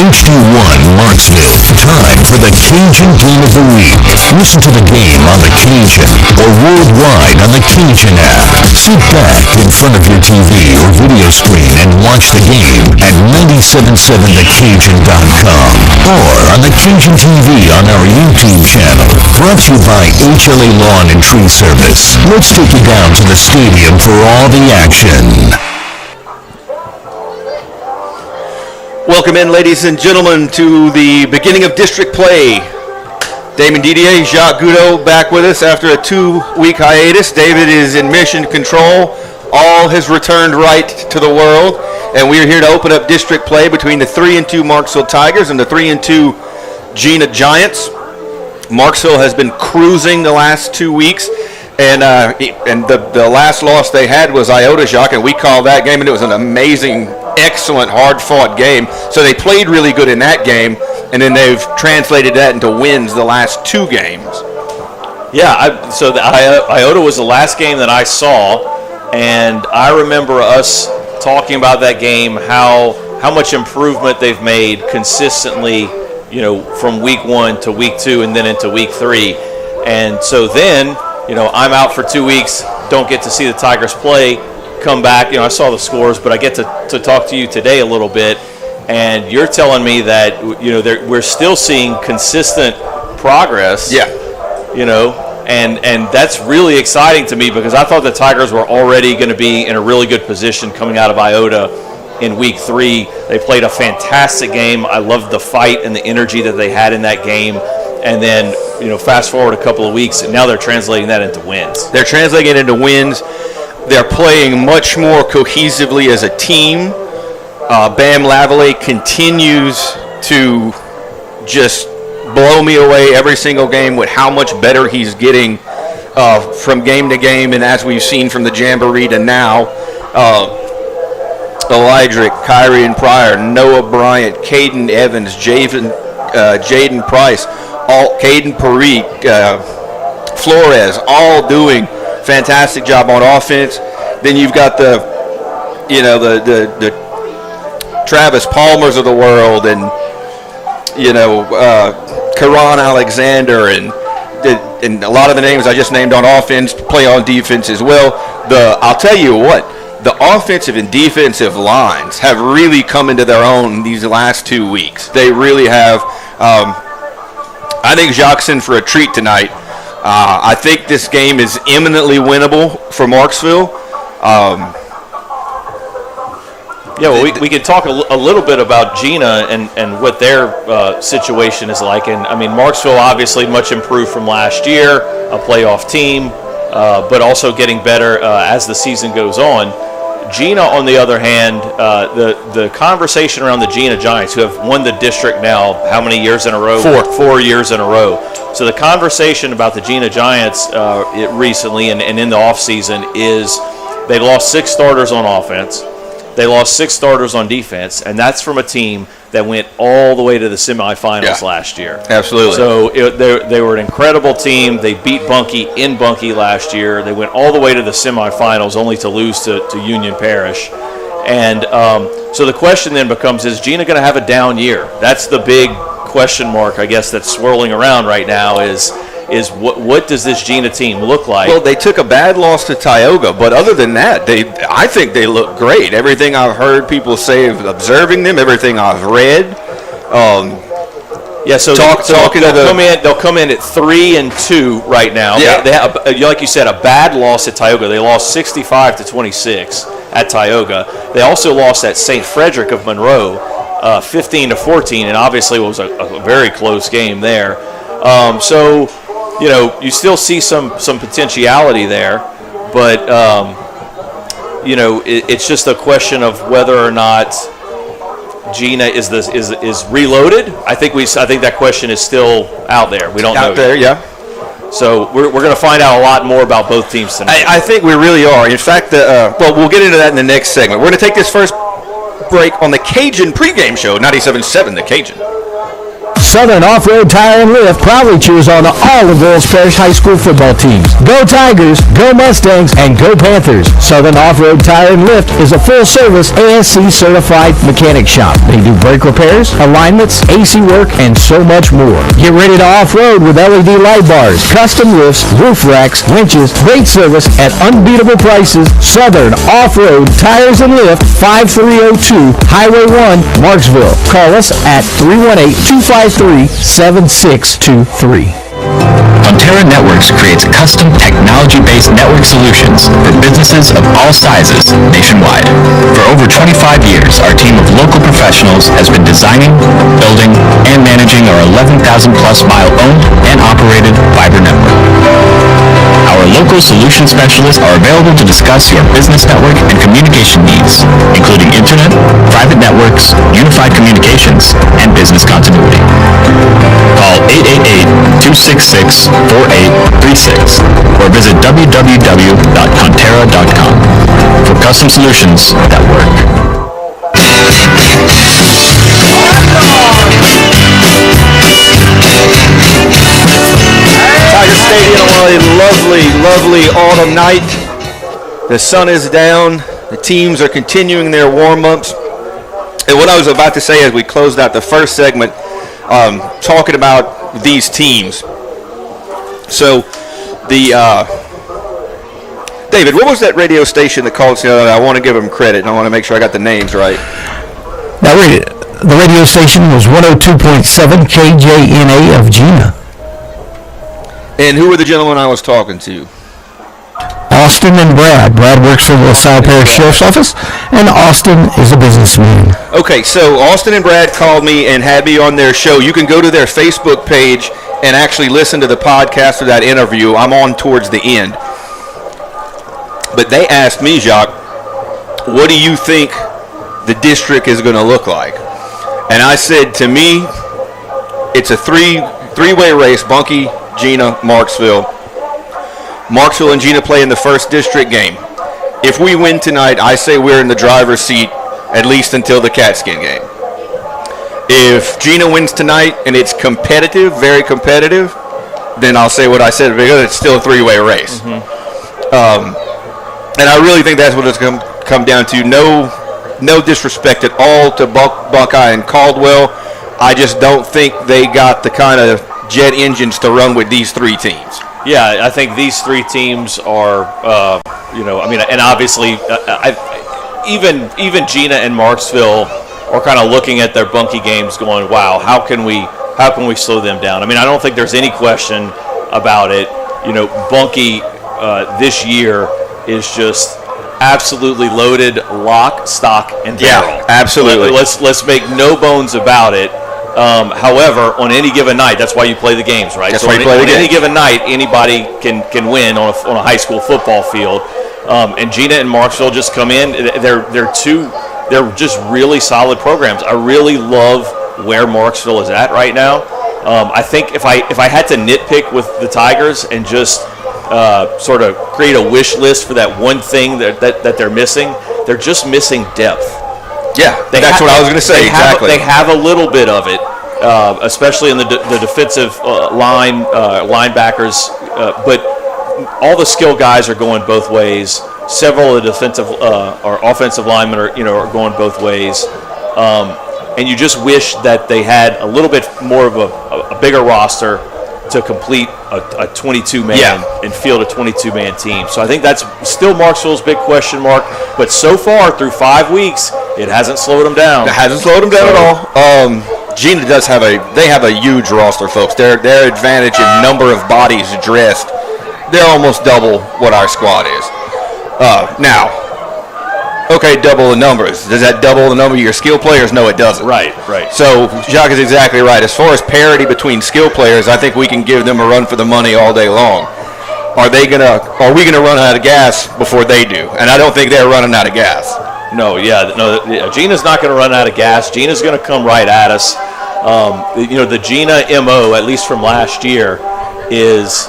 HD1 Marksville. Time for the Cajun Game of the Week. Listen to the game on the Cajun or worldwide on the Cajun app. Sit back in front of your TV or video screen and watch the game at 977thecajun.com or on the Cajun TV on our YouTube channel. Brought to you by HLA Lawn and Tree Service. Let's take you down to the stadium for all the action. Welcome in, ladies and gentlemen, to the beginning of district play. Damon Didier, Jacques Goudeau back with us after a 2-week hiatus. David is in mission control. All has returned right to the world, and we are here to open up district play between the 3-2 Marksville Tigers and the 3-2 Jena Giants. Marksville has been cruising the last 2 weeks, and the last loss they had was Iota, Jacques, and we called that game, and it was an amazing, excellent, hard-fought game. So they played really good in that game, and then they've translated that into wins the last 2 games. Yeah, so the Iota was the last game that I saw, and I remember us talking about that game, how much improvement they've made consistently, from week 1 to week 2 and then into week 3. And so then, I'm out for 2 weeks, don't get to see the Tigers play, come back, I saw the scores, but I get to talk to you today a little bit, and you're telling me that, we're still seeing consistent progress. Yeah. And that's really exciting to me because I thought the Tigers were already going to be in a really good position coming out of Iota in week 3. They played a fantastic game. I loved the fight and the energy that they had in that game. And then, fast forward a couple of weeks, and now they're translating that into wins. They're translating it into wins. They're playing much more cohesively as a team. Bam Lavallee continues to just blow me away every single game with how much better he's getting from game to game, and as we've seen from the Jamboree to now. Elydrick, Kyrie and Pryor, Noah Bryant, Caden Evans, Jaden Price, Caden Parikh, Flores, all doing fantastic job on offense. Then you've got the Travis Palmers of the world, and Karan Alexander, and a lot of the names I just named on offense play on defense as well. I'll tell you what, the offensive and defensive lines have really come into their own these last 2 weeks. They really have. I think Jacques in for a treat tonight. I think this game is imminently winnable for Marksville. We could talk a little bit about Jena and what their situation is like. And, Marksville obviously much improved from last year, a playoff team, but also getting better as the season goes on. Jena, on the other hand, the conversation around the Jena Giants, who have won the district now, how many years in a row? 4 years in a row. So the conversation about the Jena Giants recently and in the offseason is they lost 6 starters on offense. They lost 6 starters on defense, and that's from a team that went all the way to the semifinals last year. Absolutely. So they were an incredible team. They beat Bunkie in Bunkie last year. They went all the way to the semifinals, only to lose to Union Parish. And so the question then becomes, is Jena going to have a down year? That's the big question mark, I guess, that's swirling around right now is what does this Jena team look like? Well, they took a bad loss to Tioga, but other than that, I think they look great. Everything I've heard people say, observing them, everything I've read. So they'll come in at 3-2 right now. Yeah. They have, like you said, a bad loss at Tioga. They lost 65-26 at Tioga. They also lost at St. Frederick of Monroe, 15-14, and obviously it was a very close game there. You still see some potentiality there, but it's just a question of whether or not Jena is reloaded. I think that question is still out there. We don't know out there, yet. Yeah. So we're going to find out a lot more about both teams tonight. I think we really are. In fact, we'll get into that in the next segment. We're going to take this first break on the Cajun pregame show, 97.7 The Cajun. Southern Off-Road Tire and Lift proudly cheers on all of Avoyelles Parish High School football teams. Go Tigers, go Mustangs, and go Panthers. Southern Off-Road Tire and Lift is a full-service ASC certified mechanic shop. They do brake repairs, alignments, AC work, and so much more. Get ready to off-road with LED light bars, custom lifts, roof racks, winches, great service at unbeatable prices. Southern Off-Road Tires and Lift, 5302 Highway 1, Marksville. Call us at 318-253-7623. Ontario Networks creates custom technology-based network solutions for businesses of all sizes nationwide. For over 25 years, our team of local professionals has been designing, building, and managing our 11,000-plus mile owned and operated fiber network. Our local solution specialists are available to discuss your business network and communication needs, including internet, private networks, unified communications, and business continuity. Call 888-266-4836 or visit www.contera.com for custom solutions that work. Tiger Stadium on a lovely, lovely autumn night. The sun is down. The teams are continuing their warm-ups. And what I was about to say as we closed out the first segment, talking about these teams. So, David, what was that radio station that called us the other night? I want to give them credit, and I want to make sure I got the names right. The radio station was 102.7 KJNA of Jena. And who were the gentlemen I was talking to? Austin and Brad. Brad works for the LaSalle Parish Sheriff's Office, and Austin is a businessman. Okay, so Austin and Brad called me and had me on their show. You can go to their Facebook page and actually listen to the podcast of that interview. I'm on towards the end. But they asked me, Jacques, what do you think the district is going to look like? And I said, to me, it's a three-way race, Bunkie, Jena, Marksville. Marksville and Jena play in the first district game. If we win tonight, I say we're in the driver's seat at least until the Catskin game. If Jena wins tonight and it's competitive, very competitive, then I'll say what I said because it's still a three-way race. And I really think that's what it's going to come down to. No disrespect at all to Buckeye and Caldwell. I just don't think they got the kind of jet engines to run with these three teams. Yeah, I think these three teams are, and obviously, even Jena and Marksville are kind of looking at their Bunkie games, going, "Wow, how can we slow them down?" I mean, I don't think there's any question about it. Bunkie this year is just absolutely loaded, lock, stock, and barrel. Yeah, absolutely. Let's make no bones about it. However, on any given night, that's why you play the games, right? That's why you play the games. On any given night, anybody can win on a high school football field. And Jena and Marksville just come in. They're just really solid programs. I really love where Marksville is at right now. I think if I had to nitpick with the Tigers and just sort of create a wish list for that one thing that they're missing, they're just missing depth. Yeah, that's what I was going to say. Exactly. They have a little bit of it, especially in the defensive linebackers. But all the skill guys are going both ways. Several of the defensive or offensive linemen are going both ways. And you just wish that they had a little bit more of a bigger roster to complete a 22-man and field a 22-man team. So I think that's still Marksville's big question mark. But so far, through 5 weeks, it hasn't slowed them down. It hasn't slowed them down at all. Jena does have a huge roster, folks. Their advantage in number of bodies dressed, they're almost double what our squad is. Now, okay, double the numbers. Does that double the number of your skill players? No, it doesn't. Right. So Jacques is exactly right. As far as parity between skill players, I think we can give them a run for the money all day long. Are we gonna run out of gas before they do? And I don't think they're running out of gas. No. Jena's not going to run out of gas. Jena's going to come right at us. The Jena MO, at least from last year, is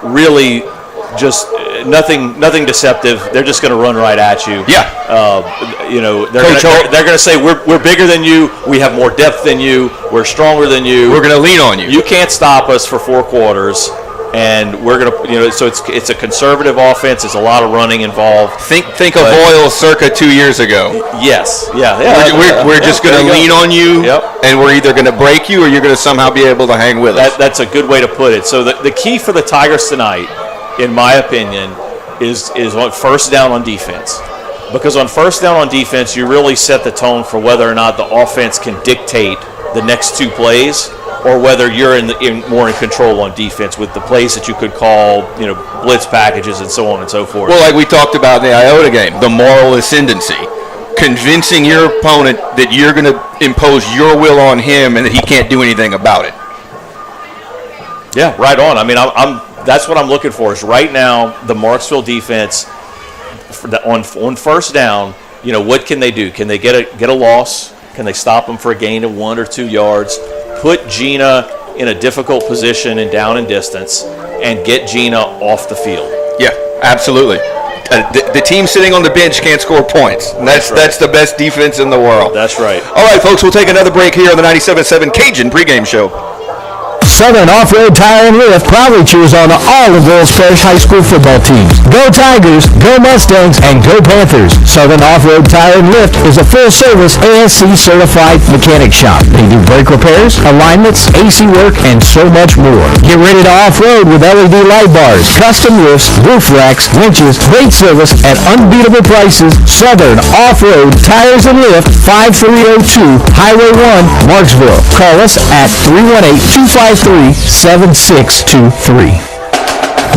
really just nothing deceptive. They're just going to run right at you. Yeah. They're going to say we're bigger than you. We have more depth than you. We're stronger than you. We're going to lean on you. You can't stop us for 4 quarters. And we're going to, so it's a conservative offense. There's a lot of running involved. Think of Avoyelles circa 2 years ago. Yes. Yeah. We're just going to lean on you, and we're either going to break you or you're going to somehow be able to hang with us. That's a good way to put it. So the key for the Tigers tonight, in my opinion, is on first down on defense. Because on first down on defense, you really set the tone for whether or not the offense can dictate the next 2 plays, or whether you're more in control on defense with the plays that you could call, blitz packages and so on and so forth. Well, like we talked about in the Iota game, the moral ascendancy. Convincing your opponent that you're going to impose your will on him and that he can't do anything about it. Yeah, right on. I mean, that's what I'm looking for is right now the Marksville defense on first down, what can they do? Can they get a loss? Can they stop them for a gain of 1 or 2 yards? Put Jena in a difficult position and down and distance and get Jena off the field. Yeah, absolutely. The team sitting on the bench can't score points. That's the best defense in the world. That's right. All right, folks, we'll take another break here on the 97.7 Cajun pregame show. Southern Off-Road Tire and Lift proudly cheers on all of Avoyelles Parish High School football teams. Go Tigers, go Mustangs, and go Panthers. Southern Off-Road Tire and Lift is a full-service ASC certified mechanic shop. They do brake repairs, alignments, AC work, and so much more. Get ready to off-road with LED light bars, custom roofs, roof racks, winches, great service at unbeatable prices. Southern Off-Road Tires and Lift, 5302 Highway 1, Marksville. Call us at 318-253-7623.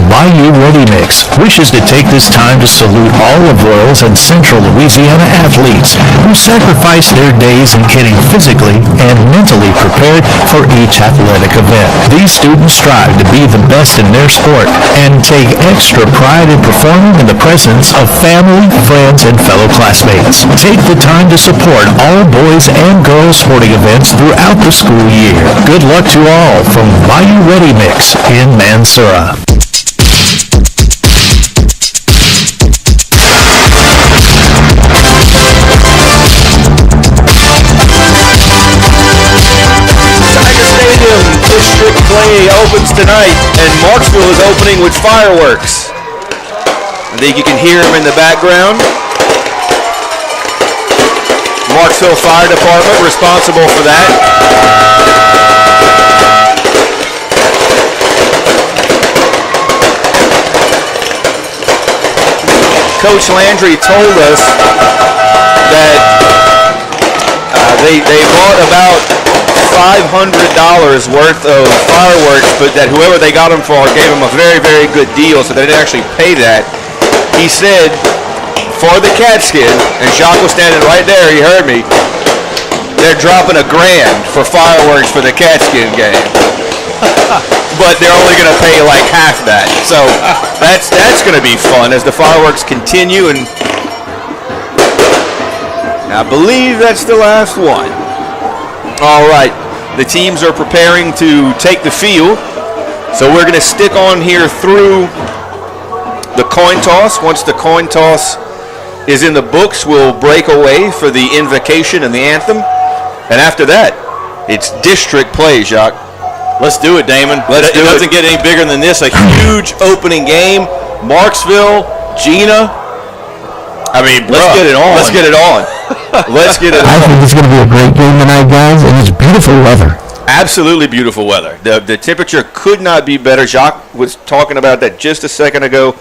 Bayou Ready Mix wishes to take this time to salute all of Avoyelles and Central Louisiana athletes who sacrifice their days in getting physically and mentally prepared for each athletic event. These students strive to be the best in their sport and take extra pride in performing in the presence of family, friends, and fellow classmates. Take the time to support all boys and girls sporting events throughout the school year. Good luck to all from Bayou Ready Mix in Mansura. District play opens tonight, and Marksville is opening with fireworks. I think you can hear them in the background. Marksville Fire Department responsible for that. Coach Landry told us that they bought about $500 worth of fireworks, but that whoever they got them for gave them a very, very good deal, so they didn't actually pay that. He said, for the cat skin, and Jacques was standing right there, he heard me, they're dropping $1,000 for fireworks for the cat skin game. But they're only going to pay like half that. So that's going to be fun as the fireworks continue, and I believe that's the last one. All right, the teams are preparing to take the field, so we're going to stick on here through the coin toss. Once the coin toss is in the books, we'll break away for the invocation and the anthem, and after that, it's district play, Jacques. Let's do it, Damon. It doesn't get any bigger than this. A huge opening game, Marksville, Jena. I mean, let's get it on. Let's get it on. Let's get it on. I think it's going to be a great game tonight, guys, and it's beautiful weather. Absolutely beautiful weather. The temperature could not be better. Jacques was talking about that just a second ago.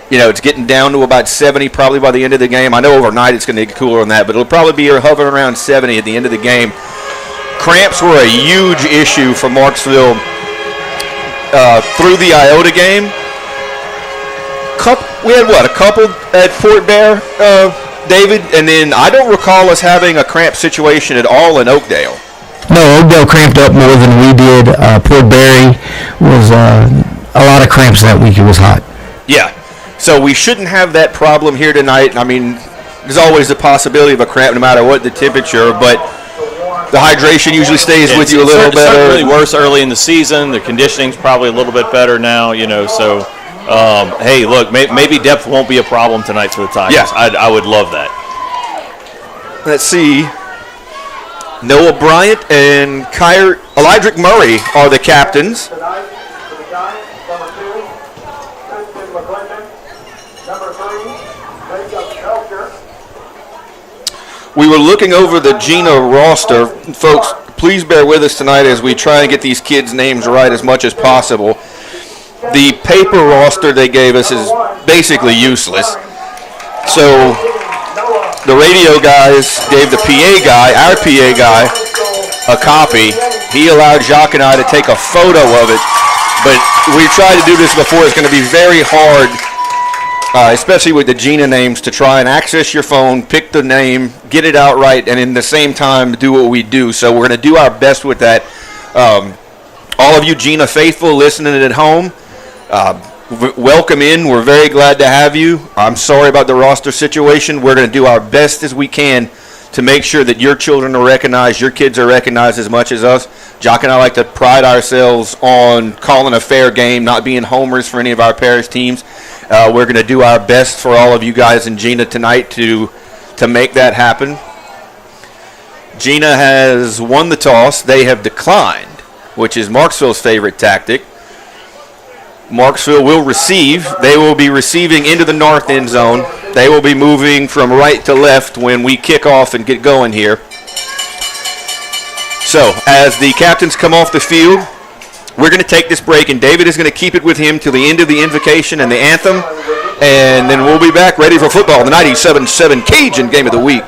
It's getting down to about 70 probably by the end of the game. I know overnight it's going to get cooler than that, but it'll probably be hovering around 70 at the end of the game. Cramps were a huge issue for Marksville through the Iota game. We had, a couple at Port Bear, David? And then I don't recall us having a cramp situation at all in Oakdale. No, Oakdale cramped up more than we did. Port Barry was a lot of cramps that week. It was hot. Yeah. So we shouldn't have that problem here tonight. I mean, there's always the possibility of a cramp no matter what the temperature, but the hydration usually stays with you a little better. It's certainly worse early in the season. The conditioning's probably a little bit better now, so Hey, look, maybe depth won't be a problem tonight for the Tigers. Yeah. I would love that. Let's see. Noah Bryant and Eldrick Murray are the captains. Tonight for the Giants, number 2, Kristen McClendon. Number 3, Jacob Melcher. We were looking over the Jena roster. Folks, please bear with us tonight as we try and get these kids' names right as much as possible. The paper roster they gave us is basically useless. So the radio guys gave the PA guy, our PA guy, a copy. He allowed Jacques and I to take a photo of it. But we tried to do this before. It's going to be very hard, especially with the Jena names, to try and access your phone, pick the name, get it out right, and in the same time do what we do. So we're going to do our best with that. All of you Jena faithful listening at home, welcome in. We're very glad to have you. I'm sorry about the roster situation. We're going to do our best as we can to make sure that your children are recognized, your kids are recognized as much as us. Jock and I like to pride ourselves on calling a fair game, not being homers for any of our parish teams. We're going to do our best for all of you guys in Jena tonight to make that happen. Jena has won the toss. They have declined, which is Marksville's favorite tactic. Marksville will receive. They will be receiving into the north end zone. They will be moving from right to left when we kick off and get going here. So, as the captains come off the field, we're going to take this break, and David is going to keep it with him till the end of the invocation and the anthem, and then we'll be back ready for football, the 97-7 Cajun Game of the Week.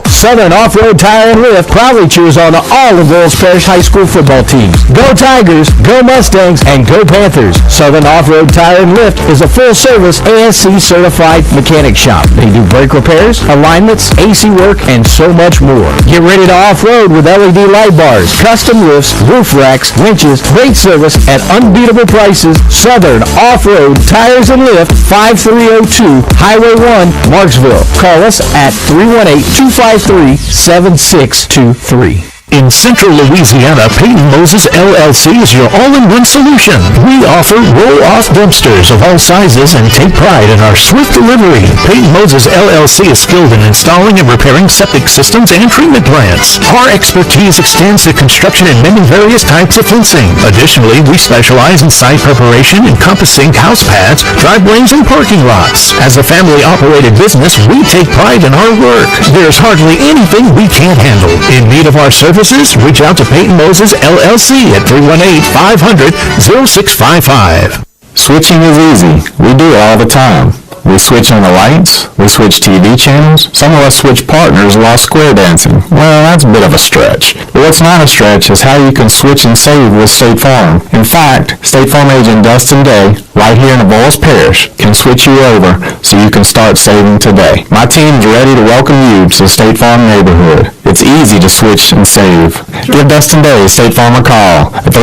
Southern Off-Road Tire and Lift proudly cheers on all of Avoyelles Parish High School football teams. Go Tigers, go Mustangs, and go Panthers. Southern Off-Road Tire and Lift is a full-service ASC certified mechanic shop. They do brake repairs, alignments, AC work, and so much more. Get ready to off-road with LED light bars, custom lifts, roof racks, winches, great service at unbeatable prices. Southern Off-Road Tires and Lift, 5302 Highway 1, Marksville. Call us at 318-253-7623. In Central Louisiana, Peyton Moses LLC is your all-in-one solution. We offer roll-off dumpsters of all sizes and take pride in our swift delivery. Peyton Moses LLC is skilled in installing and repairing septic systems and treatment plants. Our expertise extends to construction in many various types of fencing. Additionally, we specialize in site preparation encompassing house pads, driveways, and parking lots. As a family-operated business, we take pride in our work. There's hardly anything we can't handle. In need of our services, reach out to Peyton Moses LLC at 318-500-0655. Switching is easy. We do it all the time. We switch on the lights, we switch TV channels, some of us switch partners while square dancing. Well, that's a bit of a stretch. But what's not a stretch is how you can switch and save with State Farm. In fact, State Farm agent Dustin Day, right here in Avoyelles Parish, can switch you over so you can start saving today. My team's ready to welcome you to the State Farm neighborhood. It's easy to switch and save. Give Dustin Day, State Farm, a call at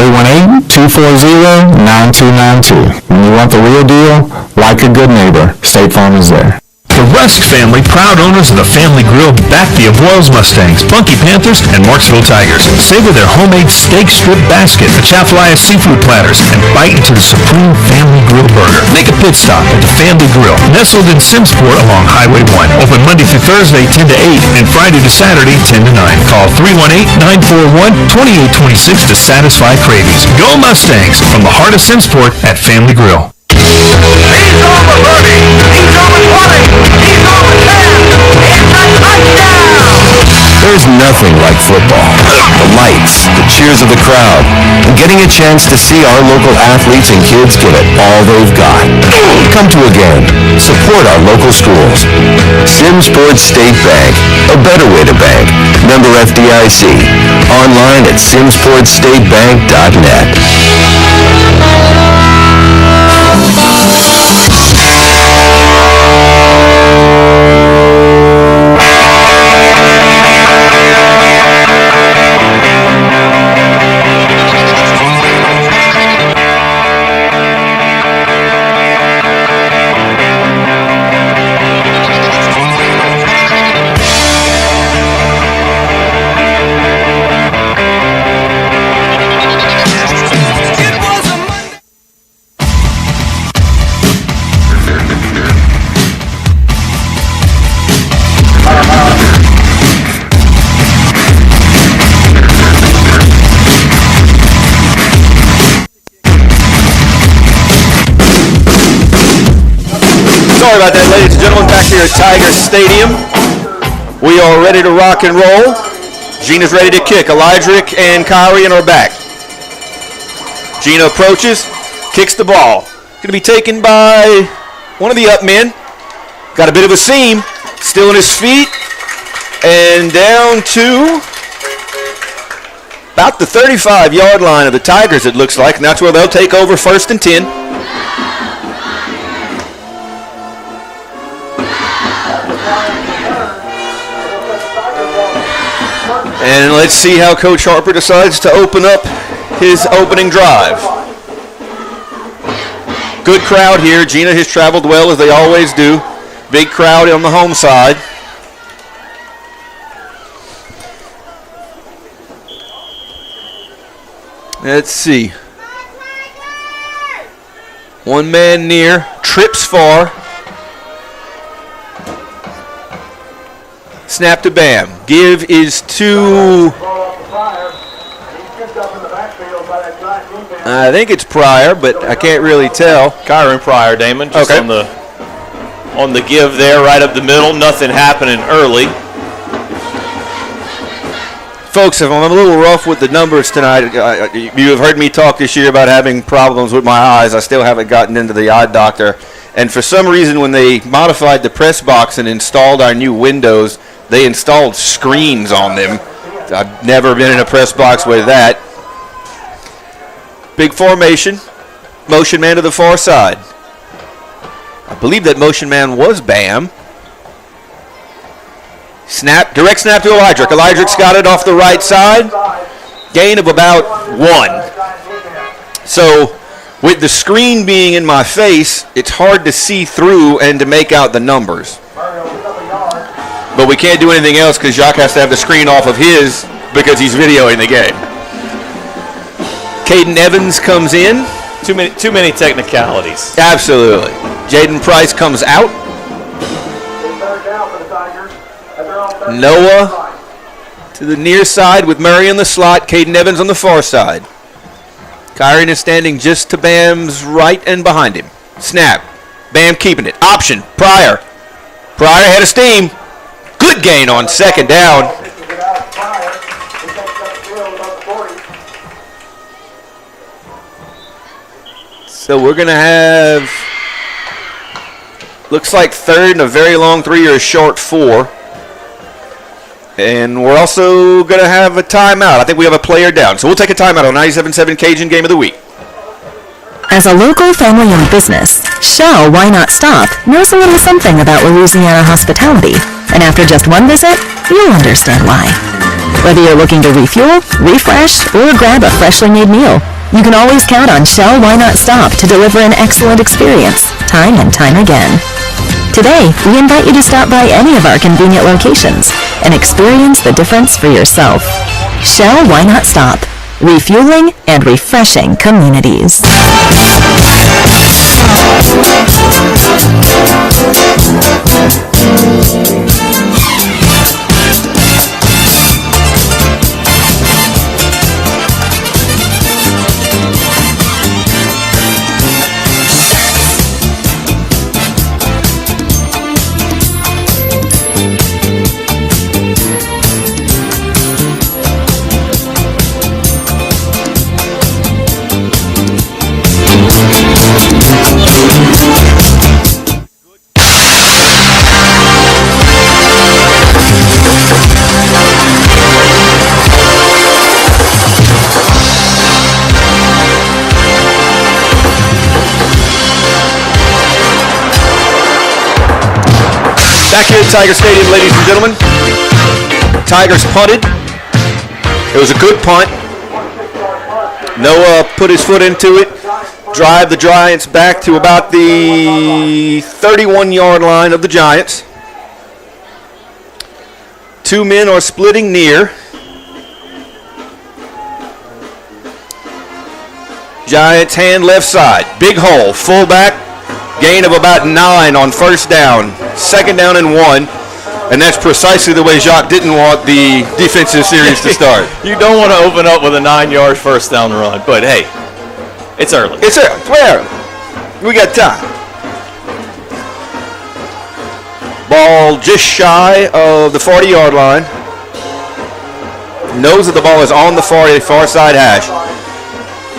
318-240-9292. When you want the real deal, like a good neighbor, State Farm is there. The Rusk family, proud owners of the Family Grill, back the Avoyelles Mustangs, Funky Panthers, and Marksville Tigers. Savor their homemade steak strip basket, Atchafalaya seafood platters, and bite into the supreme Family Grill burger. Make a pit stop at the Family Grill, nestled in Simsport along Highway 1. Open Monday through Thursday, 10 to 8, and Friday to Saturday, 10 to 9. Call 318-941-2826 to satisfy cravings. Go Mustangs from the heart of Simsport at Family Grill. He's on the 30. He's on the 20. He's on the 10. It's a touchdown. There's nothing like football. The lights, the cheers of the crowd, and getting a chance to see our local athletes and kids give it all they've got. Come to a game. Support our local schools. Simsport State Bank, a better way to bank. Member FDIC. Online at simsportstatebank.net. Sorry about that, ladies and gentlemen. Back here at Tiger Stadium. We are ready to rock and roll. Jena's ready to kick. Elydrick and Kyrie are back. Jena approaches, kicks the ball. Going to be taken by one of the up men. Got a bit of a seam. Still on his feet. And down to about the 35-yard line of the Tigers, it looks like. And that's where they'll take over 1st and 10. And let's see how Coach Harper decides to open up his opening drive. Good crowd here. Jena has traveled well, as they always do. Big crowd on the home side. Let's see. One man near, trips far. Snap to Bam. Give is to, I think it's Pryor, but I can't really tell. Kyron Pryor, Damon, just okay. on the give there, right up the middle. Nothing happening early. Folks, if I'm a little rough with the numbers tonight, you have heard me talk this year about having problems with my eyes. I still haven't gotten into the eye doctor. And for some reason, when they modified the press box and installed our new windows, they installed screens on them. I've never been in a press box with that. Big formation. Motion man to the far side. I believe that motion man was Bam. Snap, direct snap to Elydrick. Elydrick's got it off the right side. Gain of about 1. So with the screen being in my face, it's hard to see through and to make out the numbers. But we can't do anything else because Jacques has to have the screen off of his because he's videoing the game. Caden Evans comes in. Too many technicalities. Absolutely. Jaden Price comes out. Noah to the near side with Murray in the slot. Caden Evans on the far side. Kyron is standing just to Bam's right and behind him. Snap. Bam keeping it. Option. Pryor. Pryor had a steam. Good gain on 2nd down. So we're going to have, looks like 3rd and a very long 3 or a short 4. And we're also going to have a timeout. I think we have a player down. So we'll take a timeout on 97.7 Cajun Game of the Week. As a local family-owned business, Shell Why Not Stop knows a little something about Louisiana hospitality. And after just one visit, you'll understand why. Whether you're looking to refuel, refresh, or grab a freshly made meal, you can always count on Shell Why Not Stop to deliver an excellent experience, time and time again. Today, we invite you to stop by any of our convenient locations and experience the difference for yourself. Shell Why Not Stop, refueling and refreshing communities. Back here at Tiger Stadium, ladies and gentlemen. Tigers punted. It was a good punt. Noah put his foot into it. Drive the Giants back to about the 31-yard line of the Giants. 2 men are splitting near. Giants hand left side. Big hole. Fullback. Gain of about 9 on 1st down. 2nd down and 1. And that's precisely the way Jacques didn't want the defensive series to start. You don't want to open up with a 9-yard 1st down run, but hey, it's early. It's early. We got time. Ball just shy of the 40-yard line. Nose of the ball is on the far side hash.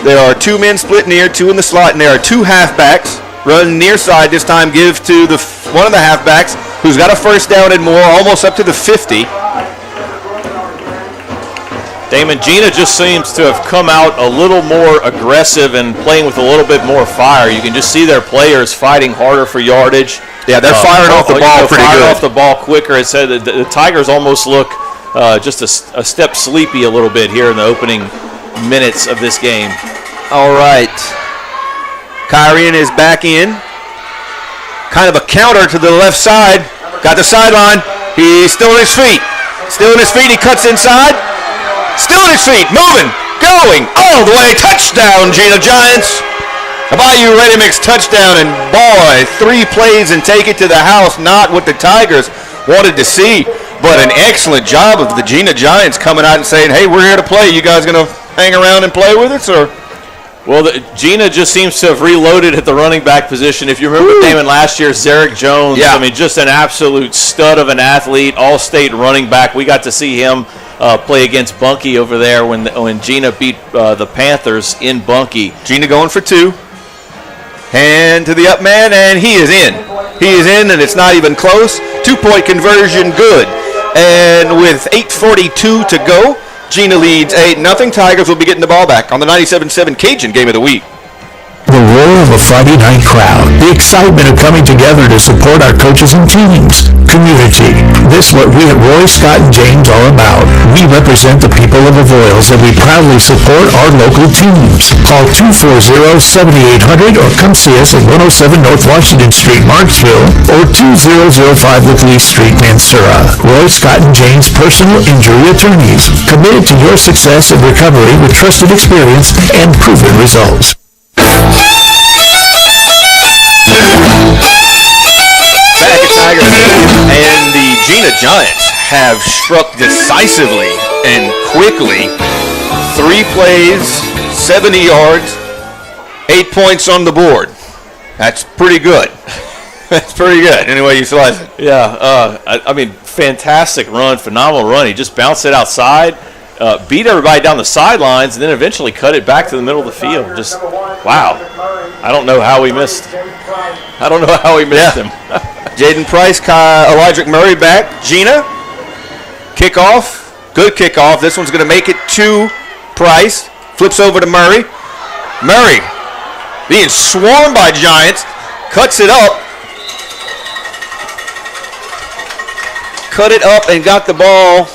There are 2 men split near, 2 in the slot, and there are 2 halfbacks. Run near side this time, give to one of the halfbacks who's got a first down and more, almost up to the 50. Damon, Jena just seems to have come out a little more aggressive and playing with a little bit more fire. You can just see their players fighting harder for yardage. Yeah, they're firing off the ball pretty good. Firing off the ball quicker. It said the Tigers almost look just a step sleepy a little bit here in the opening minutes of this game. All right. Kyrian is back in. Kind of a counter to the left side. Got the sideline. He's still on his feet. Still on his feet. He cuts inside. Still on his feet. Moving. Going. All the way. Touchdown, Jena Giants. A Bayou Ready Mix touchdown. And boy, 3 plays and take it to the house. Not what the Tigers wanted to see. But an excellent job of the Jena Giants coming out and saying, hey, we're here to play. You guys going to hang around and play with us? Or? Well, Jena just seems to have reloaded at the running back position. If you remember, Damon, last year, Zarek Jones, I mean, just an absolute stud of an athlete, all-state running back. We got to see him play against Bunkie over there when Jena beat the Panthers in Bunkie. Jena going for 2. Hand to the up man, and he is in. He is in, and it's not even close. 2-point conversion, good. And with 8:42 to go, Jena leads 8-0. Tigers will be getting the ball back on the 97.7 Cajun Game of the Week. The roar of a Friday night crowd, the excitement of coming together to support our coaches and teams, community. This is what we at Roy, Scott, and James are about. We represent the people of Avoyelles and we proudly support our local teams. Call 240-7800 or come see us at 107 North Washington Street, Marksville, or 2005 Lee Street, Mansura. Roy, Scott, and James personal injury attorneys, committed to your success and recovery with trusted experience and proven results. Back at Tigers, and the Jena Giants have struck decisively and quickly. 3 plays, 70 yards, 8 points on the board. That's pretty good. That's pretty good, any way you slice it. Yeah, I mean, fantastic run, phenomenal run. He just bounced it outside, beat everybody down the sidelines, and then eventually cut it back to the middle of the field. Just, wow. I don't know how we missed him. Jaden Price, Elijah Murray back. Jena, kickoff, good kickoff. This one's going to make it to Price. Flips over to Murray. Murray being swarmed by Giants. Cuts it up. Cut it up and got the ball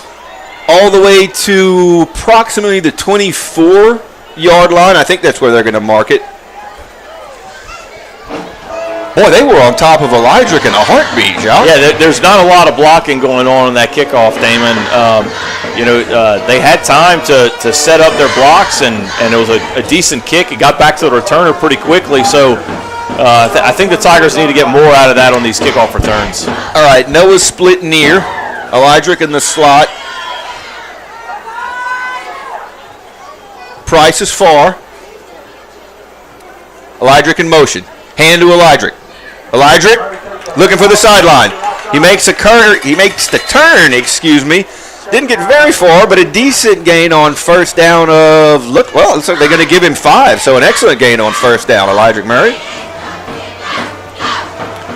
all the way to approximately the 24-yard line. I think that's where they're going to mark it. Boy, they were on top of Elijah in a heartbeat, John. Yeah, there's not a lot of blocking going on in that kickoff, Damon. They had time to set up their blocks, and it was a decent kick. It got back to the returner pretty quickly, so I think the Tigers need to get more out of that on these kickoff returns. All right, Noah's split near. Elijah in the slot. Price is far. Elijah in motion. Hand to Elijah. Elijah looking for the sideline. He makes the turn, Didn't get very far, but a decent gain on first down of, looks like they're going to give him 5. So an excellent gain on first down, Elijah Murray.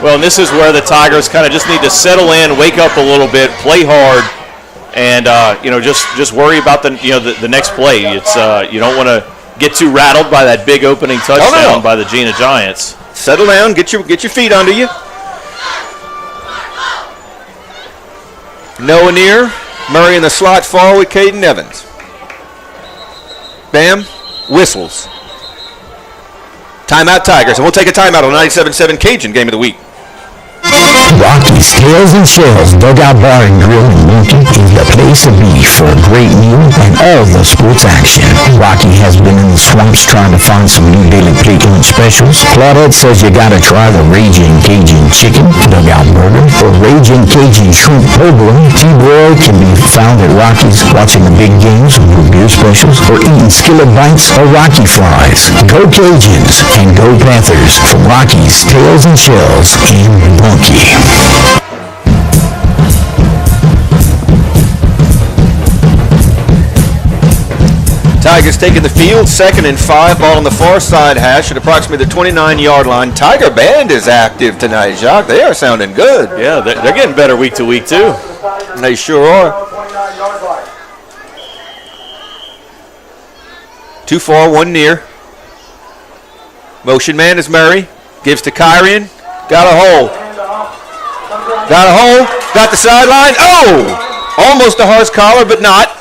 Well, and this is where the Tigers kind of just need to settle in, wake up a little bit, play hard, and just worry about the next play. It's you don't want to get too rattled by that big opening touchdown by the Jena Giants. Settle down, get your feet under you. Noah near, Murray in the slot far with Caden Evans. Bam, whistles. Timeout Tigers, and we'll take a timeout on 97.7 Cajun Game of the Week. Rocky's Tales and Shells Dugout Bar and Grill in Lincoln is the place to be for a great meal and all the sports action. Rocky has been in the swamps trying to find some new daily plate-lunch specials. Claudette says you gotta try the Raging Cajun Chicken Dugout Burger or Raging Cajun Shrimp Po' Boy. T-Boy can be found at Rocky's watching the big games with beer specials or eating skillet bites or Rocky fries. Go Cajuns and go Panthers from Rocky's Tales and Shells in Bunkie. Tigers taking the field, 2nd and 5, ball on the far side hash at approximately the 29-yard line. Tiger Band is active tonight, Jacques. They are sounding good. Yeah, they're getting better week to week, too. They sure are. 29-yard line. 2 far, 1 near. Motion man is Murray. Gives to Kyrian. Got a hole. Got a hole. Got the sideline. Oh! Almost a horse collar, but not.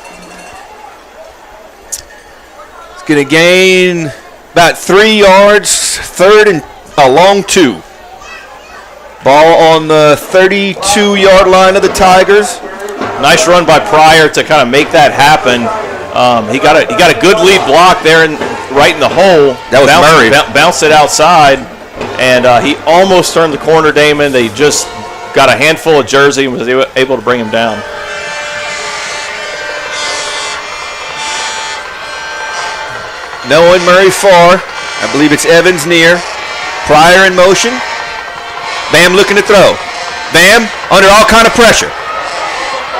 It's going to gain about 3 yards. 3rd and a long 2. Ball on the 32-yard line of the Tigers. Nice run by Pryor to kind of make that happen. He got a good lead block there, right in the hole. That was Murray. Bounced it outside, and he almost turned the corner, Damon. They just got a handful of jersey and was able to bring him down. Noah and Murray far. I believe it's Evans near. Pryor in motion. Bam looking to throw. Bam under all kind of pressure.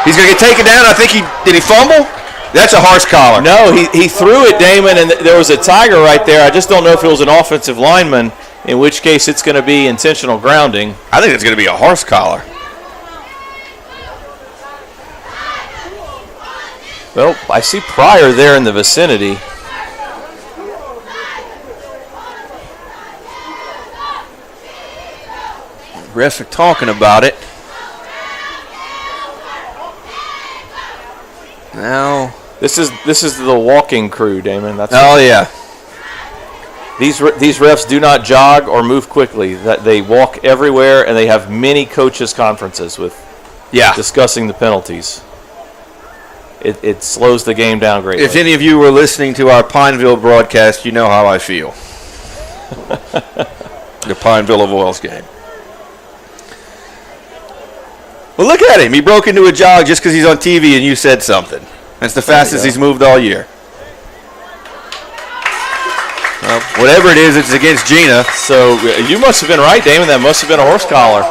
He's going to get taken down. I think did he fumble? That's a horse collar. No, he threw it, Damon, and there was a Tiger right there. I just don't know if it was an offensive lineman, in which case it's going to be intentional grounding. I think it's going to be a horse collar. Well, I see Pryor there in the vicinity. Refs are talking about it. Now, this is the walking crew, Damon. Yeah. These refs do not jog or move quickly. That they walk everywhere, and they have many coaches' conferences with discussing the penalties. It slows the game down greatly. If any of you were listening to our Pineville broadcast, you know how I feel. The Pineville Avoyelles game. Well, look at him. He broke into a jog just because he's on TV and you said something. That's the fastest he's moved all year. Well, whatever it is, it's against Jena. So you must have been right, Damon. That must have been a horse collar.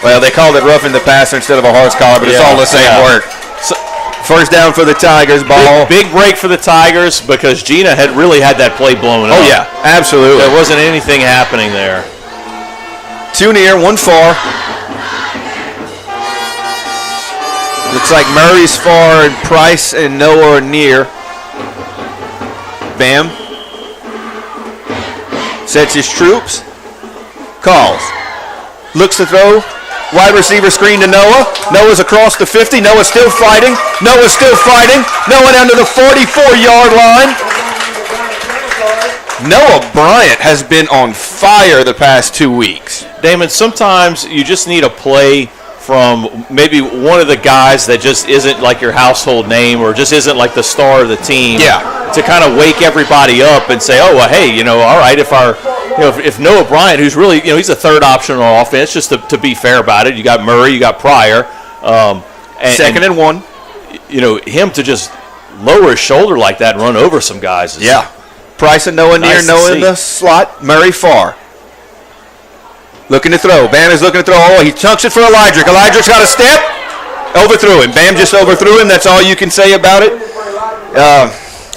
Well, they called it roughing the passer instead of a horse collar, but it's all the same work. So, first down for the Tigers. Ball. Big break for the Tigers because Jena had really had that play blown up. Oh, yeah. Absolutely. There wasn't anything happening there. 2 near, 1 far. Looks like Murray's far and Price and Noah are near. Bam. Sets his troops. Calls. Looks to throw. Wide receiver screen to Noah. Noah's across the 50. Noah's still fighting. Noah's still fighting. Noah down to the 44-yard line. Noah Bryant has been on fire the past 2 weeks. Damon, sometimes you just need a play from maybe one of the guys that just isn't like your household name or just isn't like the star of the team. Yeah. To kind of wake everybody up and say, oh, well, hey, all right, if Noah Bryant, who's really, he's a third option on offense, just to be fair about it, you got Murray, you got Pryor. Second and 1. Him to just lower his shoulder like that and run over some guys. Price and Noah near, Noah in the slot, Murray far. Looking to throw. Bam is looking to throw. Oh, he chunks it for Elydrick. Elydrick's got a step. Overthrew him. Bam just overthrew him. That's all you can say about it.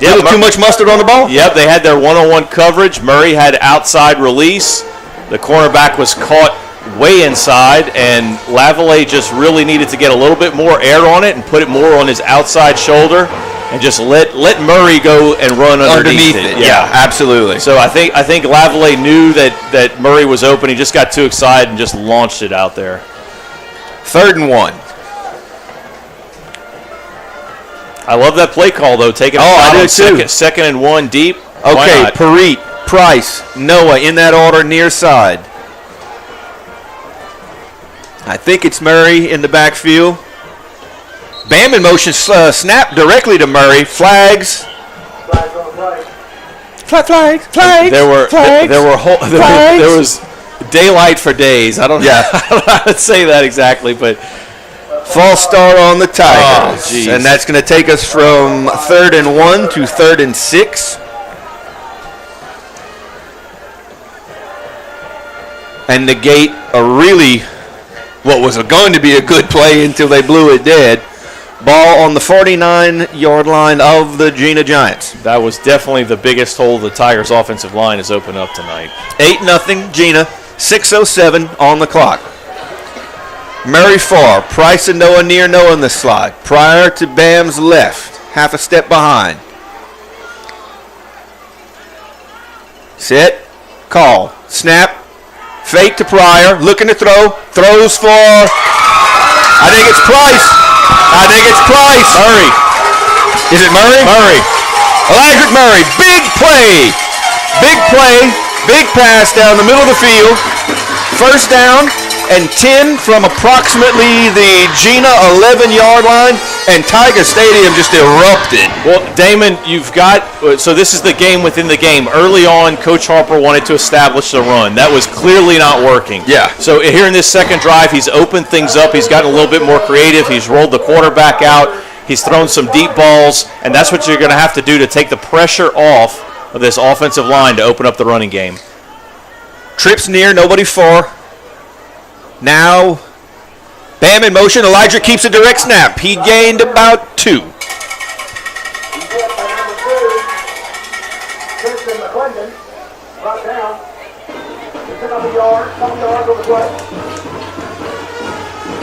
Too much mustard on the ball? Yep, they had their one-on-one coverage. Murray had outside release. The cornerback was caught way inside, and Lavallee just really needed to get a little bit more air on it and put it more on his outside shoulder and just let Murray go and run underneath it. Yeah, absolutely. So I think Lavallee knew that Murray was open. He just got too excited and just launched it out there. 3rd and 1. I love that play call, though. Taking I do too. Second and 1 deep. Okay, Parite, Price, Noah in that order near side. I think it's Murray in the backfield. Bam in motion, snap directly to Murray. Flags. Flags. There was daylight for days. I don't know how to say that exactly, but false start on the Tigers. Oh, and that's going to take us from 3rd and 1 to 3rd and 6. And negate what was going to be a good play until they blew it dead. Ball on the 49-yard line of the Jena Giants. That was definitely the biggest hole the Tigers' offensive line has opened up tonight. 8-0 Jena, 6:07 on the clock. Murray far, Price and Noah near Noah in the slot. Pryor to Bam's left, half a step behind. Set, call, snap, fake to Pryor, looking to throw, throws for, I think it's Price. Murray. Is it Murray? Murray. Elijah Murray, big play, big pass down the middle of the field. First down and 10 from approximately the Jena 11-yard line, and Tiger Stadium just erupted. Well, Damon, so this is the game within the game. Early on, Coach Harper wanted to establish the run. That was clearly not working. Yeah. So here in this second drive, he's opened things up. He's gotten a little bit more creative. He's rolled the quarterback out. He's thrown some deep balls, and that's what you're going to have to do to take the pressure off of this offensive line to open up the running game. Trips near, nobody far. Now, Bam in motion. Elijah keeps a direct snap. He gained about 2.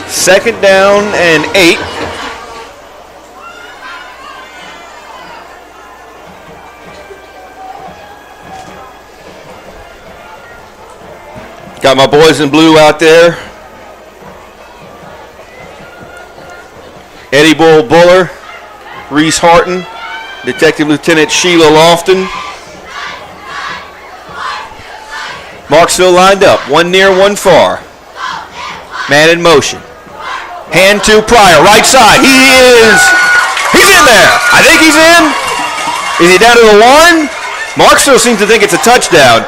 Second down and 8. Got my boys in blue out there. Eddie Buller, Reese Harton, Detective Lieutenant Sheila Lofton. Marksville lined up, one near, one far. Man in motion. Hand to Pryor, right side. He's in there. I think he's in. Is he down to the 1? Marksville seems to think it's a touchdown.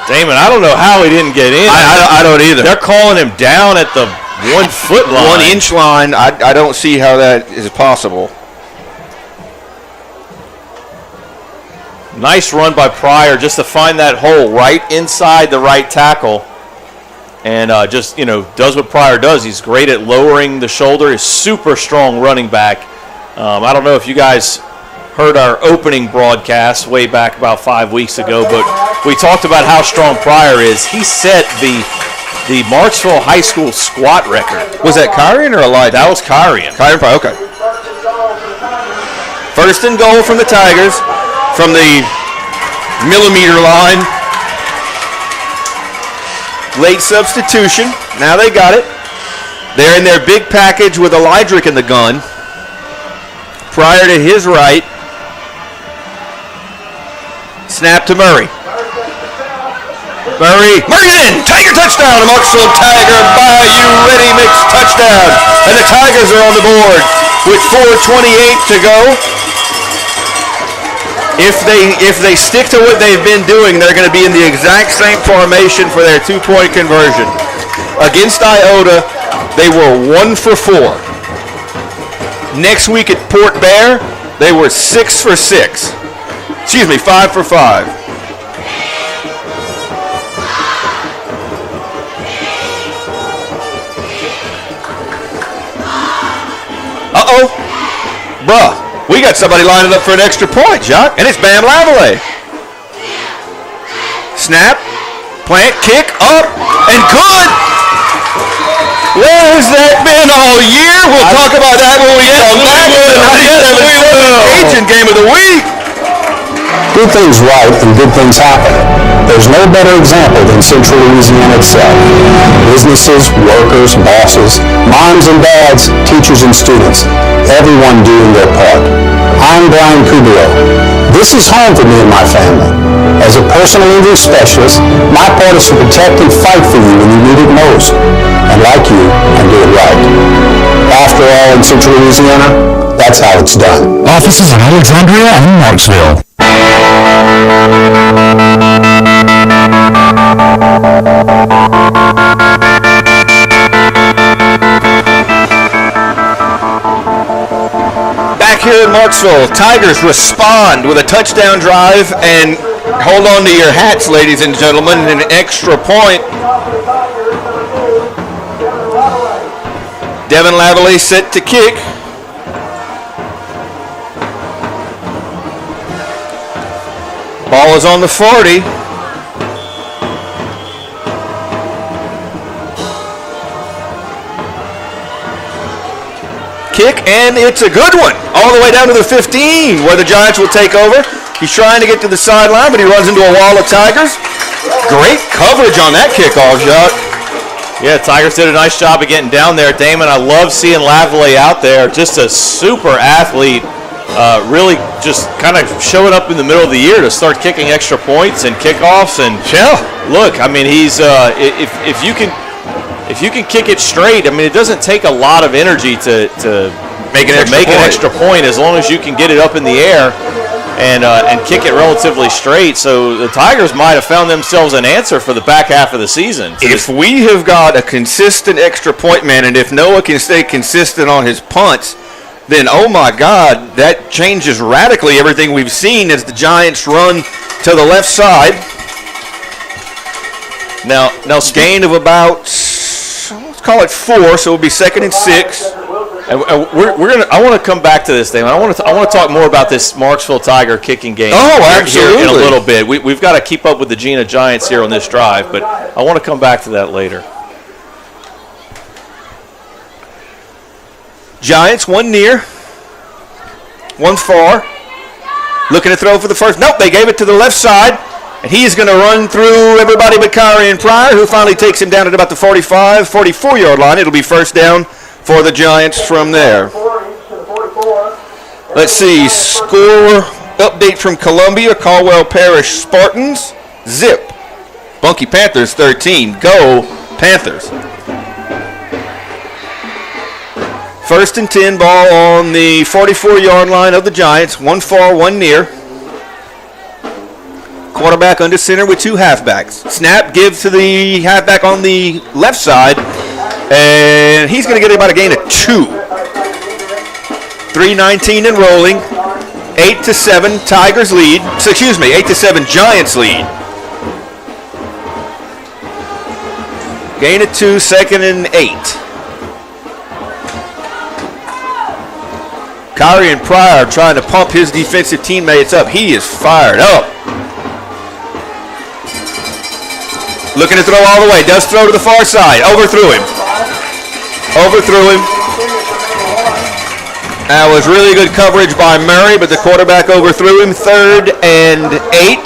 Damon, I don't know how he didn't get in. I don't either. They're calling him down at the 1 foot line. 1 inch line. I don't see how that is possible. Nice run by Pryor just to find that hole right inside the right tackle. And just, does what Pryor does. He's great at lowering the shoulder. He's super strong running back. I don't know if you guys heard our opening broadcast way back about 5 weeks ago, but we talked about how strong Pryor is. He set the Marksville High School squat record. Was that Kyrian or Elijah? That was Kyrian. Kyrian Pryor, okay. First and goal from the Tigers from the millimeter line. Late substitution. Now they got it. They're in their big package with Elijah in the gun. Pryor to his right. Snap to Murray. Murray's in. Tiger touchdown. Marksville Tiger Bayou Ready Mix touchdown. And the Tigers are on the board with 4:28 to go. If they stick to what they've been doing, they're going to be in the exact same formation for their 2-point conversion. Against Iota, they were 1 for 4. Next week at Port Bear, they were 6 for 6. 5 for 5. Uh-oh. Bruh, we got somebody lining up for an extra point, Jacques, and it's Bam Lavallee. Snap, plant, kick, up, and good. Where has that been all year? We'll talk about that when we come back to the 97 Cajun Game of the Week. Do things right and good things happen. There's no better example than Central Louisiana itself. Businesses, workers, bosses, moms and dads, teachers and students, everyone doing their part. I'm Brian Kubero. This is home for me and my family. As a personal injury specialist, my part is to protect and fight for you when you need it most. And like you, I do it right. After all, in Central Louisiana, that's how it's done. Offices in Alexandria and Marksville. Back here in Marksville, Tigers respond with a touchdown drive, and hold on to your hats, ladies and gentlemen, an extra point. Devin Lavallee set to kick. Ball is on the 40. Kick, and it's a good one. All the way down to the 15, where the Giants will take over. He's trying to get to the sideline, but he runs into a wall of Tigers. Great coverage on that kickoff shot. Yeah, Tigers did a nice job of getting down there. Damon, I love seeing Lavallee out there. Just a super athlete. Really just kind of showing up in the middle of the year to start kicking extra points and kickoffs. And look, I mean, he's if you can kick it straight, I mean, it doesn't take a lot of energy to make an extra point as long as you can get it up in the air and kick it relatively straight. So the Tigers might have found themselves an answer for the back half of the season. If we have got a consistent extra point man, and if Noah can stay consistent on his punts, then, oh my God, that changes radically everything we've seen as the Giants run to the left side. Now gain of about, let's call it 4, so it'll be 2nd and 6. And I want to come back to this, Damon. I want to talk more about this Marksville Tiger kicking game. Oh, absolutely. Here in a little bit. We've got to keep up with the Jena Giants here on this drive, but I want to come back to that later. Giants, one near, one far. Looking to throw for the first. Nope, they gave it to the left side. And he's going to run through everybody but Kyrie and Pryor, who finally takes him down at about the 45, 44-yard line. It'll be first down for the Giants from there. Let's see, score update from Columbia, Avoyelles Parish Spartans, zip. Bunkie Panthers 13, go Panthers. First and 10, ball on the 44-yard line of the Giants. One far, one near. Quarterback under center with 2 halfbacks. Snap, give to the halfback on the left side. And he's going to get about a gain of 2. 3:19 and rolling. 8-7, Tigers lead. 8-7, Giants lead. Gain of 2, 2nd and 8. Kyrie and Pryor trying to pump his defensive teammates up. He is fired up. Looking to throw all the way. Does throw to the far side. Overthrew him. That was really good coverage by Murray, but the quarterback overthrew him. 3rd and 8.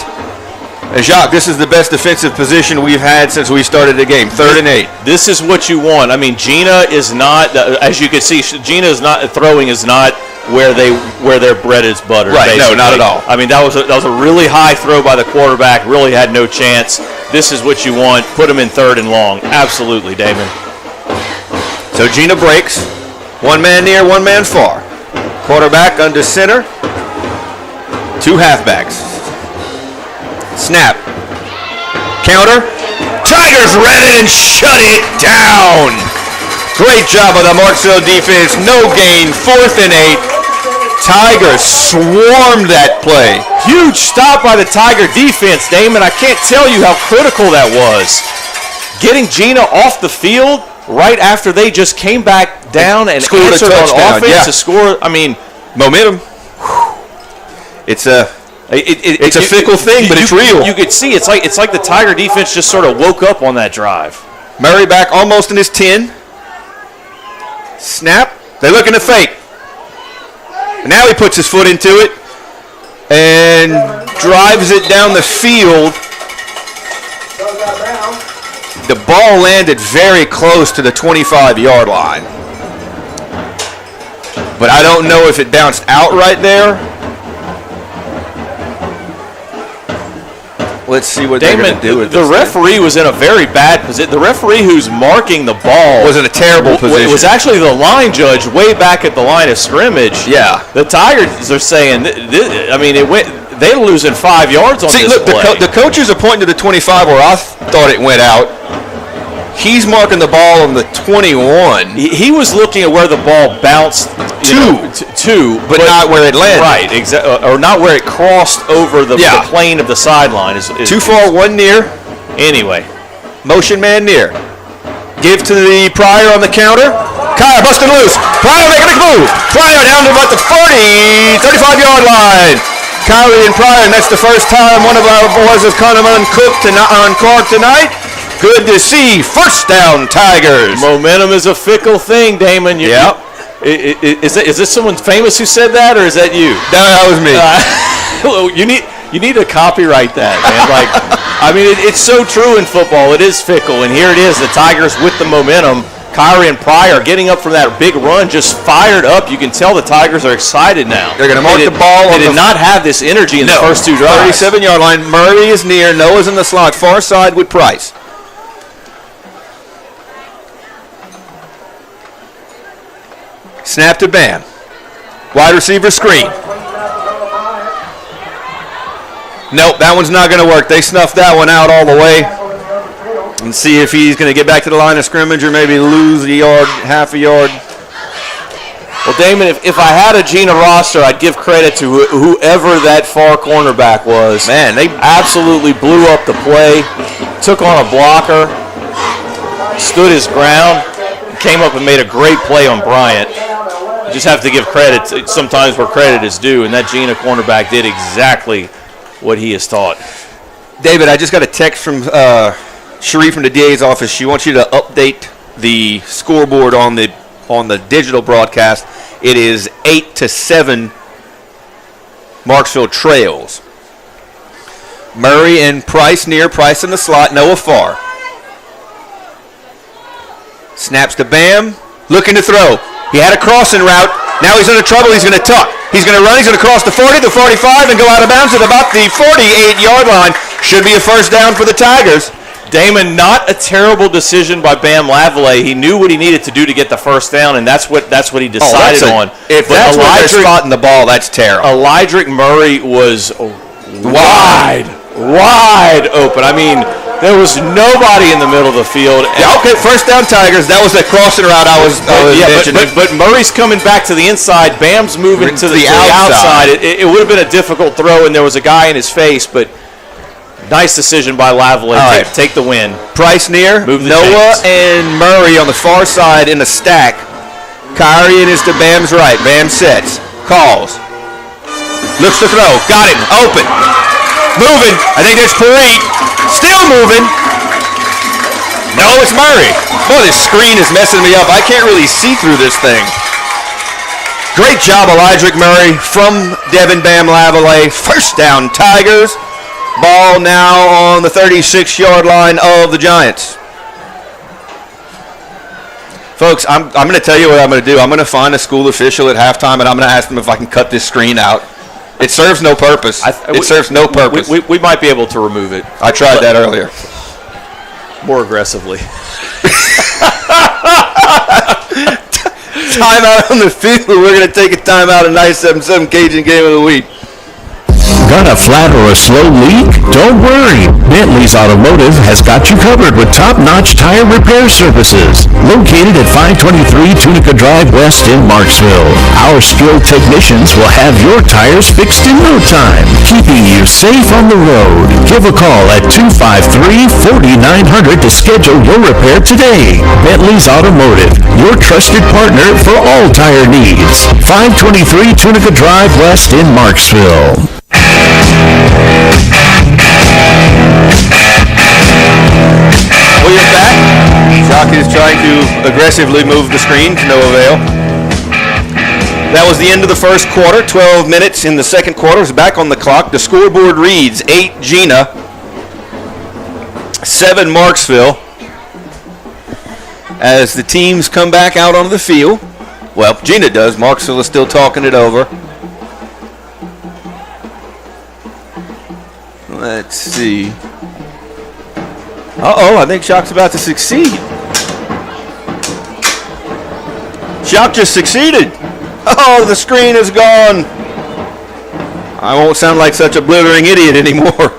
Jacques, this is the best defensive position we've had since we started the game. 3rd and 8. This is what you want. I mean, Jena is not, as you can see, Jena is not throwing is not where their bread is buttered. Right. Basically. No, not at all. I mean, that was a really high throw by the quarterback. Really had no chance. This is what you want. Put him in 3rd and long. Absolutely, Damon. So Jena breaks. 1 man near, 1 man far. Quarterback under center. 2 halfbacks. Snap. Counter. Tigers read it and shut it down. Great job of the Marksville defense. No gain. 4th and 8. Tigers swarmed that play. Huge stop by the Tiger defense, Damon. I can't tell you how critical that was. Getting Jena off the field right after they just came back down and scored answered a touchdown, on offense yeah. to score. I mean, momentum. It's a fickle thing, but it's real. You could see it's like the Tiger defense just sort of woke up on that drive. Murray back almost in his 10. Snap. They're looking to fake. And now he puts his foot into it and drives it down the field. The ball landed very close to the 25-yard line. But I don't know if it bounced out right there. Let's see what they're going to do with this. The referee was in a very bad position. The referee who's marking the ball was in a terrible position. It was actually the line judge way back at the line of scrimmage. Yeah. The Tigers are saying, they're losing 5 yards on this play. The coaches are pointing to the 25 where I thought it went out. He's marking the ball on the 21. He was looking at where the ball bounced to, but not where it landed. Right, exactly, or not where it crossed over the plane of the sideline. Is 2 far, 1 near. Anyway, motion man near. Give to the Pryor on the counter. Kyle busting loose. Pryor making a move. Pryor down to about the 40, 35-yard line. Kyrie and Pryor, and that's the first time one of our boys has come uncooked and uncorked tonight. Good to see. First down, Tigers. Momentum is a fickle thing, Damon. Yep. Is this someone famous who said that, or is that you? No, that was me. You need to copyright that, man. Like, I mean, it's so true in football. It is fickle, and here it is. The Tigers with the momentum. Kyrie and Pryor getting up from that big run, just fired up. You can tell the Tigers are excited now. They're going to mark the ball. They did not have this energy in the first two drives. 37-yard line. Murray is near. Noah's in the slot. Far side with Price. Snap to Bam. Wide receiver screen. Nope, that one's not going to work. They snuffed that one out all the way. And see if he's going to get back to the line of scrimmage or maybe lose a yard, half a yard. Well, Damon, if I had a Jena roster, I'd give credit to whoever that far cornerback was. Man, they absolutely blew up the play, took on a blocker, stood his ground, came up and made a great play on Bryant. You just have to give credit sometimes where credit is due, and that Jena cornerback did exactly what he is taught. David, I just got a text from Cherie from the DA's office. She wants you to update the scoreboard on the digital broadcast. It is 8-7 Marksville trails. Murray and Price near. Price in the slot. Noah far. Snaps to Bam. Looking to throw. He had a crossing route. Now he's under trouble. He's going to tuck. He's going to run. He's going to cross the 40, the 45, and go out of bounds at about the 48-yard line. Should be a first down for the Tigers. Damon, not a terrible decision by Bam Lavallee. He knew what he needed to do to get the first down, and that's what he decided on. If that's where they're spotting the ball, that's terrible. Elijah Murray was wide open. I mean, there was nobody in the middle of the field. Yeah, okay, first down Tigers. That was the crossing route I was mentioning. But Murray's coming back to the inside. Bam's moving to the outside. It would have been a difficult throw, and there was a guy in his face, but nice decision by Lavallee. Right. Take the win. Price near. Noah and Murray on the far side in a stack. Kyrie is to Bam's right. Bam sets. Calls. Looks to throw. Got him. Open. Moving. I think there's Parade. Still moving. No, it's Murray. Boy, this screen is messing me up. I can't really see through this thing. Great job, Elijah Murray from Devin Bam Lavallee. First down, Tigers. Ball now on the 36-yard line of the Giants. Folks, I'm going to tell you what I'm going to do. I'm going to find a school official at halftime, and I'm going to ask them if I can cut this screen out. It serves no purpose. It serves no purpose. We might be able to remove it. I tried that earlier. More aggressively. Timeout on the field. We're going to take a timeout in 977 Cajun Game of the Week. Got a flat or a slow leak? Don't worry. Bentley's Automotive has got you covered with top-notch tire repair services. Located at 523 Tunica Drive West in Marksville. Our skilled technicians will have your tires fixed in no time, keeping you safe on the road. Give a call at 253-4900 to schedule your repair today. Bentley's Automotive, your trusted partner for all tire needs. 523 Tunica Drive West in Marksville. We are back. Jockey is trying to aggressively move the screen to no avail. That was the end of the first quarter. 12 minutes in the second quarter is back on the clock. The scoreboard reads 8 Jena, 7 Marksville. As the teams come back out onto the field. Well, Jena does. Marksville is still talking it over. Let's see. Uh-oh, I think Shock's about to succeed. Shock just succeeded. Oh, the screen is gone. I won't sound like such a blithering idiot anymore.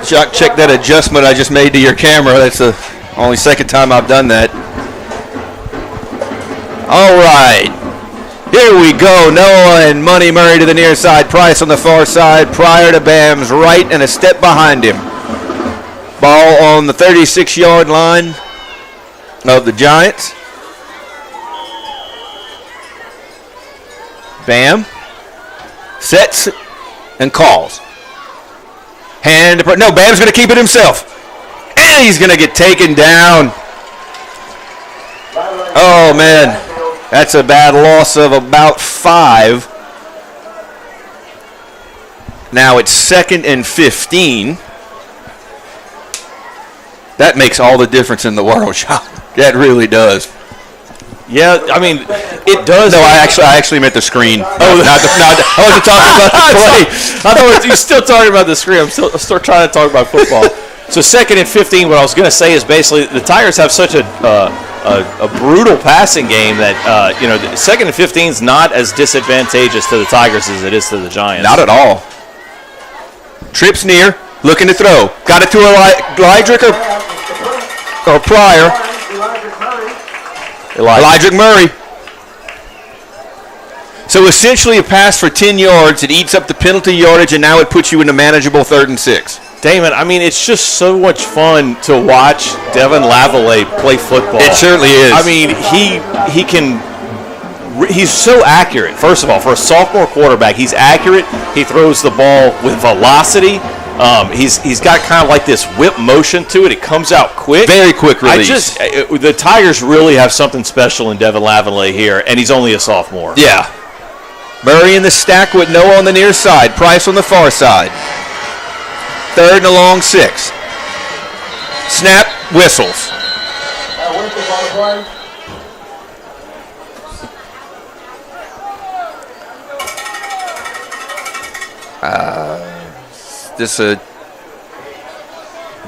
Shock, check that adjustment I just made to your camera. That's the only second time I've done that. All right. Here we go. Noah and Money Murray to the near side. Price on the far side. Pryor to Bam's right and a step behind him. Ball on the 36-yard line of the Giants. Bam. Sets and calls. No, Bam's going to keep it himself. And he's going to get taken down. Oh, man. That's a bad loss of about 5. Now it's 2nd and 15. That makes all the difference in the world, Sean. That really does. Yeah, I mean, it does. No, I actually meant the screen. Oh, I wasn't talking about the play. I thought you were still talking about the screen. I'm still trying to talk about football. So 2nd and 15, what I was going to say is basically the Tigers have such a brutal passing game that, 2nd and 15 is not as disadvantageous to the Tigers as it is to the Giants. Not at all. Trips near, looking to throw. Got it to Lydrick or Pryor. Elijah Murray. So essentially a pass for 10 yards. It eats up the penalty yardage, and now it puts you in a manageable 3rd and 6. Damon, I mean, it's just so much fun to watch Devin Lavalley play football. It certainly is. I mean, he's so accurate. First of all, for a sophomore quarterback, he's accurate. He throws the ball with velocity. He's got kind of like this whip motion to it. It comes out quick. Very quick release. The Tigers really have something special in Devin Lavalley here, and he's only a sophomore. Yeah. Murray in the stack with Noah on the near side. Price on the far side. 3rd and a long 6. Snap, whistles.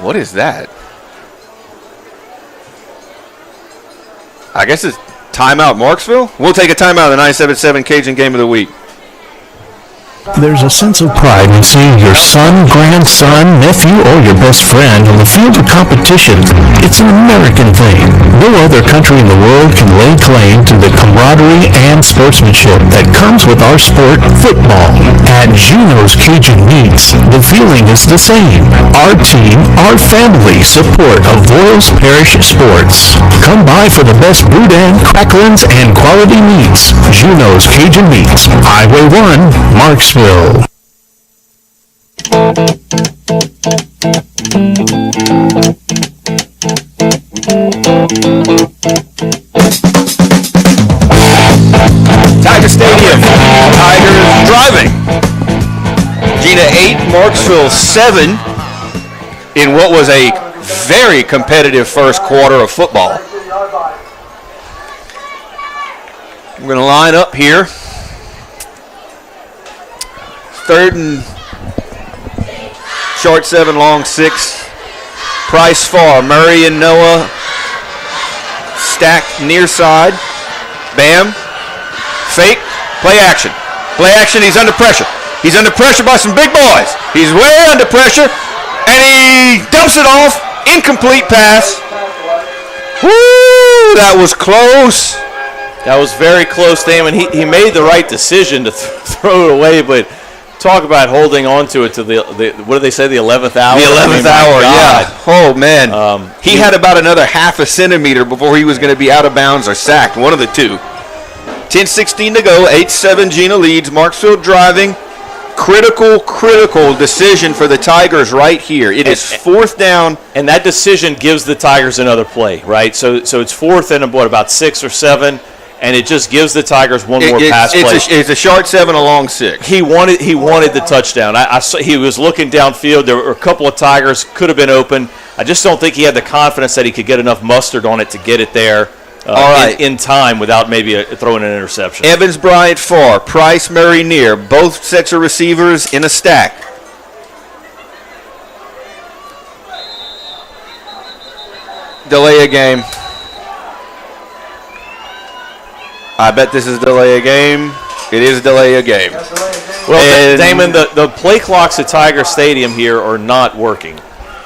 What is that? I guess it's timeout Marksville. We'll take a timeout in the 977 Cajun Game of the Week. There's a sense of pride in seeing your son, grandson, nephew, or your best friend on the field of competition. It's an American thing. No other country in the world can lay claim to the camaraderie and sportsmanship that comes with our sport, football. At Juneau's Cajun Meats, the feeling is the same. Our team, our family support Avoyelles Parish sports. Come by for the best boudin, cracklins, and quality meats. Juneau's Cajun Meats, Highway 1, Marksville. Tiger Stadium. Tigers driving. Jena 8, Marksville 7 in what was a very competitive first quarter of football. I'm going to line up here. 3rd and short 7, long 6. Price far. Murray and Noah stacked near side. Bam. Fake. Play action. Play action. He's under pressure. He's under pressure by some big boys. He's way under pressure. And he dumps it off. Incomplete pass. Woo! That was close. That was very close, Damon. He made the right decision to throw it away, but talk about holding on to it to the what do they say, the 11th hour? The 11th hour, yeah. Oh, man. He had about another half a centimeter before he was going to be out of bounds or sacked, one of the two. 10:16 to go, 8-7 Jena leads. Marksville driving. Critical decision for the Tigers right here. It is 4th down. And that decision gives the Tigers another play, right? So it's 4th and about 6 or 7. And it just gives the Tigers one more pass play. It's a short 7, a long 6. He wanted the touchdown. I saw he was looking downfield. There were a couple of Tigers could have been open. I just don't think he had the confidence that he could get enough mustard on it to get it there in time without maybe throwing an interception. Evans, Bryant far. Price, Murray near. Both sets of receivers in a stack. Delay a game. I bet this is delay a game. It is delay a game. Well, Damon, the play clocks at Tiger Stadium here are not working.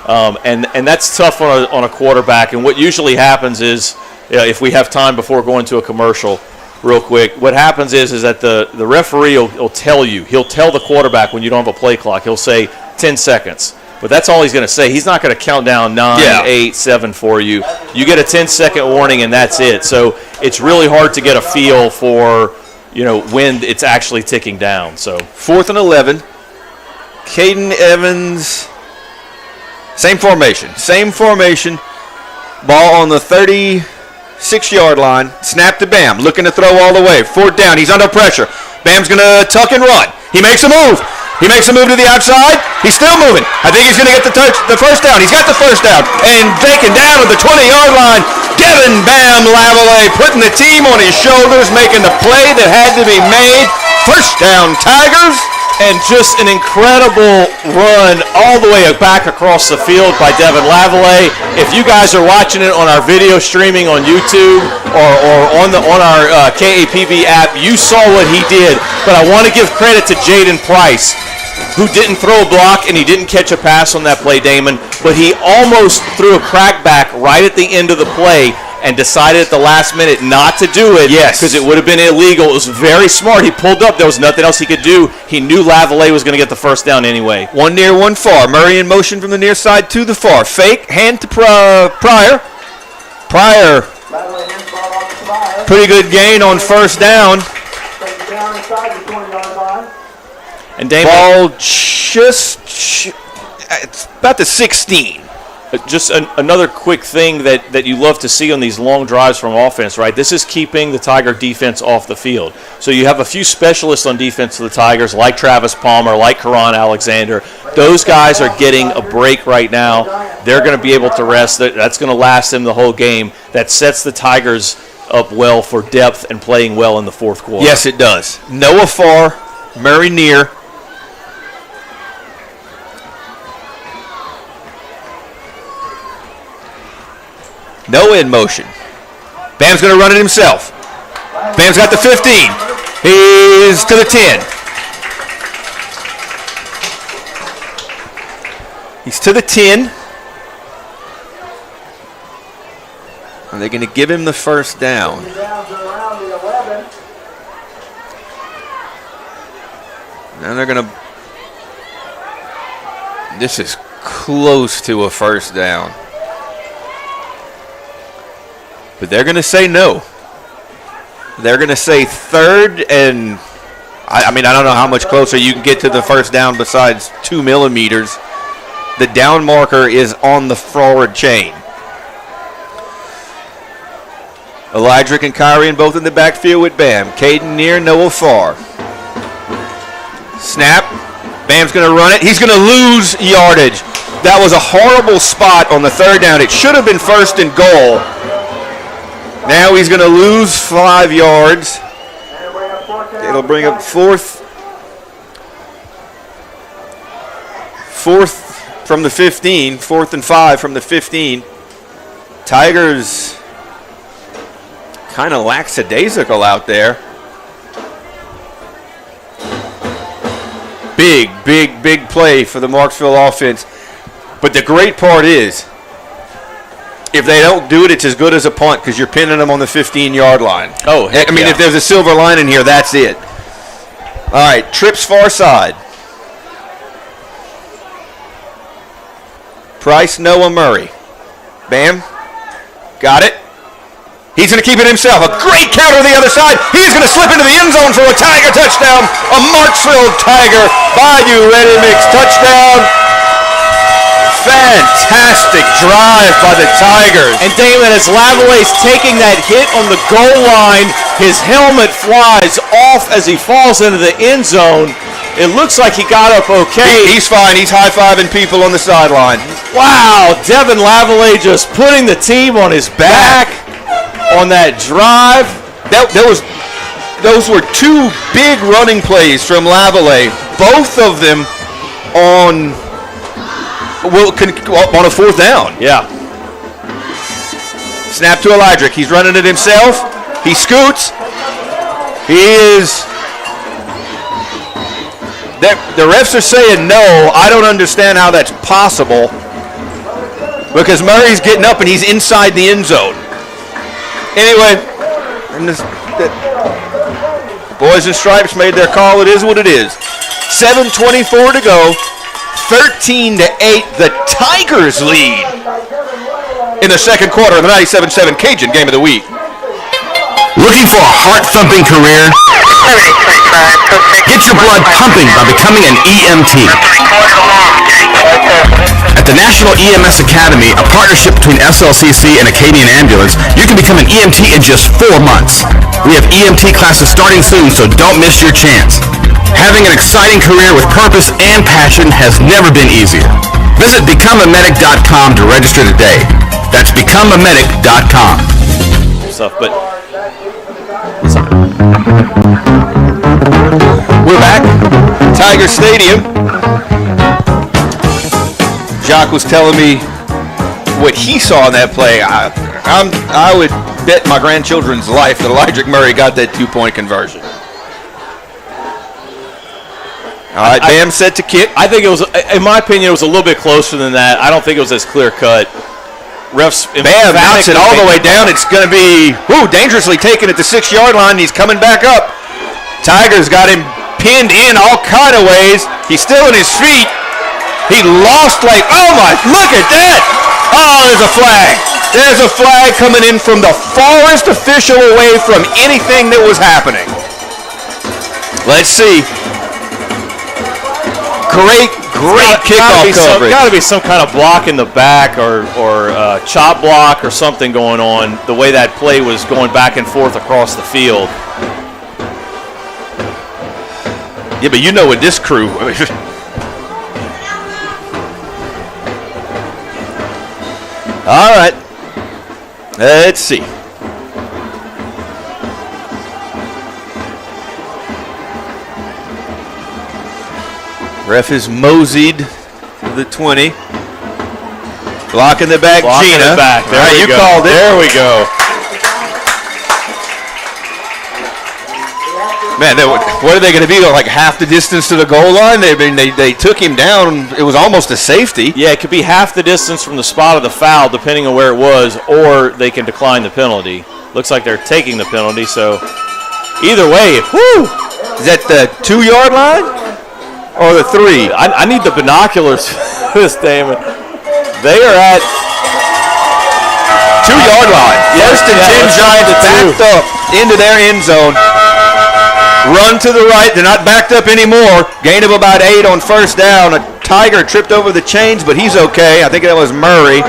And that's tough on a quarterback. And what usually happens is, if we have time before going to a commercial real quick, what happens is that the referee will tell you. He'll tell the quarterback when you don't have a play clock. He'll say 10 seconds. But that's all he's going to say. He's not going to count down 9, 8, 7 for you. You get a 10-second warning, and that's it. So it's really hard to get a feel for, when it's actually ticking down. So 4th and 11. Caden Evans, same formation. Ball on the 36-yard line. Snap to Bam, looking to throw all the way. 4th down, he's under pressure. Bam's going to tuck and run. He makes a move. He makes a move to the outside. He's still moving. I think he's going to get the first down. He's got the first down. And taken down at the 20-yard line. Devin Bam Lavallee putting the team on his shoulders, making the play that had to be made. First down, Tigers. And just an incredible run all the way back across the field by Devin Lavallee. If you guys are watching it on our video streaming on YouTube or on our KAPV app, you saw what he did. But I want to give credit to Jaden Price, who didn't throw a block and he didn't catch a pass on that play, Damon, but he almost threw a crackback right at the end of the play and decided at the last minute not to do it. Yes. Because it would have been illegal. It was very smart. He pulled up. There was nothing else he could do. He knew Lavallee was going to get the first down anyway. One near, one far. Murray in motion from the near side to the far. Fake, hand to Pryor. Pryor, pretty good gain on first down. And Damon, ball it's about the 16. Just another quick thing that you love to see on these long drives from offense, right? This is keeping the Tiger defense off the field. So you have a few specialists on defense for the Tigers, like Travis Palmer, like Karan Alexander. Those guys are getting a break right now. They're going to be able to rest. That's going to last them the whole game. That sets the Tigers up well for depth and playing well in the fourth quarter. Yes, it does. Noah far, Murray near. Noah in motion. Bam's going to run it himself. Bam's got the 15. He's to the 10. He's to the 10. Are they going to give him the first down? Now they're going to... This is close to a first down. But they're going to say no. They're going to say third and, I don't know how much closer you can get to the first down besides 2 millimeters. The down marker is on the forward chain. Elijah and Kyrie both in the backfield with Bam. Caden near, Noah far. Snap. Bam's going to run it. He's going to lose yardage. That was a horrible spot on the third down. It should have been first and goal. Now he's going to lose 5 yards. It'll bring up fourth from the 15. 4th and 5 from the 15. Tigers kind of lackadaisical out there. Big play for the Marksville offense. But the great part is, if they don't do it, it's as good as a punt because you're pinning them on the 15-yard line. Oh, heck yeah. If there's a silver line in here, that's it. All right, trips far side. Price, Noah, Murray. Bam. Got it. He's going to keep it himself. A great counter to the other side. He's going to slip into the end zone for a Tiger touchdown. A Marksville Tiger Bayou Ready Mix touchdown. Fantastic drive by the Tigers. And Damon, as Lavallee's taking that hit on the goal line, his helmet flies off as he falls into the end zone. It looks like he got up okay. He's fine. He's high-fiving people on the sideline. Wow, Devin Lavallee just putting the team on his back on that drive. Those were 2 big running plays from Lavallee. Both of them on a 4th down. Yeah. Snap to Elijah. He's running it himself. He scoots. He is... The refs are saying no. I don't understand how that's possible because Murray's getting up and he's inside the end zone. Anyway, boys in stripes made their call. It is what it is. 7:24 to go. 13-8, the Tigers lead in the second quarter of the 97-7 Cajun Game of the Week. Looking for a heart-thumping career? Get your blood pumping by becoming an EMT. At the National EMS Academy, a partnership between SLCC and Acadian Ambulance, you can become an EMT in just 4 months. We have EMT classes starting soon, so don't miss your chance. Having an exciting career with purpose and passion has never been easier. Visit becomeamedic.com to register today. That's becomeamedic.com. Stuff, but we're back. Tiger Stadium. Jock was telling me what he saw in that play. I would bet my grandchildren's life that Elijah Murray got that 2-point conversion. All right, Bam set to kick. I think it was, in my opinion, it was a little bit closer than that. I don't think it was as clear cut. Refs. Bam knocks it all the way down. It's going to be dangerously taken at the 6-yard line. He's coming back up. Tigers got him pinned in all kind of ways. He's still on his feet. He lost look at that. Oh, there's a flag. There's a flag coming in from the farthest official away from anything that was happening. Let's see. Great kickoff coverage. Got to be some kind of block in the back or chop block or something going on, the way that play was going back and forth across the field. Yeah, but you know with this crew. All right. Let's see. Ref is moseyed to the 20. Blocking the back, Jena. There you called it. There we go. Man, what are they going to be, like half the distance to the goal line? They took him down. It was almost a safety. Yeah, it could be half the distance from the spot of the foul, depending on where it was, or they can decline the penalty. Looks like they're taking the penalty, so either way, whoo! Is that the 2-yard line or the 3? I need the binoculars for this, Damon. They are at 2-yard line. First and 10 Giants backed up into their end zone. Run to the right. They're not backed up anymore. Gain of about 8 on first down. A Tiger tripped over the chains, but he's okay. I think that was Murray.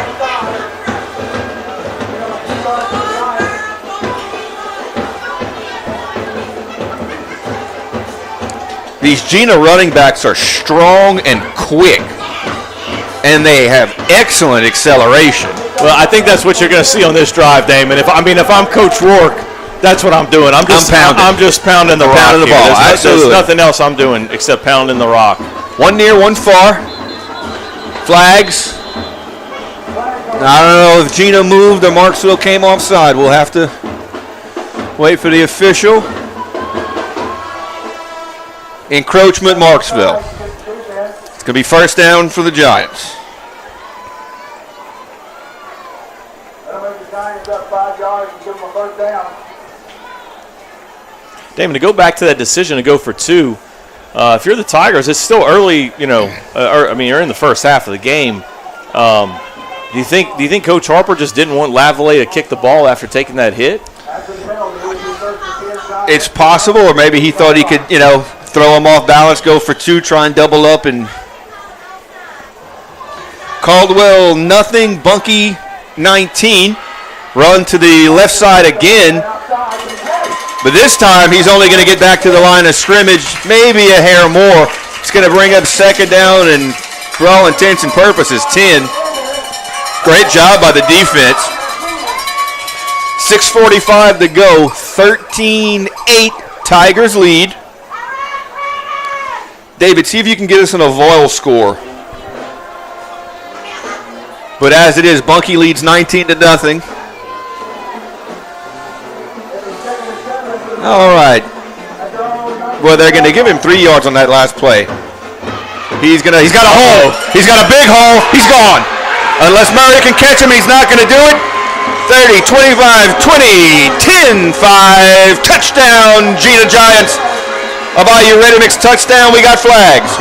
These Jena running backs are strong and quick, and they have excellent acceleration. Well, I think that's what you're going to see on this drive, Damon. If I'm Coach Rourke, that's what I'm doing. I'm just pounding the rock. The ball. There's nothing else I'm doing except pounding the rock. One near, one far. Flags. I don't know if Jena moved or Marksville came offside. We'll have to wait for the official. Encroachment, Marksville. It's going to be first down for the Giants. Damon, to go back to that decision to go for 2, if you're the Tigers, it's still early, you're in the first half of the game. Do you think Coach Harper just didn't want Lavallee to kick the ball after taking that hit? It's possible, or maybe he thought he could, throw him off balance, go for 2, try and double up, and Caldwell nothing, Bunky 19, run to the left side again. But this time, he's only going to get back to the line of scrimmage, maybe a hair more. It's going to bring up second down, and for all intents and purposes, 10. Great job by the defense. 6:45 to go, 13-8, Tigers lead. David, see if you can get us an Avoyelles score. But as it is, Bunky leads 19-0. All right. Well, they're going to give him 3 yards on that last play. He's got a hole. He's got a big hole. He's gone. Unless Murray can catch him, he's not going to do it. 30, 25, 20, 10, 5. Touchdown, Jena Giants. About you ready to mix touchdown? We got flags.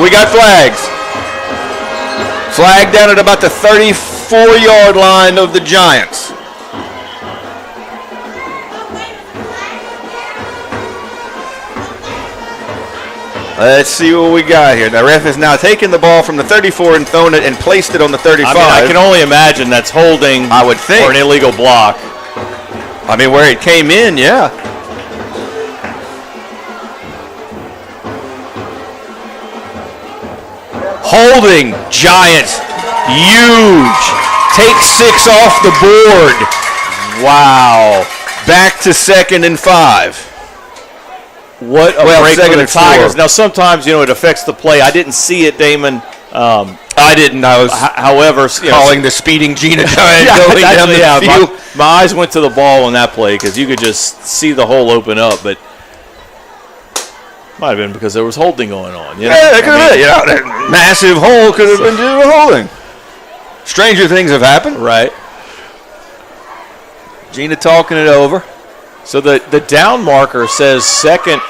Flag down at about the 34-yard line of the Giants. Let's see what we got here. The ref has now taken the ball from the 34 and thrown it and placed it on the 35. I mean, I can only imagine that's holding, I would think, or an illegal block. I mean, where it came in, yeah. Holding, Giants, huge. Take 6 off the board. Wow. Back to 2nd and 5. What a break for the Tigers. 4. Now, sometimes, it affects the play. I didn't see it, Damon. I didn't. I was, however, calling the speeding Jena Giant going down the field. My eyes went to the ball on that play because you could just see the hole open up, but might have been because there was holding going on. Yeah, that could have been. That massive hole could have been due to holding. Stranger things have happened. Right. Jena talking it over. So the down marker says 2nd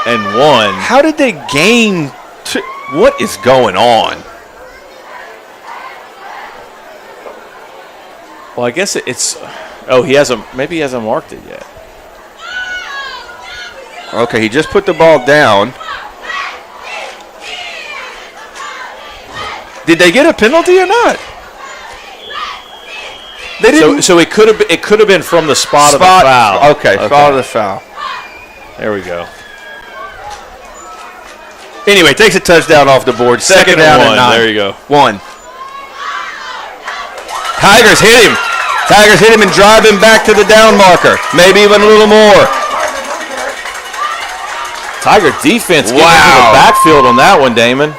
and 1. How did they gain? What is going on? Well, I guess it's. Oh, he hasn't marked it yet. Okay, he just put the ball down. Did they get a penalty or not? They didn't. So it could have been from the spot of the foul. Okay, spot of the foul. There we go. Anyway, takes a touchdown off the board. Second down and 9. There you go. 1. Tigers hit him. Tigers hit him and drive him back to the down marker. Maybe even a little more. Tiger defense getting into the backfield on that one, Damon.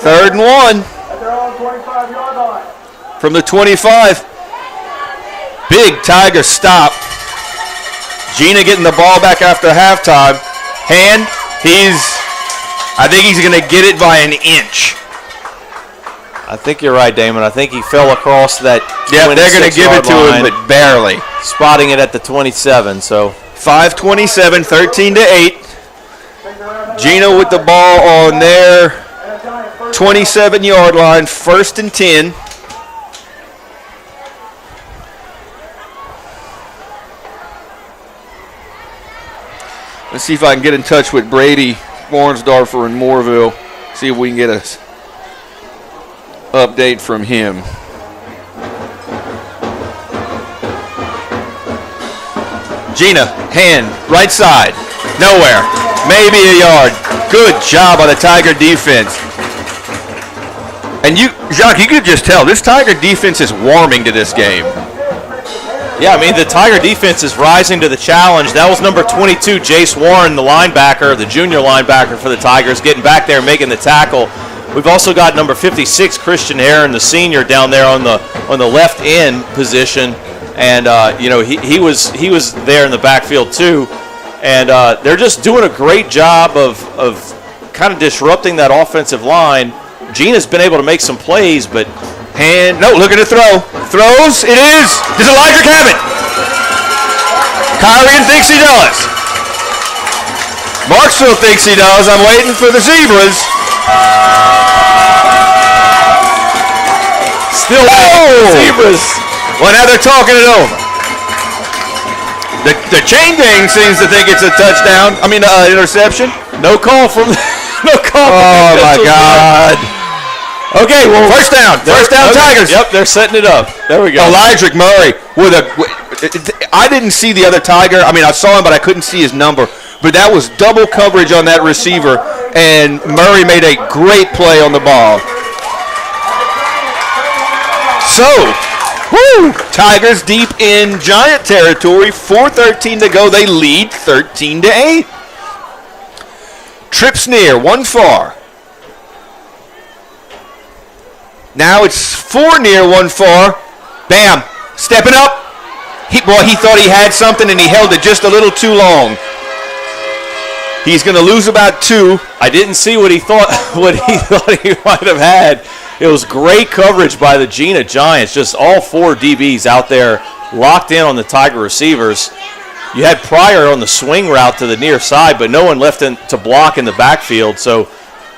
Third and 1. At their own 25-yard line. From the 25. Big Tiger stop. Jena getting the ball back after halftime. I think he's going to get it by an inch. I think you're right, Damon. I think he fell across that. Yeah, they're going to give it to him, but barely. Spotting it at the 27, so. 5:27, 13-8. Jena with the ball on their 27-yard line, 1st and 10. Let's see if I can get in touch with Brady Warnsdorfer in Moorville. See if we can get a update from him. Jena, hand, right side, nowhere, maybe a yard. Good job by the Tiger defense. And Jacques, you could just tell this Tiger defense is warming to this game. Yeah, I mean, the Tiger defense is rising to the challenge. That was number 22, Jace Warren, the linebacker, the junior linebacker for the Tigers, getting back there and making the tackle. We've also got number 56, Christian Aaron, the senior, down there on the left end position, and he was there in the backfield too, and they're just doing a great job of kind of disrupting that offensive line. Jena's been able to make some plays, but. Look at the throw. Throws, it is. Does Elijah have it? Kyrian thinks he does. Marksville thinks he does. I'm waiting for the Zebras. Still Zebras. Well, now they're talking it over. The chain gang seems to think it's a touchdown. I mean, interception. No call from. Oh my God. Okay, well, first down, Tigers. Yep, they're setting it up. There we go. Elijah Murray I didn't see the other Tiger. I mean, I saw him, but I couldn't see his number. But that was double coverage on that receiver, and Murray made a great play on the ball. So, Tigers deep in Giant territory. 4:13 to go. They lead 13-8. Trips near, one far. Now it's 4 near, 1 far. Bam. Stepping up. He thought he had something, and he held it just a little too long. He's going to lose about 2. I didn't see what he thought he might have had. It was great coverage by the Jena Giants. Just all 4 DBs out there locked in on the Tiger receivers. You had Pryor on the swing route to the near side, but no one left to block in the backfield, so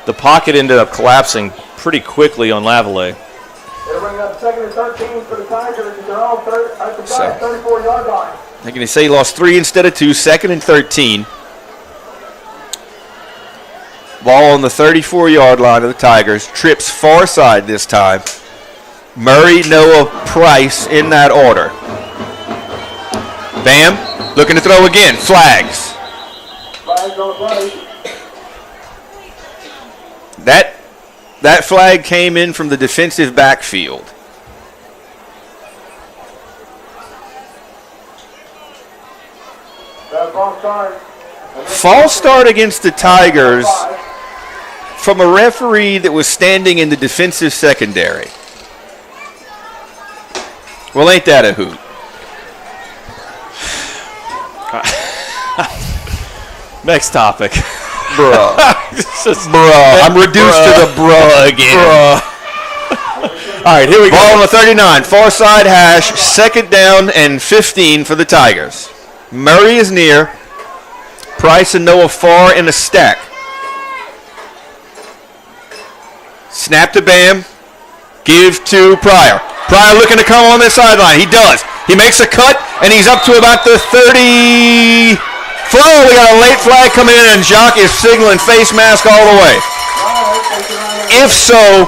the pocket ended up collapsing pretty quickly on Lavallee. They're bringing up 2nd and 13 for the Tigers at their own 34-yard line. They're going to say he lost 3 instead of 2, 2nd and 13. Ball on the 34-yard line of the Tigers. Trips far side this time. Murray, Noah, Price in that order. Bam, looking to throw again. Flags. Flags on the play. That flag came in from the defensive backfield. That's false start. False start against the Tigers from a referee that was standing in the defensive secondary. Well, ain't that a hoot? Next topic. Bruh. Bruh. I'm reduced to the bruh again. Bruh. All right, here we go. Ball on the 39, far side hash, 2nd down and 15 for the Tigers. Murray is near. Price and Noah far in a stack. Snap to Bam. Give to Pryor. Pryor looking to come on this sideline. He does. He makes a cut, and he's up to about the 30. Oh, we got a late flag coming in, and Jacques is signaling face mask all the way. If so,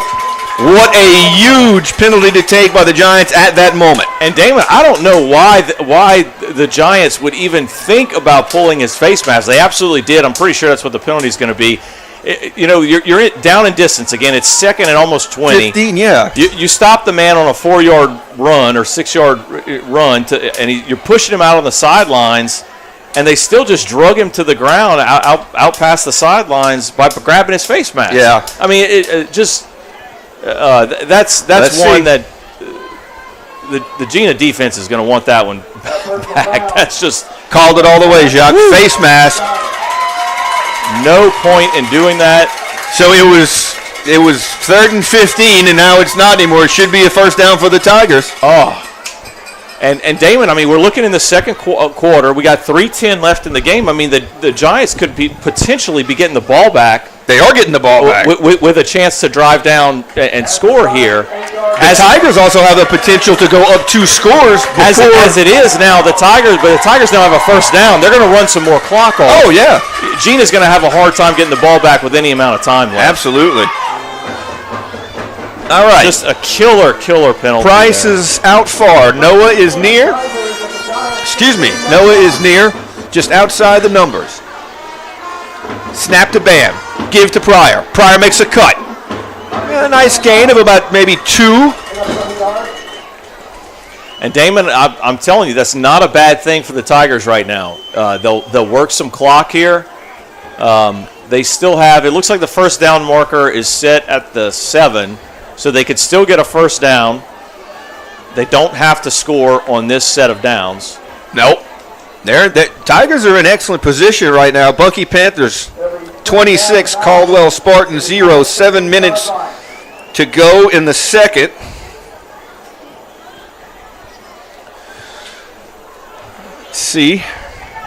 what a huge penalty to take by the Giants at that moment. And Damon, I don't know why the Giants would even think about pulling his face mask. They absolutely did. I'm pretty sure that's what the penalty is going to be. You're down in distance again. It's 2nd and almost 20. 15, yeah. You stop the man on a 4-yard run or 6-yard run, you're pushing him out on the sidelines, and they still just drug him to the ground out past the sidelines by grabbing his face mask. Yeah. I mean, that's one that the Jena defense is going to want that one back. That's just called it all the way, Jacques. Woo. Face mask. No point in doing that. So it was 3rd and 15, and now it's not anymore. It should be a first down for the Tigers. Oh. And Damon, I mean, we're looking in the second quarter. We got 3:10 left in the game. I mean, the Giants could potentially be getting the ball back. They are getting the ball back. With a chance to drive down and score here. The Tigers also have the potential to go up 2 scores. As it is now, the Tigers now have a first down. They're going to run some more clock off. Oh, yeah. Gena's going to have a hard time getting the ball back with any amount of time left. Absolutely. All right. Just a killer penalty. Price is out far. Noah is near. Noah is near, just outside the numbers. Snap to Bam. Give to Pryor. Pryor makes a cut. A nice gain of about maybe 2. And Damon, I'm telling you, that's not a bad thing for the Tigers right now. They'll work some clock here. They still have, it looks like the first down marker is set at the 7, so they could still get a first down. They don't have to score on this set of downs. Nope. The Tigers are in excellent position right now. Bucky Panthers 26, Caldwell Spartans 0, 7 minutes to go in the second. See.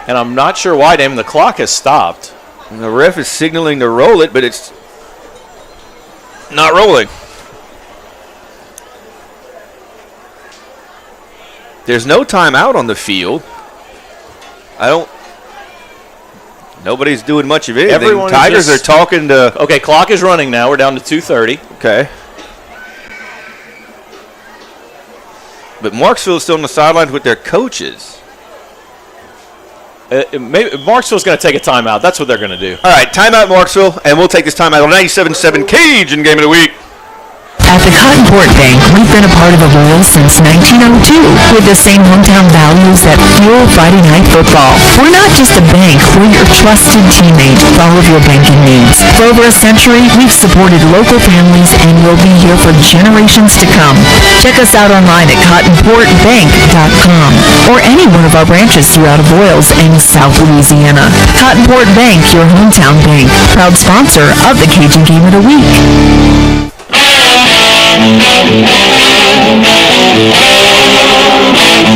And I'm not sure why, Damon. The clock has stopped. And the ref is signaling to roll it, but it's not rolling. There's no timeout on the field. Nobody's doing much of anything. Tigers are talking to. Okay, clock is running now. We're down to 2:30. Okay. But Marksville is still on the sidelines with their coaches. Marksville's going to take a timeout. That's what they're going to do. All right, timeout Marksville, and we'll take this timeout on 97.7 Cajun Game of the Week. At the Cotton Port Bank, we've been a part of Avoyelles since 1902, with the same hometown values that fuel Friday night football. We're not just a bank, we're your trusted teammate with all of your banking needs. For over a century, we've supported local families and will be here for generations to come. Check us out online at cottonportbank.com or any one of our branches throughout Avoyelles and South Louisiana. Cotton Port Bank, your hometown bank, proud sponsor of the Cajun Game of the Week.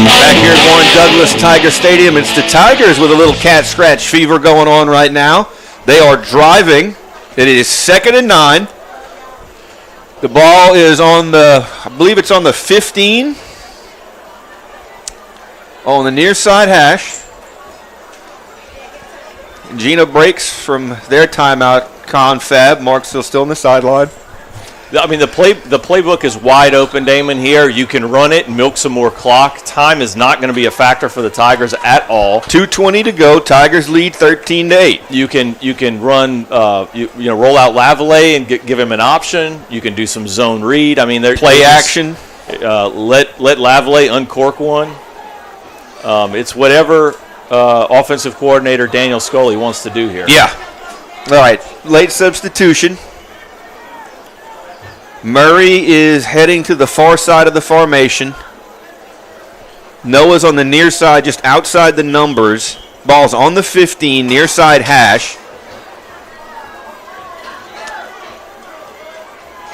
Back here at Warren Douglas Tiger Stadium. It's the Tigers with a little cat scratch fever going on right now. They are driving. It is 2nd and 9. The ball is on I believe it's on the 15. On the near side hash. Jena breaks from their timeout confab. Marksville still on the sideline. I mean, the playbook is wide open, Damon, here. You can run it and milk some more clock. Time is not going to be a factor for the Tigers at all. 2:20 to go. Tigers lead 13-8. You can run, roll out Lavallee and give him an option. You can do some zone read. I mean, play action. Let Lavallee uncork one. It's whatever offensive coordinator Daniel Scully wants to do here. Yeah. All right. Late substitution. Murray is heading to the far side of the formation. Noah's on the near side, just outside the numbers. Ball's on the 15, near side hash.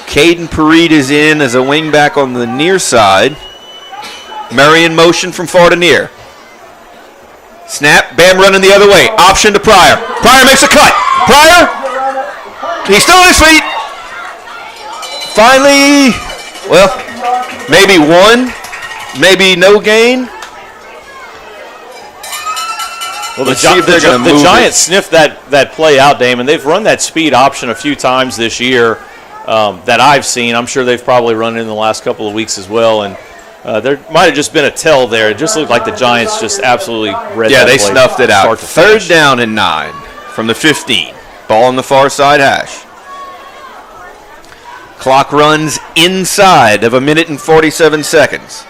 Caden Parede is in as a wingback on the near side. Murray in motion from far to near. Snap, Bam running the other way. Option to Pryor. Pryor makes a cut. Pryor, he's still on his feet. Finally, well, maybe one, maybe no gain. Well, the Giants sniffed that play out, Damon. They've run that speed option a few times this year that I've seen. I'm sure they've probably run it in the last couple of weeks as well. And there might have just been a tell there. It just looked like the Giants just absolutely read that play. Yeah, they snuffed it out. 3rd down and 9 from the 15. Ball on the far side hash. Clock runs inside of 1 minute and 47 seconds.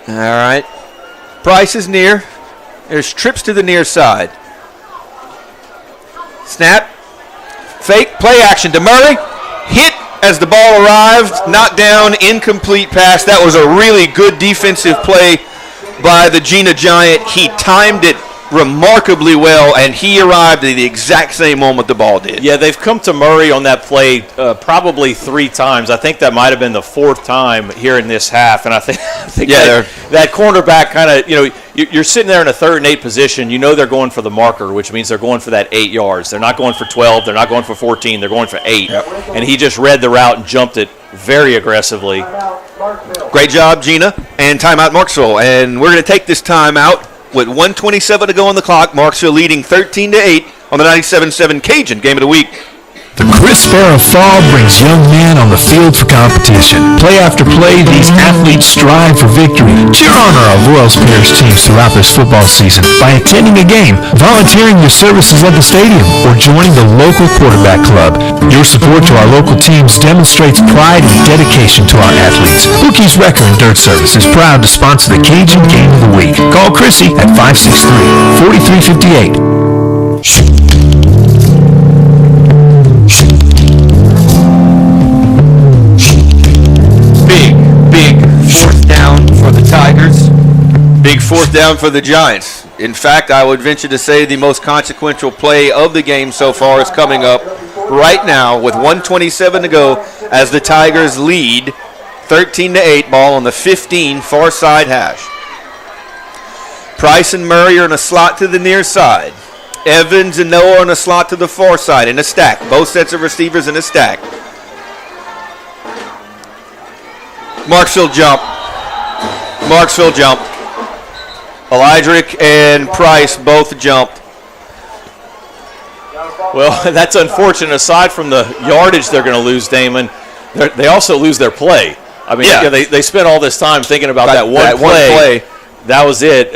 All right. Price is near. There's trips to the near side. Snap. Fake. Play action to Murray. Hit as the ball arrived. Knocked down. Incomplete pass. That was a really good defensive play by the Jena Giant. He timed it remarkably well, and he arrived at the exact same moment the ball did. Yeah, they've come to Murray on that play probably 3 times. I think that might have been the 4th time here in this half, and I think that cornerback kind of, you're sitting there in a 3rd and 8 position. You know they're going for the marker, which means they're going for that 8 yards. They're not going for 12. They're not going for 14. They're going for 8. Yep. And he just read the route and jumped it very aggressively. Great job, Jena, and timeout Marksville. And we're going to take this timeout with 1:27 to go on the clock. Marksville leading 13-8 on the 97.7 Cajun Game of the Week. The crisp air of fall brings young men on the field for competition. Play after play, these athletes strive for victory. Cheer on our Avoyelles Parish teams throughout this football season by attending a game, volunteering your services at the stadium, or joining the local quarterback club. Your support to our local teams demonstrates pride and dedication to our athletes. Hookie's Wrecker and Dirt Service is proud to sponsor the Cajun Game of the Week. Call Chrissy at 563-4358. Big 4th down for the Tigers. Big 4th down for the Giants. In fact, I would venture to say the most consequential play of the game so far is coming up right now with 1:27 to go as the Tigers lead 13-8. Ball on the 15 far side hash. Price and Murray are in a slot to the near side. Evans and Noah are in a slot to the far side in a stack. Both sets of receivers in a stack. Marksville jump. Elydrick and Price both jumped. Well, that's unfortunate. Aside from the yardage they're going to lose, Damon, they also lose their play. I mean, they spent all this time thinking about that one play. That was it.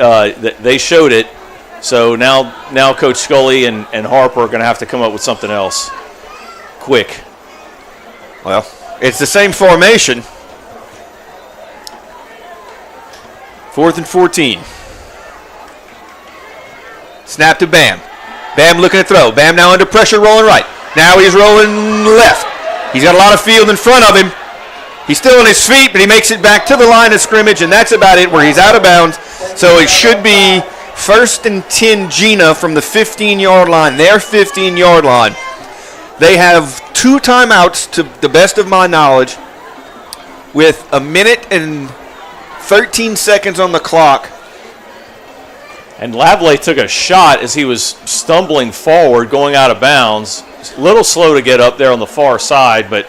They showed it. So now Coach Scully and Harper are going to have to come up with something else quick. Well, it's the same formation. 4th and 14. Snap to Bam. Bam looking to throw. Bam now under pressure, rolling right. Now he's rolling left. He's got a lot of field in front of him. He's still on his feet, but he makes it back to the line of scrimmage, and that's about it, where he's out of bounds. So it should be 1st and 10 Jena from the 15-yard line, their 15-yard line. They have 2 timeouts, to the best of my knowledge. with a minute and 13 seconds on the clock. And Lavalley took a shot as he was stumbling forward, going out of bounds. A little slow to get up there on the far side, but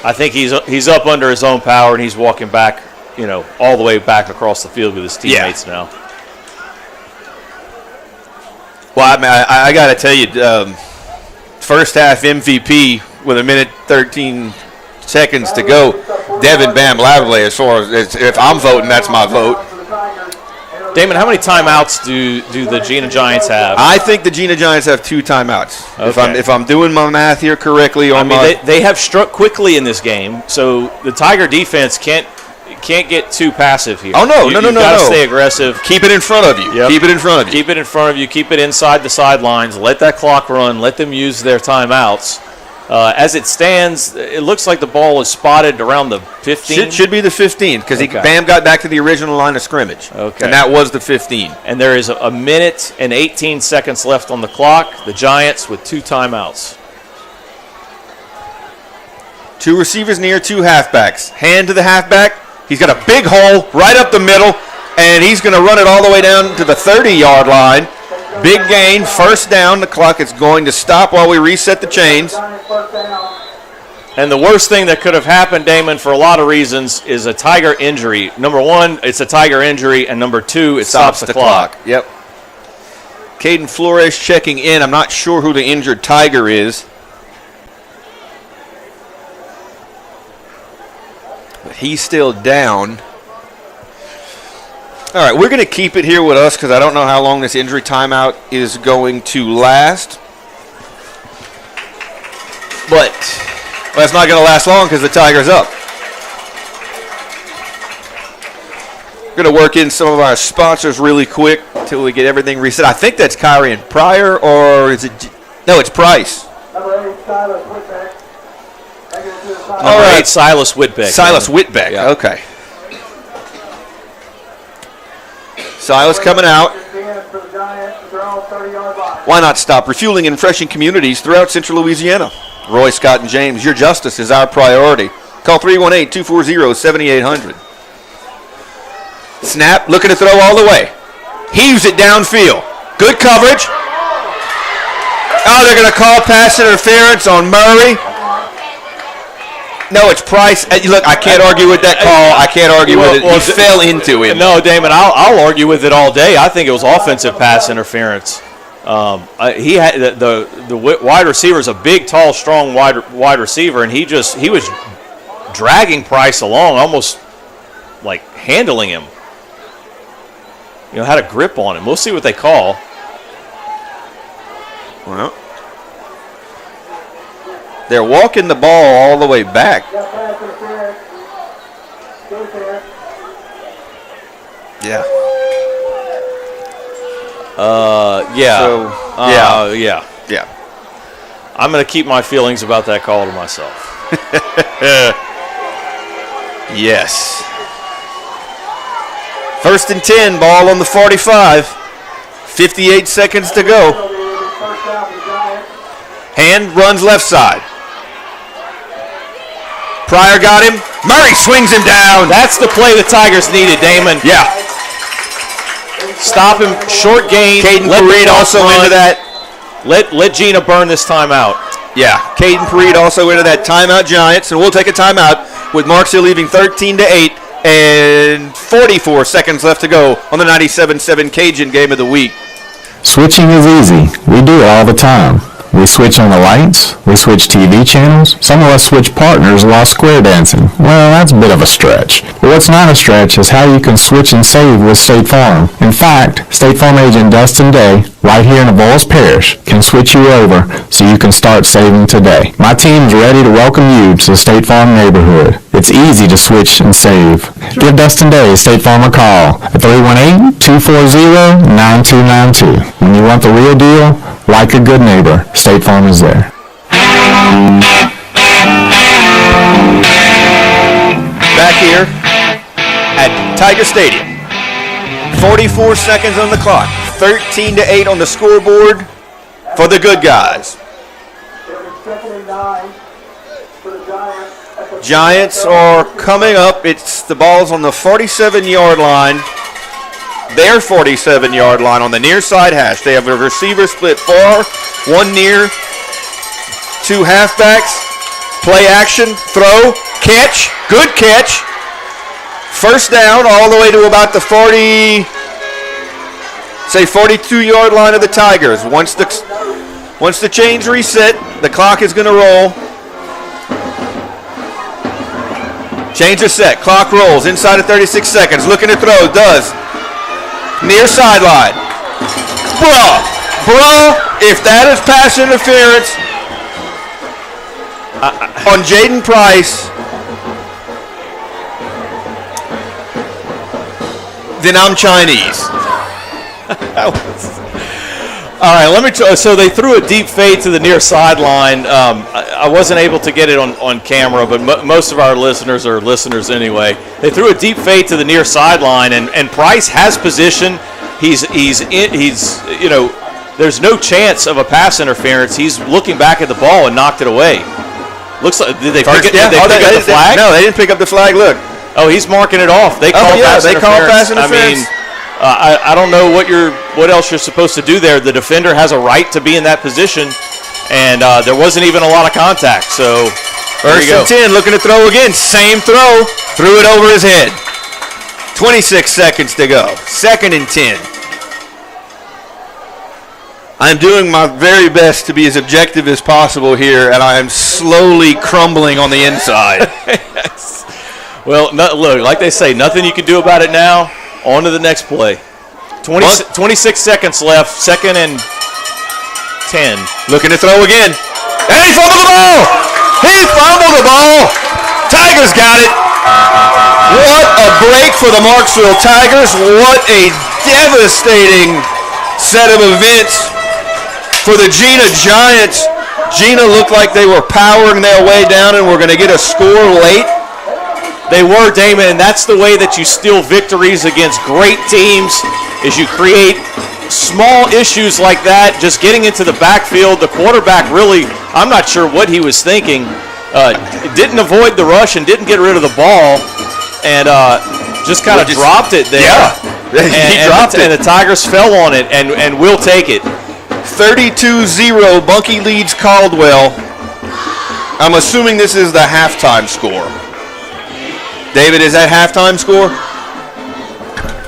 I think he's up under his own power, and he's walking back, all the way back across the field with his teammates now. Well, I got to tell you, first half MVP with a minute 13 seconds to go, Devin Bam Lavalley, as far as if I'm voting, that's my vote. Damon, how many timeouts do the Jena Giants have? I think the Jena Giants have 2 timeouts. Okay. If I'm doing my math here correctly, they have struck quickly in this game, so the Tiger defense can't get too passive here. Oh no, you got to stay aggressive. Keep it in front of you. Yep. Keep it in front of you. Keep it in front of you. Keep it inside the sidelines. Let that clock run. Let them use their timeouts. As it stands, it looks like the ball is spotted around the 15. Should be the 15 because Bam got back to the original line of scrimmage. Okay. And that was the 15. And there is a minute and 18 seconds left on the clock. The Giants with 2 timeouts. 2 receivers near, 2 halfbacks. Hand to the halfback. He's got a big hole right up the middle, and he's going to run it all the way down to the 30-yard line. Big gain, first down. The clock is going to stop while we reset the chains. And the worst thing that could have happened, Damon, for a lot of reasons, is a Tiger injury. Number 1, it's a Tiger injury, and number 2, it stops the clock. Yep. Caden Flores checking in. I'm not sure who the injured Tiger is. But he's still down. All right, we're going to keep it here with us because I don't know how long this injury timeout is going to last. But it's not going to last long because the Tiger's up. We're going to work in some of our sponsors really quick until we get everything reset. I think that's Kyrie and Pryor, or is it? No, it's Price. Number 8, Silas Whitbeck. All right, Silas Whitbeck. Silas Whitbeck, yeah. Okay. Silas coming out. Why not stop refueling and refreshing communities throughout central Louisiana? Roy, Scott, and James, your justice is our priority. Call 318-240-7800. Snap, looking to throw all the way. Heaves it downfield. Good coverage. Oh, they're going to call pass interference on Murray. No, it's Price. Look, I can't argue with that call. I can't argue with it. He fell into him. No, Damon, I'll argue with it all day. I think it was offensive pass interference. He had the wide receiver is a big, tall, strong wide receiver, and he was dragging Price along, almost like handling him. Had a grip on him. We'll see what they call. Well, they're walking the ball all the way back. Yeah. Yeah. I'm going to keep my feelings about that call to myself. Yes. 1st and 10, ball on the 45. 58 seconds to go. Hand runs left side. Pryor got him. Murray swings him down. That's the play the Tigers needed, Damon. Yeah. Stop him. Short gain. Caden Pareed also into that. Let Jena burn this timeout. Yeah. Caden Pareed also into that timeout, Giants. And we'll take a timeout with Marksville leaving 13-8 and 44 seconds left to go on the 97-7 Cajun game of the week. Switching is easy. We do it all the time. We switch on the lights, we switch TV channels, some of us switch partners while square dancing. Well, that's a bit of a stretch. But what's not a stretch is how you can switch and save with State Farm. In fact, State Farm agent Dustin Day, right here in Avoyelles Parish, can switch you over so you can start saving today. My team's ready to welcome you to the State Farm neighborhood. It's easy to switch and save. Give Dustin Day, State Farm, a call at 318-240-9292. When you want the real deal, like a good neighbor, State Farm is there. Back here at Tiger Stadium. 44 seconds on the clock. 13-8 on the scoreboard for the good guys. Giants are coming up. It's the ball's on the 47-yard line. Their 47-yard line on the near side hash. They have a receiver split far, one near, two halfbacks. Play action, throw, catch, good catch. First down all the way to about the 42-yard line of the Tigers. Once the chains reset, the clock is going to roll. Chains are set, clock rolls, inside of 36 seconds. Looking to throw, does. Near sideline. Bruh, if that is pass interference on Jaden Price, then I'm Chinese. All right, let me. So they threw a deep fade to the near sideline. I wasn't able to get it on camera, but most of our listeners are listeners anyway. They threw a deep fade to the near sideline, and Price has position. He's there's no chance of a pass interference. He's looking back at the ball and knocked it away. Looks like did they pick up the flag? No, they didn't pick up the flag. Look. Oh, he's marking it off. They call pass interference. I don't know what else you're supposed to do there. The defender has a right to be in that position, and there wasn't even a lot of contact. So first and 10, looking to throw again. Same throw, threw it over his head. 26 seconds to go. 2nd and 10. I'm doing my very best to be as objective as possible here, and I am slowly crumbling on the inside. Yes. Well, look, like they say, nothing you can do about it now. On to the next play. 26 seconds left, 2nd and 10. Looking to throw again. And he fumbled the ball! He fumbled the ball! Tigers got it! What a break for the Marksville Tigers. What a devastating set of events for the Jena Giants. Jena looked like they were powering their way down and were going to get a score late. They were, Damon, and that's the way that you steal victories against great teams, is you create small issues like that, just getting into the backfield. The quarterback really, I'm not sure what he was thinking, didn't avoid the rush and didn't get rid of the ball, and just kind of dropped it there. Yeah, he dropped it. And the Tigers fell on it, and will take it. 32-0, Bunkie leads Caldwell. I'm assuming this is the halftime score. David, is that halftime score?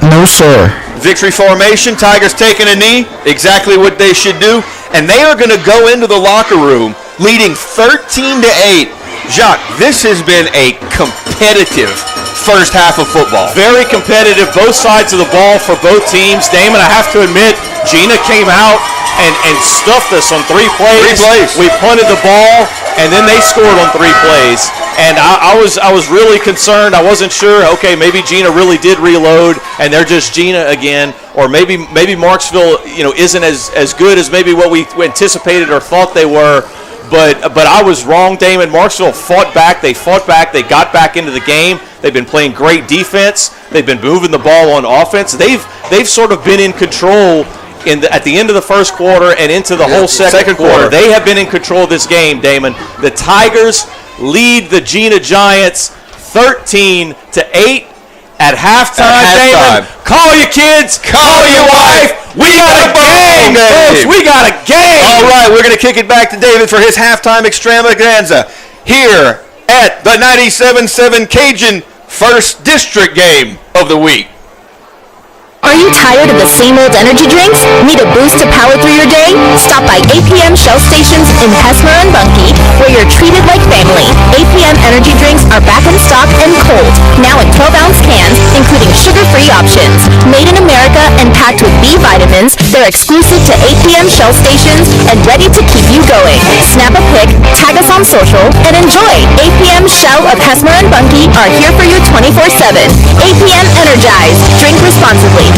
No, sir. Victory formation, Tigers taking a knee, exactly what they should do, and they are going to go into the locker room leading 13-8. Jacques, this has been a competitive first half of football. Very competitive, both sides of the ball for both teams. Damon, I have to admit, Jena came out and stuffed us on 3 plays. 3 plays. We punted the ball, and then they scored on 3 plays. And I was really concerned. I wasn't sure. Okay, maybe Jena really did reload, and they're just Jena again, or maybe Marksville, isn't as good as maybe what we anticipated or thought they were. But I was wrong, Damon. Marksville fought back. They got back into the game. They've been playing great defense. They've been moving the ball on offense. They've sort of been in control at the end of the first quarter and into the whole second quarter. They have been in control of this game, Damon. The Tigers lead the Jena Giants 13-8 at halftime. Damon, call your kids, call your wife. We got a game, folks. We got a game. All right, we're going to kick it back to David for his halftime extravaganza here at the 97-7 Cajun First District game of the week. Are you tired of the same old energy drinks? Need a boost to power through your day? Stop by APM Shell Stations in Hesmer and Bunkie, where you're treated like family. APM energy drinks are back in stock and cold, now in 12-ounce cans, including sugar-free options. Made in America and packed with B vitamins, they're exclusive to APM Shell Stations and ready to keep you going. Snap a pic, tag us on social, and enjoy. APM Shell of Hesmer and Bunkie are here for you 24/7. APM Energized. Drink responsibly.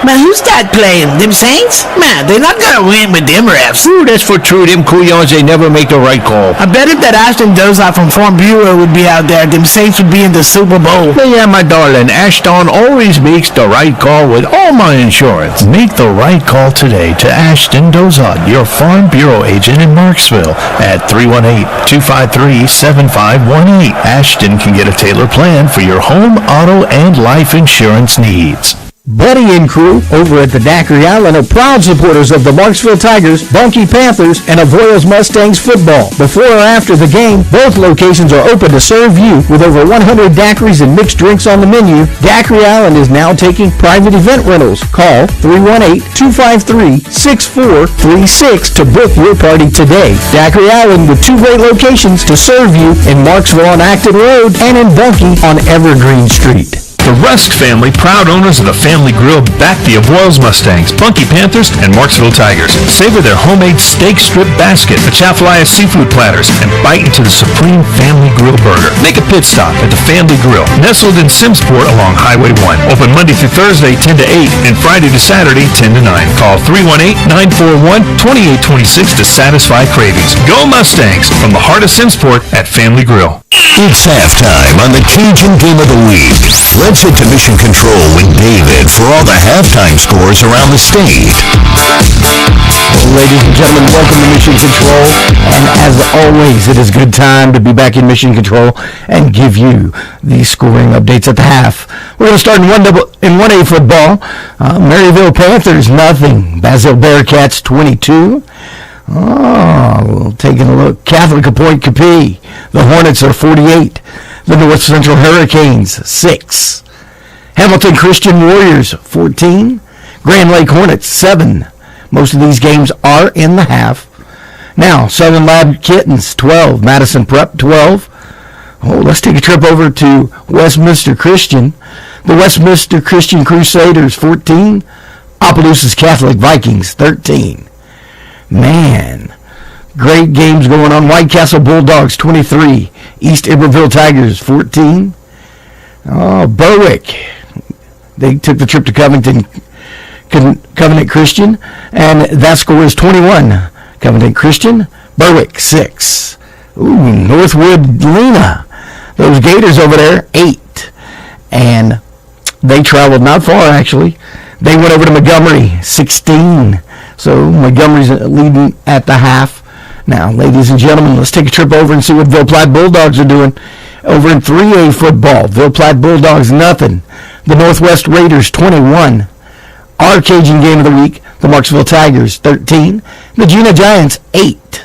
Man, who's that playing? Them Saints? Man, they're not gonna win with them refs. Ooh, that's for true. Them couillons, they never make the right call. I bet if that Ashton Dozart from Farm Bureau would be out there, them Saints would be in the Super Bowl. Yeah, my darling, Ashton always makes the right call with all my insurance. Make the right call today to Ashton Dozart, your Farm Bureau agent in Marksville at 318-253-7518. Ashton can get a tailored plan for your home, auto, and life insurance needs. Buddy and crew over at the Daiquiri Island are proud supporters of the Marksville Tigers, Bunkie Panthers, and Avoyelles Mustangs football. Before or after the game, both locations are open to serve you with over 100 daiquiris and mixed drinks on the menu. Daiquiri Island is now taking private event rentals. Call 318-253-6436 to book your party today. Daiquiri Island with 2 great locations to serve you in Marksville on Acton Road and in Bunkie on Evergreen Street. The Rusk family, proud owners of the Family Grill, back the Avoyelles Mustangs, Bunkie Panthers, and Marksville Tigers. Savor their homemade steak strip basket, Atchafalaya seafood platters, and bite into the supreme Family Grill burger. Make a pit stop at the Family Grill, nestled in Simsport along Highway 1. Open Monday through Thursday, 10 to 8, and Friday to Saturday, 10 to 9. Call 318-941-2826 to satisfy cravings. Go Mustangs! From the heart of Simsport at Family Grill. It's halftime on the Cajun Game of the Week. Let's head to Mission Control with David for all the halftime scores around the state. Well, ladies and gentlemen, welcome to Mission Control. And as always, it is a good time to be back in Mission Control and give you the scoring updates at the half. We're going to start in 1A football. Maryville Panthers, nothing. Basil Bearcats, 22. Oh, taking a look. Catholic of Point Capee. The Hornets are 48. The North Central Hurricanes, 6. Hamilton Christian Warriors, 14. Grand Lake Hornets, 7. Most of these games are in the half. Now, Southern Lab Kittens, 12. Madison Prep, 12. Oh, let's take a trip over to Westminster Christian. The Westminster Christian Crusaders, 14. Opelousas Catholic Vikings, 13. Man, great games going on. White Castle Bulldogs, 23. East Iberville Tigers, 14. Oh, Berwick. They took the trip to Covenant Christian, and that score is 21. Covenant Christian, Berwick, 6. Ooh, Northwood Lena. Those Gators over there, 8. And they traveled not far, actually. They went over to Montgomery, 16. So Montgomery's leading at the half. Now, ladies and gentlemen, let's take a trip over and see what Ville Platte Bulldogs are doing over in 3A football. Ville Platte Bulldogs, nothing. The Northwest Raiders, 21. Our Cajun game of the week, the Marksville Tigers, 13. The Jena Giants, 8.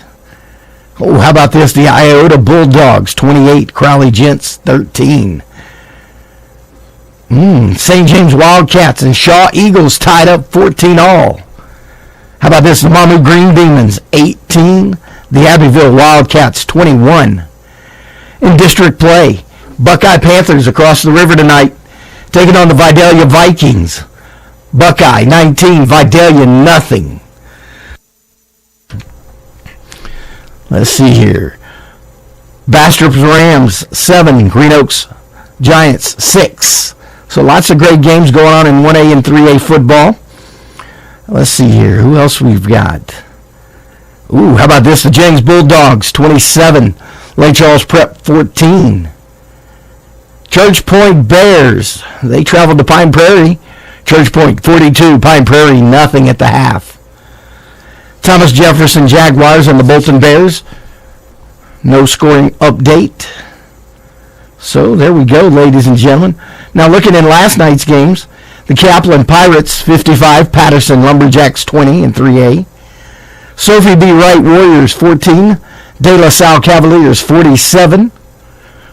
Oh, how about this? The Iota Bulldogs, 28. Crowley Gents, 13. St. James Wildcats and Shaw Eagles tied up 14 all. How about this? The Mamu Green Demons, 18. The Abbeville Wildcats, 21. In district play, Buckeye Panthers across the river tonight, taking on the Vidalia Vikings. Buckeye, 19. Vidalia, nothing. Let's see here. Bastrop Rams, 7. Green Oaks Giants, 6. So lots of great games going on in 1A and 3A football. Let's see here. Who else we've got? Ooh, how about this? The Jennings Bulldogs, 27. Lake Charles Prep, 14. Church Point Bears. They traveled to Pine Prairie. Church Point, 42. Pine Prairie, nothing at the half. Thomas Jefferson Jaguars and the Bolton Bears. No scoring update. So there we go, ladies and gentlemen. Now looking in last night's games, the Kaplan Pirates, 55. Patterson Lumberjacks, 20 in 3A. Sophie B. Wright Warriors, 14. De La Salle Cavaliers, 47.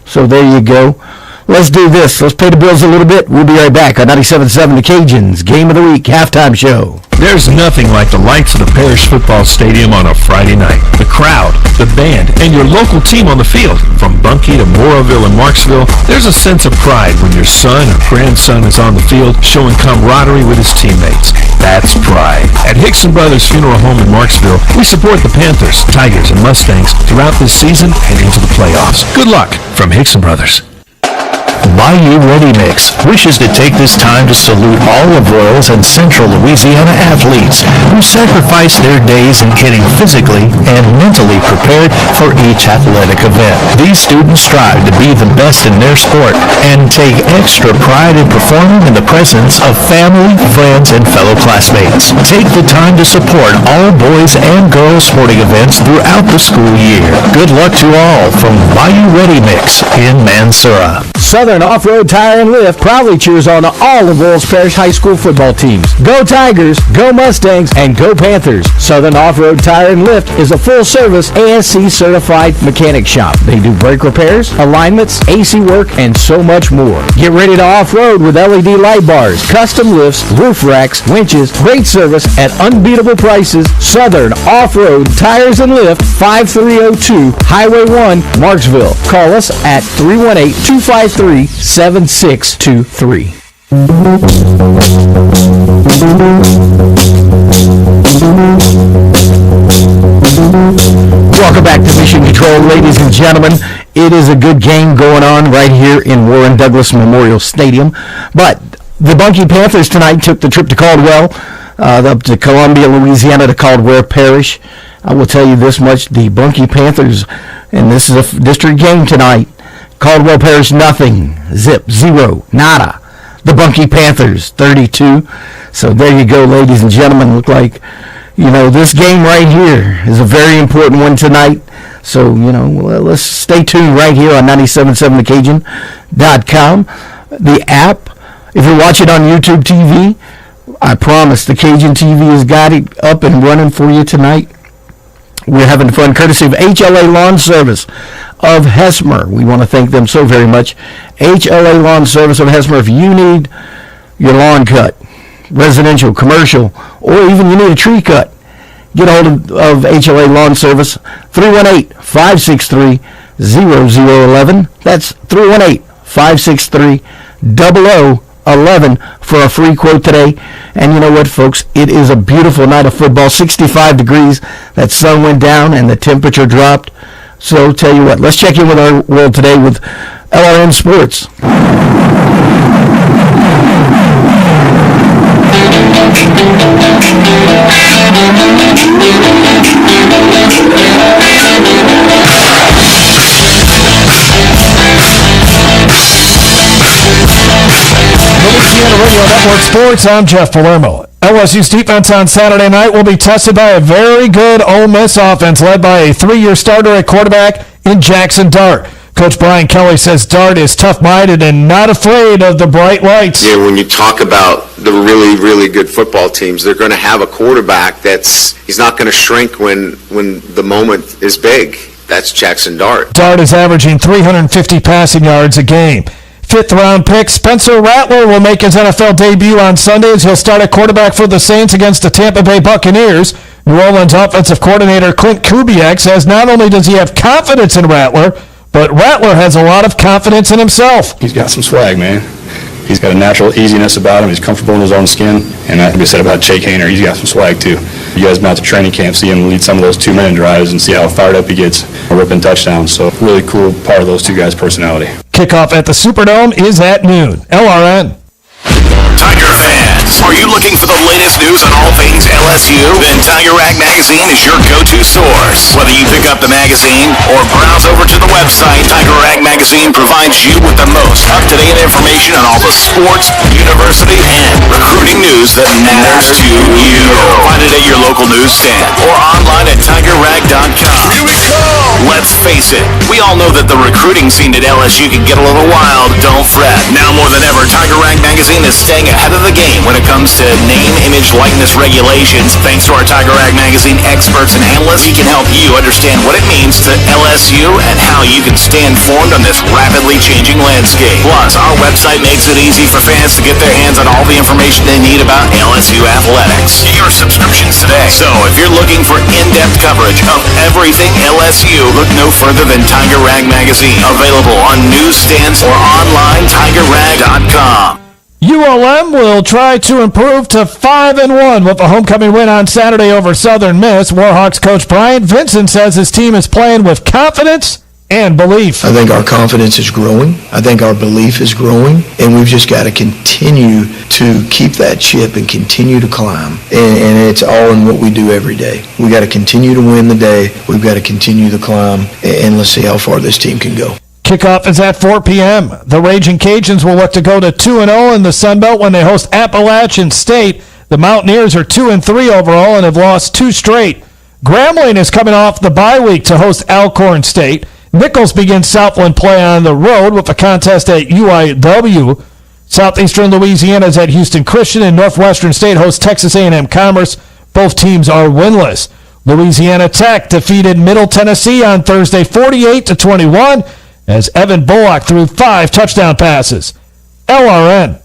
So there you go. Let's do this. Let's pay the bills a little bit. We'll be right back on 97.7 The Cajuns Game of the Week halftime show. There's nothing like the lights of the Parish Football Stadium on a Friday night. The crowd, the band, and your local team on the field. From Bunkie to Moraville and Marksville, there's a sense of pride when your son or grandson is on the field showing camaraderie with his teammates. That's pride. At Hickson Brothers Funeral Home in Marksville, we support the Panthers, Tigers, and Mustangs throughout this season and into the playoffs. Good luck from Hickson Brothers. Bayou Ready Mix wishes to take this time to salute all Avoyelles and Central Louisiana athletes who sacrifice their days in getting physically and mentally prepared for each athletic event. These students strive to be the best in their sport and take extra pride in performing in the presence of family, friends, and fellow classmates. Take the time to support all boys and girls sporting events throughout the school year. Good luck to all from Bayou Ready Mix in Mansura. Southern Off-Road Tire and Lift proudly cheers on all of Avoyelles Parish High School football teams. Go Tigers, go Mustangs, and go Panthers. Southern Off-Road Tire and Lift is a full-service ASC certified mechanic shop. They do brake repairs, alignments, AC work, and so much more. Get ready to off-road with LED light bars, custom lifts, roof racks, winches, great service at unbeatable prices. Southern Off-Road Tires and Lift, 5302 Highway 1, Marksville. Call us at 318-253-7623. Welcome back to Mission Control, ladies and gentlemen. It is a good game going on right here in Warren Douglas Memorial Stadium. But the Bunkie Panthers tonight took the trip to Caldwell, up to Columbia, Louisiana, to Caldwell Parish. I will tell you this much, the Bunkie Panthers, and this is a district game tonight, Caldwell Parish nothing, zip, zero, nada. The Bunkie Panthers 32. So there you go, ladies and gentlemen. Look like, this game right here is a very important one tonight. So, let's stay tuned right here on 97.7thecajun.com. The app, if you're watching on YouTube TV, I promise the Cajun TV has got it up and running for you tonight. We're having fun courtesy of HLA Lawn Service of Hesmer. We want to thank them so very much. HLA Lawn Service of Hesmer. If you need your lawn cut, residential, commercial, or even you need a tree cut, get a hold of HLA Lawn Service, 318-563-0011. That's 318-563-0011 for a free quote today. And you know what, folks? It is a beautiful night of football. 65 degrees. That sun went down and the temperature dropped. So tell you what, let's check in with our world today with LRN Sports. Louisiana Radio Network Sports, I'm Jeff Palermo. LSU's defense on Saturday night will be tested by a very good Ole Miss offense led by a 3-year starter at quarterback in Jackson Dart. Coach Brian Kelly says Dart is tough-minded and not afraid of the bright lights. Yeah, when you talk about the really, really good football teams, they're going to have a quarterback he's not going to shrink when the moment is big. That's Jackson Dart. Dart is averaging 350 passing yards a game. Fifth-round pick Spencer Rattler will make his NFL debut on Sunday as he'll start at quarterback for the Saints against the Tampa Bay Buccaneers. New Orleans offensive coordinator Clint Kubiak says not only does he have confidence in Rattler, but Rattler has a lot of confidence in himself. He's got some swag, man. He's got a natural easiness about him. He's comfortable in his own skin. And I think we said about Jake Hayner, he's got some swag too. You guys been out to training camp, see him lead some of those 2-minute drives and see how fired up he gets, ripping touchdowns. So really cool part of those two guys' personality. Kickoff at the Superdome is at noon. LRN. Tiger fans, are you looking for the latest news on all things LSU? Then Tiger Rag Magazine is your go-to source. Whether you pick up the magazine or browse over to the website, Tiger Rag Magazine provides you with the most up-to-date information on all the sports, university, and recruiting news that matters to you. Find it at your local newsstand or online at TigerRag.com. Here we go! Let's face it, we all know that the recruiting scene at LSU can get a little wild. Don't fret. Now more than ever, Tiger Rag Magazine is staying ahead of the game when it comes to name, image, likeness regulations. Thanks to our Tiger Rag Magazine experts and analysts, we can help you understand what it means to LSU and how you can stay informed on this rapidly changing landscape. Plus, our website makes it easy for fans to get their hands on all the information they need about LSU athletics. Get your subscriptions today. So, if you're looking for in-depth coverage of everything LSU, look no further than Tiger Rag Magazine. Available on newsstands or online, TigerRag.com. ULM will try to improve to 5-1 with a homecoming win on Saturday over Southern Miss. Warhawks coach Brian Vincent says his team is playing with confidence and belief. I think our confidence is growing. I think our belief is growing, and we've just got to continue to keep that chip and continue to climb. And it's all in what we do every day. We got to continue to win the day. We've got to continue to climb, and let's see how far this team can go. Kickoff is at 4 p.m. The Raging Cajuns will look to go to 2-0 in the Sun Belt when they host Appalachian State. The Mountaineers are 2-3 overall and have lost 2 straight. Grambling is coming off the bye week to host Alcorn State. Nichols begins Southland play on the road with a contest at UIW. Southeastern Louisiana is at Houston Christian, and Northwestern State hosts Texas A&M Commerce. Both teams are winless. Louisiana Tech defeated Middle Tennessee on Thursday 48-21 as Evan Bullock threw 5 touchdown passes. LRN.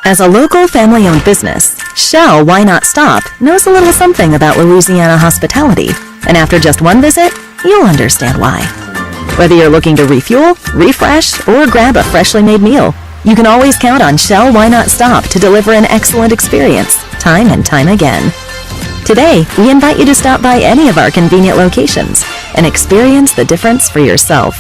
As a local family-owned business, Shell Why Not Stop knows a little something about Louisiana hospitality. And after just one visit, you'll understand why. Whether you're looking to refuel, refresh, or grab a freshly made meal, you can always count on Shell Why Not Stop to deliver an excellent experience, time and time again. Today, we invite you to stop by any of our convenient locations and experience the difference for yourself.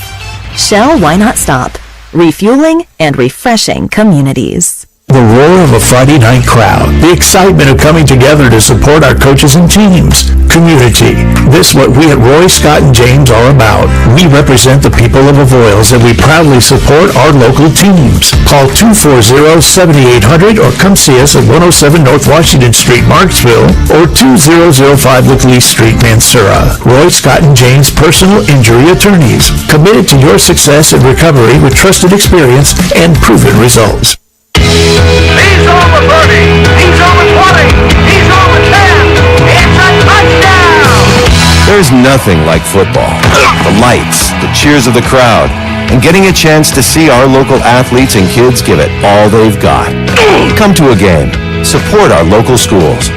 Shell Why Not Stop, refueling and refreshing communities. The roar of a Friday night crowd, the excitement of coming together to support our coaches and teams, community. This is what we at Roy, Scott, and James are about. We represent the people of Avoyelles, and we proudly support our local teams. Call 240-7800 or come see us at 107 North Washington Street, Marksville, or 2005 Lee Street, Mansura. Roy, Scott, and James personal injury attorneys, committed to your success and recovery with trusted experience and proven results. He's over 30. He's over 20. He's over 10. It's a touchdown. There's nothing like football. The lights, the cheers of the crowd, and getting a chance to see our local athletes and kids give it all they've got. Come to a game. Support our local schools.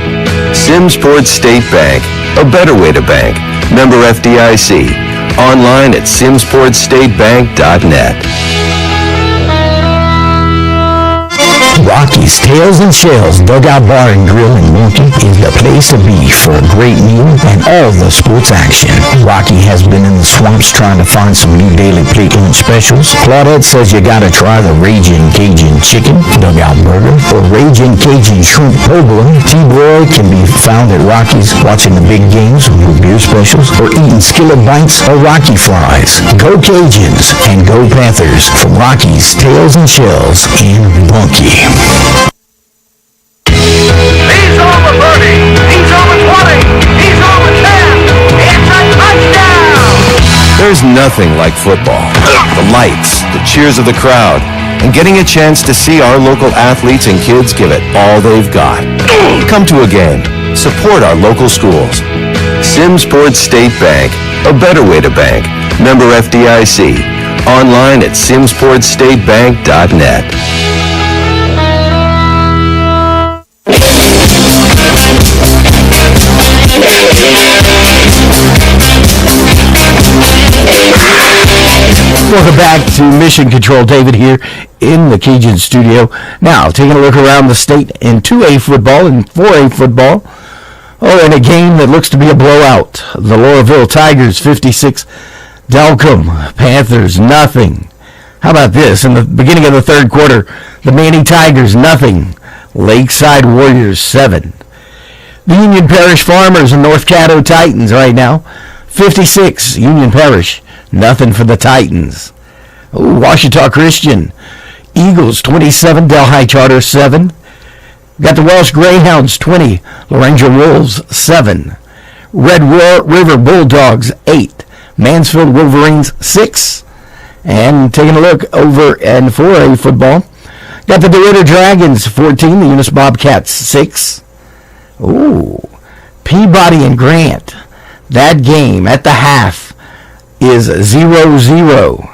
Simsport State Bank, a better way to bank. Member FDIC. Online at simsportstatebank.net. Rocky's Tails and Shells Dugout Bar and Grill in Monkey is the place to be for a great meal and all the sports action. Rocky has been in the swamps trying to find some new daily plate lunch specials. Claudette says you gotta try the Ragin' Cajun Chicken Dugout Burger or Ragin' Cajun Shrimp Provolone. T-Boy can be found at Rocky's watching the big games with beer specials or eating skillet bites or Rocky fries. Go Cajuns and go Panthers from Rocky's Tails and Shells in Monkey. He's over 30. He's over 20. He's over 10. It's a touchdown. There's nothing like football. The lights, the cheers of the crowd, and getting a chance to see our local athletes and kids give it all they've got. Come to a game. Support our local schools. Simsport State Bank, a better way to bank. Member FDIC. Online at simsportstatebank.net. Welcome back to Mission Control. David here in the Cajun studio. Now, taking a look around the state in 2A football and 4A football. Oh, in a game that looks to be a blowout. The Laurelville Tigers 56, Delcom Panthers nothing. How about this? In the beginning of the third quarter, the Manning Tigers nothing. Lakeside Warriors 7. The Union Parish Farmers and North Caddo Titans right now. 56, Union Parish. Nothing for the Titans. Ooh, Washita Christian. Eagles 27, Delhi Charter 7. Got the Welsh Greyhounds 20, Lorenzo Wolves 7. Red River Bulldogs 8, Mansfield Wolverines 6. And taking a look over in 4A football. Got the DeRidder Dragons 14, the Eunice Bobcats 6. Ooh, Peabody and Grant. That game at the half is 0-0.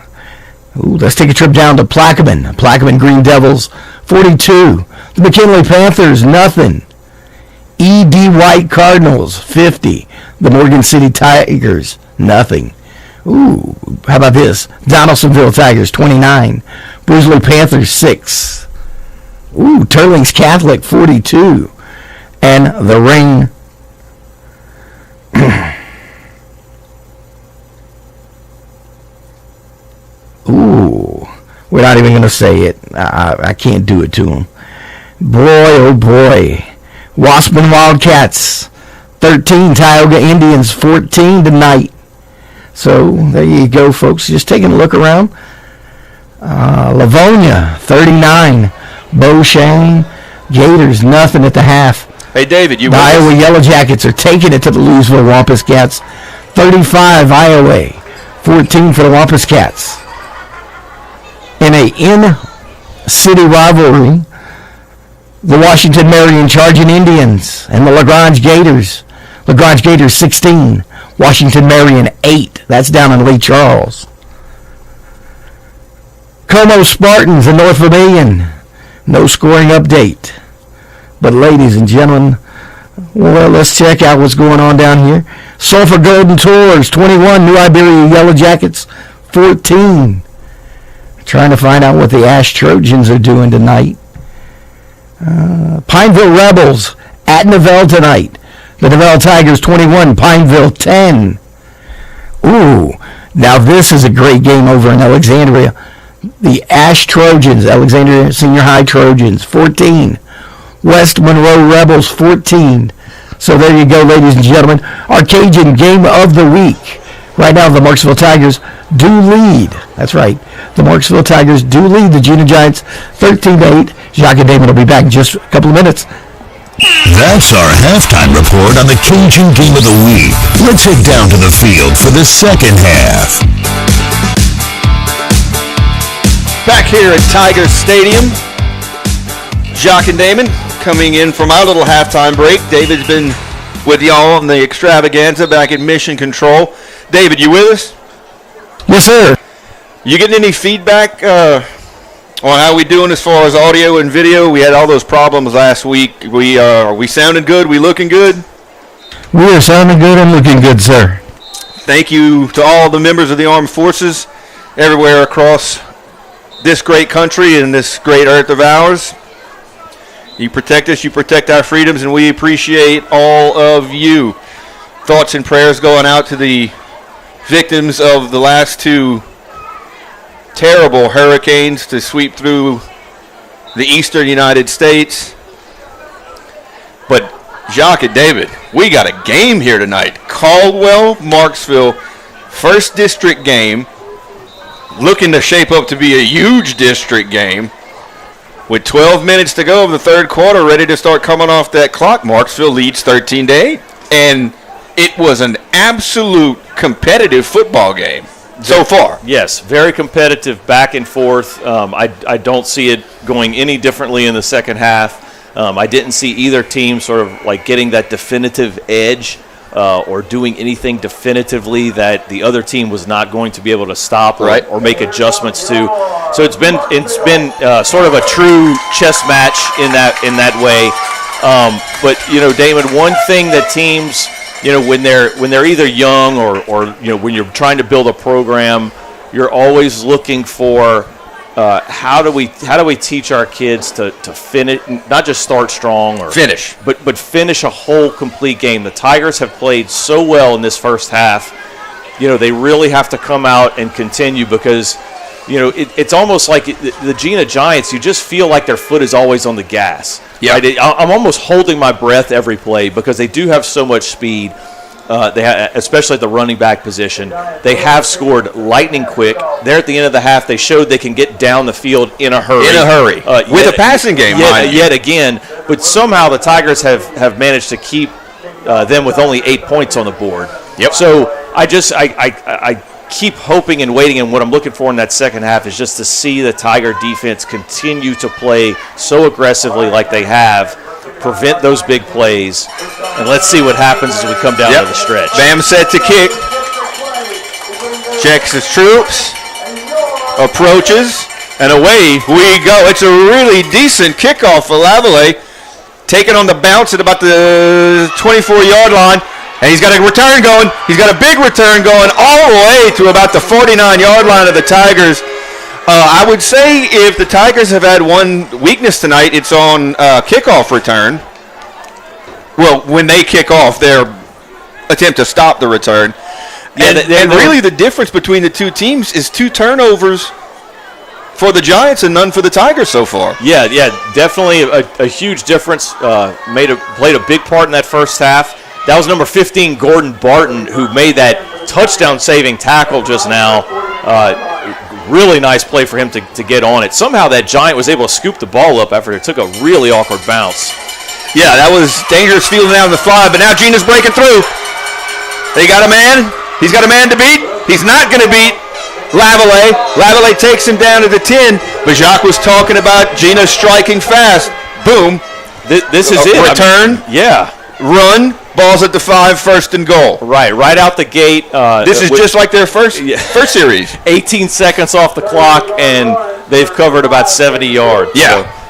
Ooh, let's take a trip down to Plaquemine. Plaquemine Green Devils 42. The McKinley Panthers nothing. E.D. White Cardinals 50. The Morgan City Tigers nothing. Ooh, how about this? Donaldsonville Tigers 29. Brisley Panthers 6. Ooh, Turlings Catholic 42. And the Ring Ooh, we're not even going to say it. I can't do it to them. Boy, oh boy. Waspman Wildcats, 13. Tioga Indians, 14 tonight. So there you go, folks. Just taking a look around. Livonia, 39. Beauchene Gators, nothing at the half. Hey, David, the Iowa Yellow Jackets are taking it to the Louisville Wampus Cats. 35, Iowa. 14 for the Wampus Cats. In a in-city rivalry, the Washington Marion Charging Indians and the LaGrange Gators. LaGrange Gators 16, Washington Marion 8. That's down in Lee Charles. Como Spartans and North Vermilion. No scoring update. But ladies and gentlemen, well, let's check out what's going on down here. Sulphur Golden Tours 21, New Iberia Yellow Jackets 14. Trying to find out what the Ash Trojans are doing tonight. Pineville Rebels at Neville tonight. The Neville Tigers 21, Pineville 10. Ooh, now this is a great game over in Alexandria. The Ash Trojans, Alexandria Senior High Trojans 14. West Monroe Rebels 14. So there you go, ladies and gentlemen. Our Cajun game of the week. Right now, the Marksville Tigers do lead. That's right. The Marksville Tigers do lead the Jena Giants 13-8. Jacques and Damon will be back in just a couple of minutes. That's our halftime report on the Cajun game of the week. Let's head down to the field for the second half. Back here at Tigers Stadium, Jacques and Damon coming in from our little halftime break. David's been with y'all on the extravaganza back at Mission Control. David, you with us? Yes, sir. You getting any feedback on how we doing as far as audio and video? We had all those problems last week. Are we sounding good? We looking good? We are sounding good and looking good, sir. Thank you to all the members of the armed forces everywhere across this great country and this great earth of ours. You protect us, you protect our freedoms, and we appreciate all of you. Thoughts and prayers going out to the victims of the last two terrible hurricanes to sweep through the eastern United States. But Jacques and David, we got a game here tonight. Caldwell, Marksville, first district game, looking to shape up to be a huge district game. With 12 minutes to go of the third quarter, ready to start coming off that clock, Marksville leads 13-8. And it was an absolute competitive football game so far. Yes, very competitive, back and forth. I don't see it going any differently in the second half. I didn't see either team sort of like getting that definitive edge or doing anything definitively that the other team was not going to be able to stop or make adjustments to. So it's been sort of a true chess match in that way. But Damon, one thing that teams, when they're either young or when you're trying to build a program, you're always looking for how do we teach our kids to finish, not just start strong or finish, but finish a whole complete game. The Tigers have played so well in this first half. They really have to come out and continue because it's almost like the Jena Giants. You just feel like their foot is always on the gas. Yeah, right? I'm almost holding my breath every play because they do have so much speed. Especially at the running back position. They have scored lightning quick. There at the end of the half, they showed they can get down the field in a hurry. With a passing game, yet again. But somehow the Tigers have managed to keep them with only 8 points on the board. Yep. So I keep hoping and waiting, and what I'm looking for in that second half is just to see the Tiger defense continue to play so aggressively like they have, prevent those big plays, and let's see what happens as we come down to the stretch. Bam set to kick. Checks his troops. Approaches. And away we go. It's a really decent kickoff for Lavallee. Taken on the bounce at about the 24-yard line. And he's got a return going. He's got a big return going all the way to about the 49-yard line of the Tigers. I would say if the Tigers have had one weakness tonight, it's on kickoff return. Well, when they kick off, their attempt to stop the return. Yeah, and really the difference between the two teams is 2 turnovers for the Giants and none for the Tigers so far. Yeah, definitely a huge difference. Played a big part in that first half. That was number 15, Gordon Barton, who made that touchdown-saving tackle just now. Really nice play for him to get on it. Somehow that Giant was able to scoop the ball up after it took a really awkward bounce. Yeah, that was dangerous fielding out on the fly, but now Jena's breaking through. They got a man. He's got a man to beat. He's not going to beat Lavallee. Lavallee takes him down to the 10, but Jacques was talking about Jena striking fast. Boom. This is it. Return. Yeah. Run. Ball's at the 5, 1st and goal. Right out the gate. This is just like their first series. 18 seconds off the clock, and they've covered about 70 yards. Yeah. So.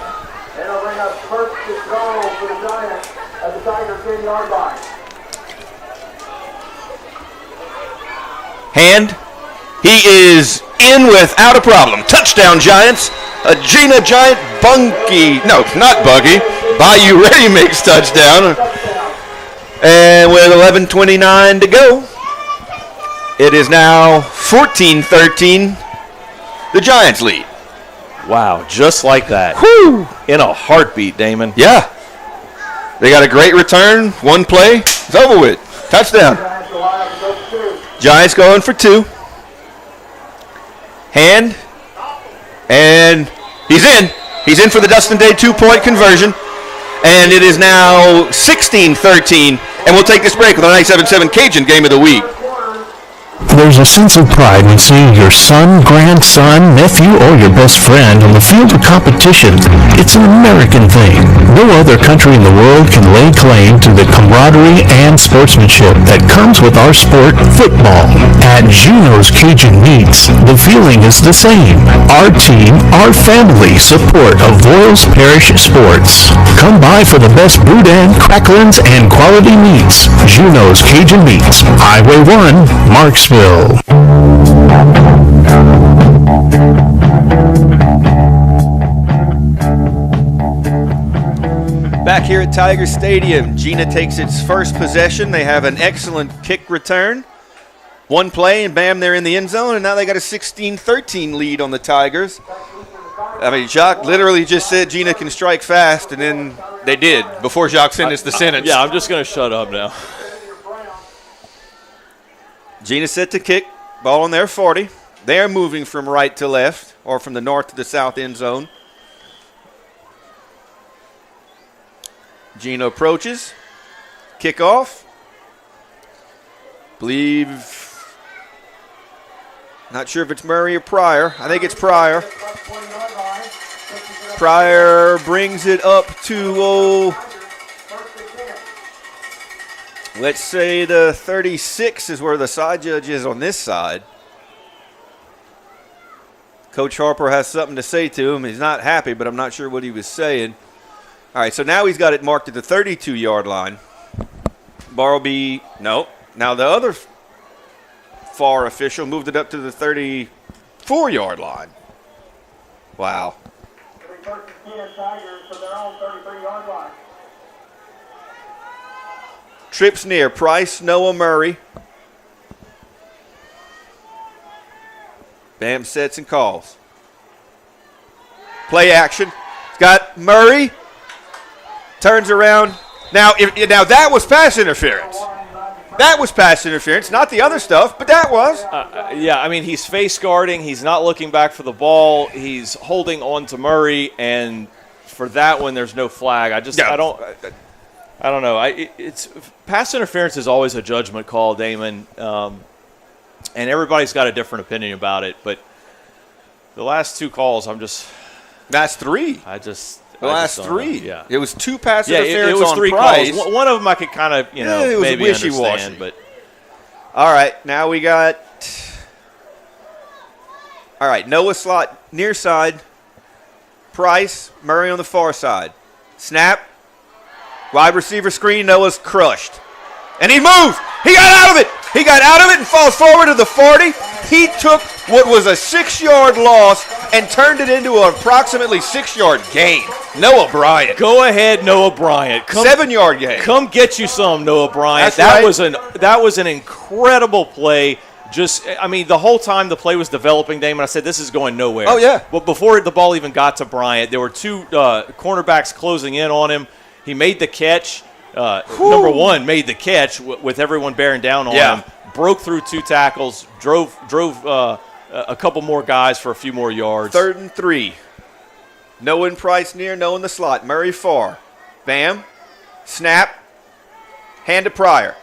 Hand. He is in without a problem. Touchdown, Giants. A Jena Giant Bunky. No, not Bunky. Bayou Ready makes touchdown. And with 11:29 to go, it is now 14-13. The Giants lead. Wow, just like that. Whew. In a heartbeat, Damon. Yeah. They got a great return. One play. It's over with. Touchdown. Giants going for 2. Hand. And he's in. He's in for the Dustin Day 2-point conversion. And it is now 16-13. And we'll take this break with our 97.7 Cajun Game of the Week. There's a sense of pride when seeing your son, grandson, nephew, or your best friend on the field of competition. It's an American thing. No other country in the world can lay claim to the camaraderie and sportsmanship that comes with our sport, football. At Juneau's Cajun Meats, the feeling is the same. Our team, our family support Avoyelles Parish sports. Come by for the best boudin, cracklins, and quality meats. Juneau's Cajun Meats, Highway 1, Marksville. Back here at Tiger Stadium, Jena takes its first possession. They have an excellent kick return. One play, and bam, they're in the end zone, and now they got a 16-13 lead on the Tigers. I mean, Jacques literally just said Jena can strike fast, and then they did before Jacques finished the sentence. Yeah, I'm just going to shut up now. Jena set to kick. Ball on their 40. They are moving from right to left, or from the north to the south end zone. Jena approaches. Kickoff. Not sure if it's Murray or Pryor. I think it's Pryor. Pryor brings it up to, let's say the 36 is where the side judge is on this side. Coach Harper has something to say to him. He's not happy, but I'm not sure what he was saying. All right, so now he's got it marked at the 32-yard line. Bar will be, no. Now the other far official moved it up to the 34-yard line. Wow. Trips near Price, Noah, Murray. Bam sets and calls. Play action. It's got Murray. Turns around. Now that was pass interference. That was pass interference, not the other stuff, but that was. Yeah, I mean, he's face guarding. He's not looking back for the ball. He's holding on to Murray, and for that one, there's no flag. I don't know. It's pass interference is always a judgment call, Damon, and everybody's got a different opinion about it. But the last 2 calls, Last 3. The last 3. Yeah. It was 2 pass interference it was on 3 Price. calls. One of them I could kind of, it was maybe wishy-washy. understand. But all right, now we got. All right, Noah slot near side. Price, Murray on the far side. Snap. Wide receiver screen. Noah's crushed. And he moved. He got out of it. He got out of it and falls forward to the 40. He took what was a 6-yard loss and turned it into an approximately 6-yard gain. Noah Bryant. Go ahead, Noah Bryant. 7-yard gain. Come get you some, Noah Bryant. That's That was an incredible play. The whole time the play was developing, Damon, I said this is going nowhere. Oh, yeah. But before the ball even got to Bryant, there were two cornerbacks closing in on him. He made the catch. Number one made the catch with everyone bearing down on him. Broke through 2 tackles, drove a couple more guys for a few more yards. 3rd and 3. Noah and Price near, Noah in the slot. Murray far. Bam. Snap. Hand to Pryor.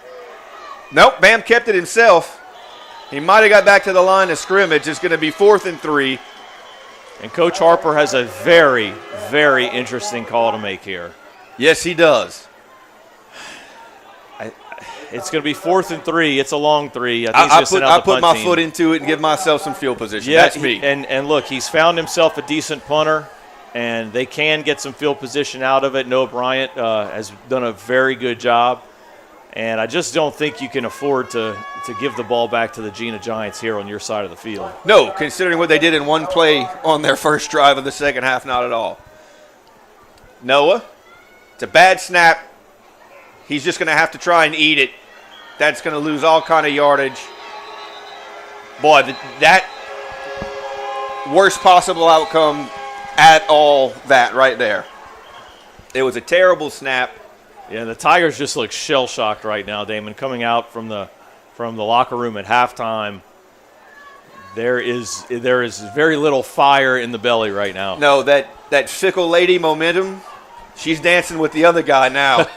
Nope, Bam kept it himself. He might have got back to the line of scrimmage. It's going to be 4th and 3. And Coach Harper has a very, very interesting call to make here. Yes, he does. It's going to be 4th and 3. It's a long 3. I put my foot into it and give myself some field position. Yeah, that's me. And look, he's found himself a decent punter, and they can get some field position out of it. Noah Bryant has done a very good job, and I just don't think you can afford to give the ball back to the Jena Giants here on your side of the field. No, considering what they did in one play on their first drive of the second half, not at all. Noah, it's a bad snap. He's just going to have to try and eat it. That's going to lose all kind of yardage. Boy, that worst possible outcome at all, that right there. It was a terrible snap. Yeah, the Tigers just look shell-shocked right now, Damon. Coming out from the locker room at halftime, there is very little fire in the belly right now. No, that fickle lady momentum, she's dancing with the other guy now.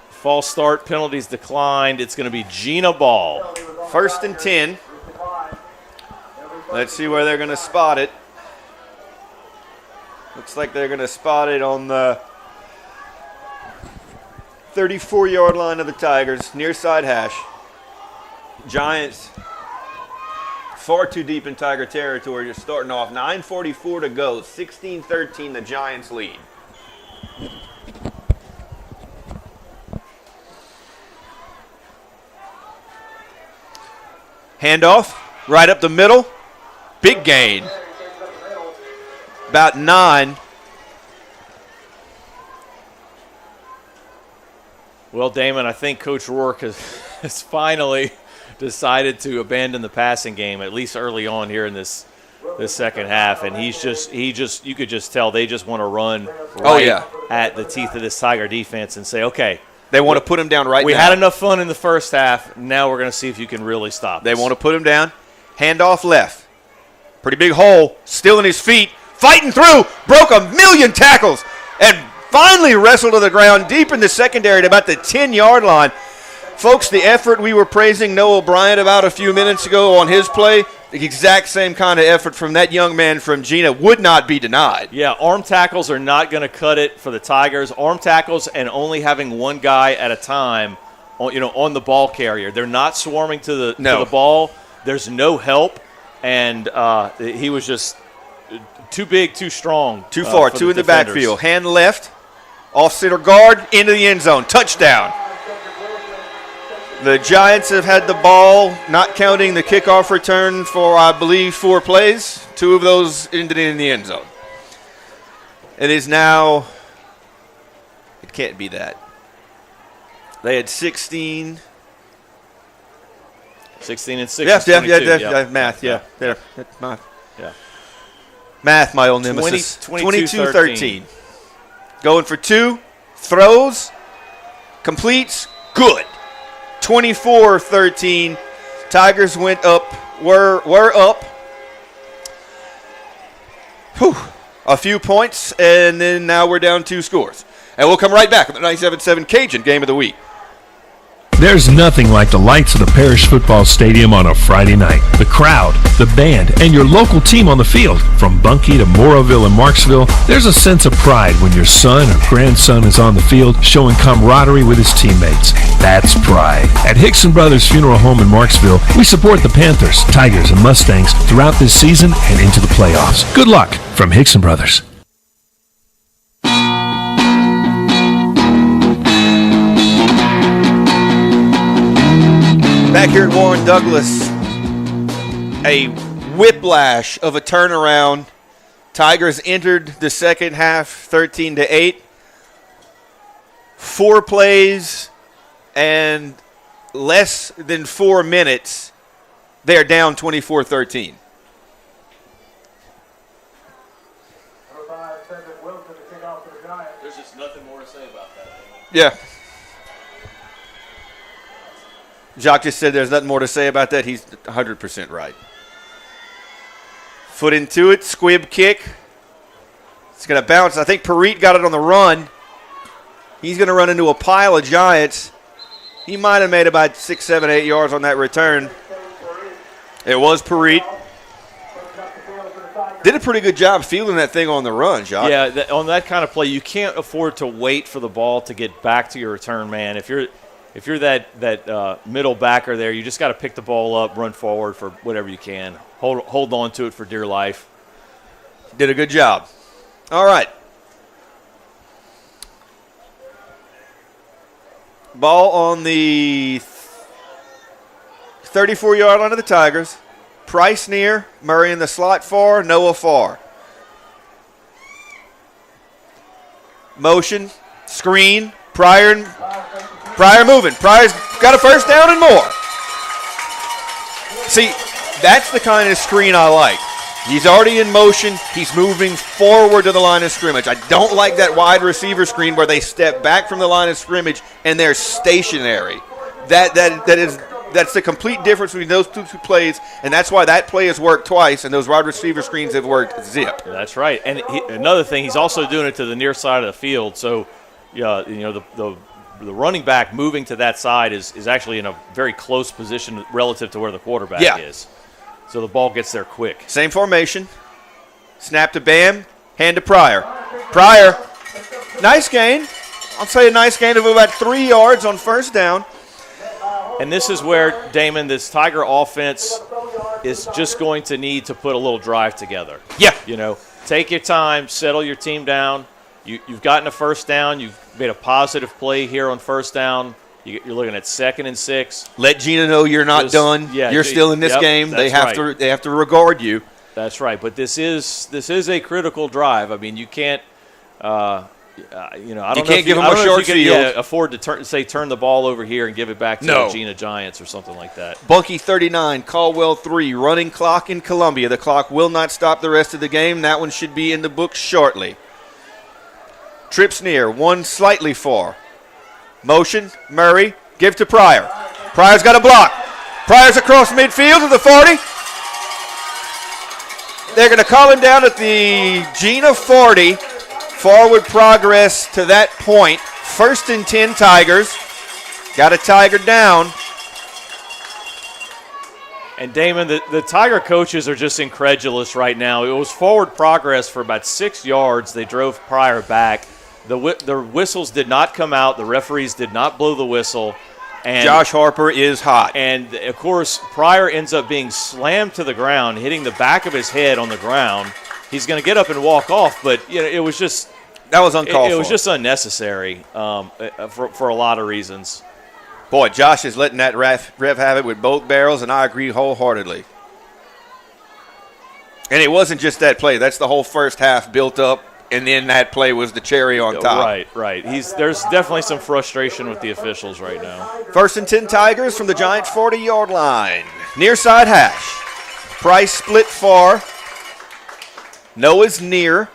False start, penalties declined. It's going to be Jena ball. 1st and 10. Let's see where they're going to spot it. Looks like they're going to spot it on the 34-yard line of the Tigers, near side hash. Giants far too deep in Tiger territory, just starting off. 9:44 to go, 16-13 the Giants lead. Handoff, right up the middle. Big gain. About 9. Well, Damon, I think Coach Rourke has finally decided to abandon the passing game, at least early on here in this second half. And you could just tell they just want to run at the teeth of this Tiger defense and say, okay. They want to put him down right now. We had enough fun in the first half. Now we're going to see if you can really stop They us. want to put him down. Handoff left. Pretty big hole. Still in his feet. Fighting through. Broke 1,000,000 tackles. And finally wrestled to the ground deep in the secondary at about the 10-yard line. Folks, the effort we were praising Noah Bryant about a few minutes ago on his play, the exact same kind of effort from that young man from Jena would not be denied. Yeah, arm tackles are not going to cut it for the Tigers. Arm tackles and only having one guy at a time, on the ball carrier. They're not swarming to the ball. There's no help, and he was just too big, too strong. Too far, two in the backfield. Hand left, off center guard, into the end zone. Touchdown. The Giants have had the ball, not counting the kickoff return, for, I believe, 4 plays. 2 of those ended in the end zone. It is now, it can't be that. They had 16. 16 and 6. Yeah, math, yeah. There, math. Yeah. Math, my old nemesis. 22-13. Going for 2, throws, completes, good. 24-13. Tigers went up, were up. A few points, and then now we're down 2 scores. And we'll come right back with the 97.7 Cajun Game of the Week. There's nothing like the lights of the Parish Football Stadium on a Friday night. The crowd, the band, and your local team on the field. From Bunkie to Moraville and Marksville, there's a sense of pride when your son or grandson is on the field showing camaraderie with his teammates. That's pride. At Hickson Brothers Funeral Home in Marksville, we support the Panthers, Tigers, and Mustangs throughout this season and into the playoffs. Good luck from Hickson Brothers. Back here at Warren Douglas, a whiplash of a turnaround. Tigers entered the second half 13-8. 4 plays and less than 4 minutes, they are down 24-13. There's just nothing more to say about that. Yeah. Jacques just said there's nothing more to say about that. He's 100% right. Foot into it, squib kick. It's going to bounce. I think Parit got it on the run. He's going to run into a pile of Giants. He might have made about 6, 7, 8 yards on that return. It was Parit. Did a pretty good job fielding that thing on the run, Jacques. Yeah, on that kind of play, you can't afford to wait for the ball to get back to your return man. If you're that middle backer there, you just got to pick the ball up, run forward for whatever you can. Hold on to it for dear life. Did a good job. All right. Ball on the 34-yard line of the Tigers. Price near, Murray in the slot far, Noah far. Motion, screen, Pryor moving. Pryor's got a first down and more. See, that's the kind of screen I like. He's already in motion. He's moving forward to the line of scrimmage. I don't like that wide receiver screen where they step back from the line of scrimmage and they're stationary. That's the complete difference between those two plays, and that's why that play has worked twice, and those wide receiver screens have worked zip. That's right. And another thing, he's also doing it to the near side of the field. So, the running back moving to that side is actually in a very close position relative to where the quarterback is. So the ball gets there quick. Same formation. Snap to Bam. Hand to Pryor. Pryor, nice gain. I'll say a nice gain of about 3 yards on first down. And this is where, Damon, this Tiger offense is just going to need to put a little drive together. Yeah. Take your time, settle your team down. You've gotten a first down. You've made a positive play here on first down. You're looking at 2nd and 6. Let Jena know you're not done. Yeah, you're still in this game. They have to regard you. That's right. But this is a critical drive. I mean, you can't. I don't know. You can't give them a short field. Afford to turn the ball over here and give it back to the Jena Giants or something like that. Bunky 39, Caldwell 3. Running clock in Columbia. The clock will not stop the rest of the game. That one should be in the books shortly. Trips near, one slightly far. Motion, Murray, give to Pryor. Pryor's got a block. Pryor's across midfield to the 40. They're going to call him down at the Jena 40. Forward progress to that point. 1st and 10 Tigers. Got a Tiger down. And Damon, the Tiger coaches are just incredulous right now. It was forward progress for about 6 yards. They drove Pryor back. The whistles did not come out. The referees did not blow the whistle. And Josh Harper is hot. And, of course, Pryor ends up being slammed to the ground, hitting the back of his head on the ground. He's going to get up and walk off, but it was just – that was uncalled for. It was just unnecessary for a lot of reasons. Boy, Josh is letting that ref have it with both barrels, and I agree wholeheartedly. And it wasn't just that play. That's the whole first half built up. And then that play was the cherry on top. Right. There's definitely some frustration with the officials right now. 1st and 10 Tigers from the Giants' 40-yard line. Near side hash. Price split far. Noah's near.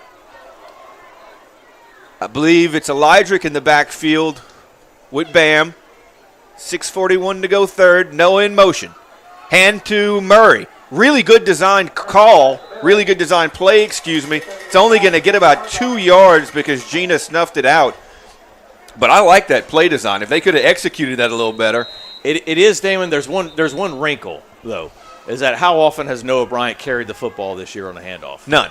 I believe it's Elydrick in the backfield with Bam. 6:41 to go third. Noah in motion. Hand to Murray. Really good design call. Really good design play, It's only going to get about 2 yards because Jena snuffed it out. But I like that play design. If they could have executed that a little better. It is, Damon. There's one wrinkle, though, is that how often has Noah Bryant carried the football this year on a handoff? None.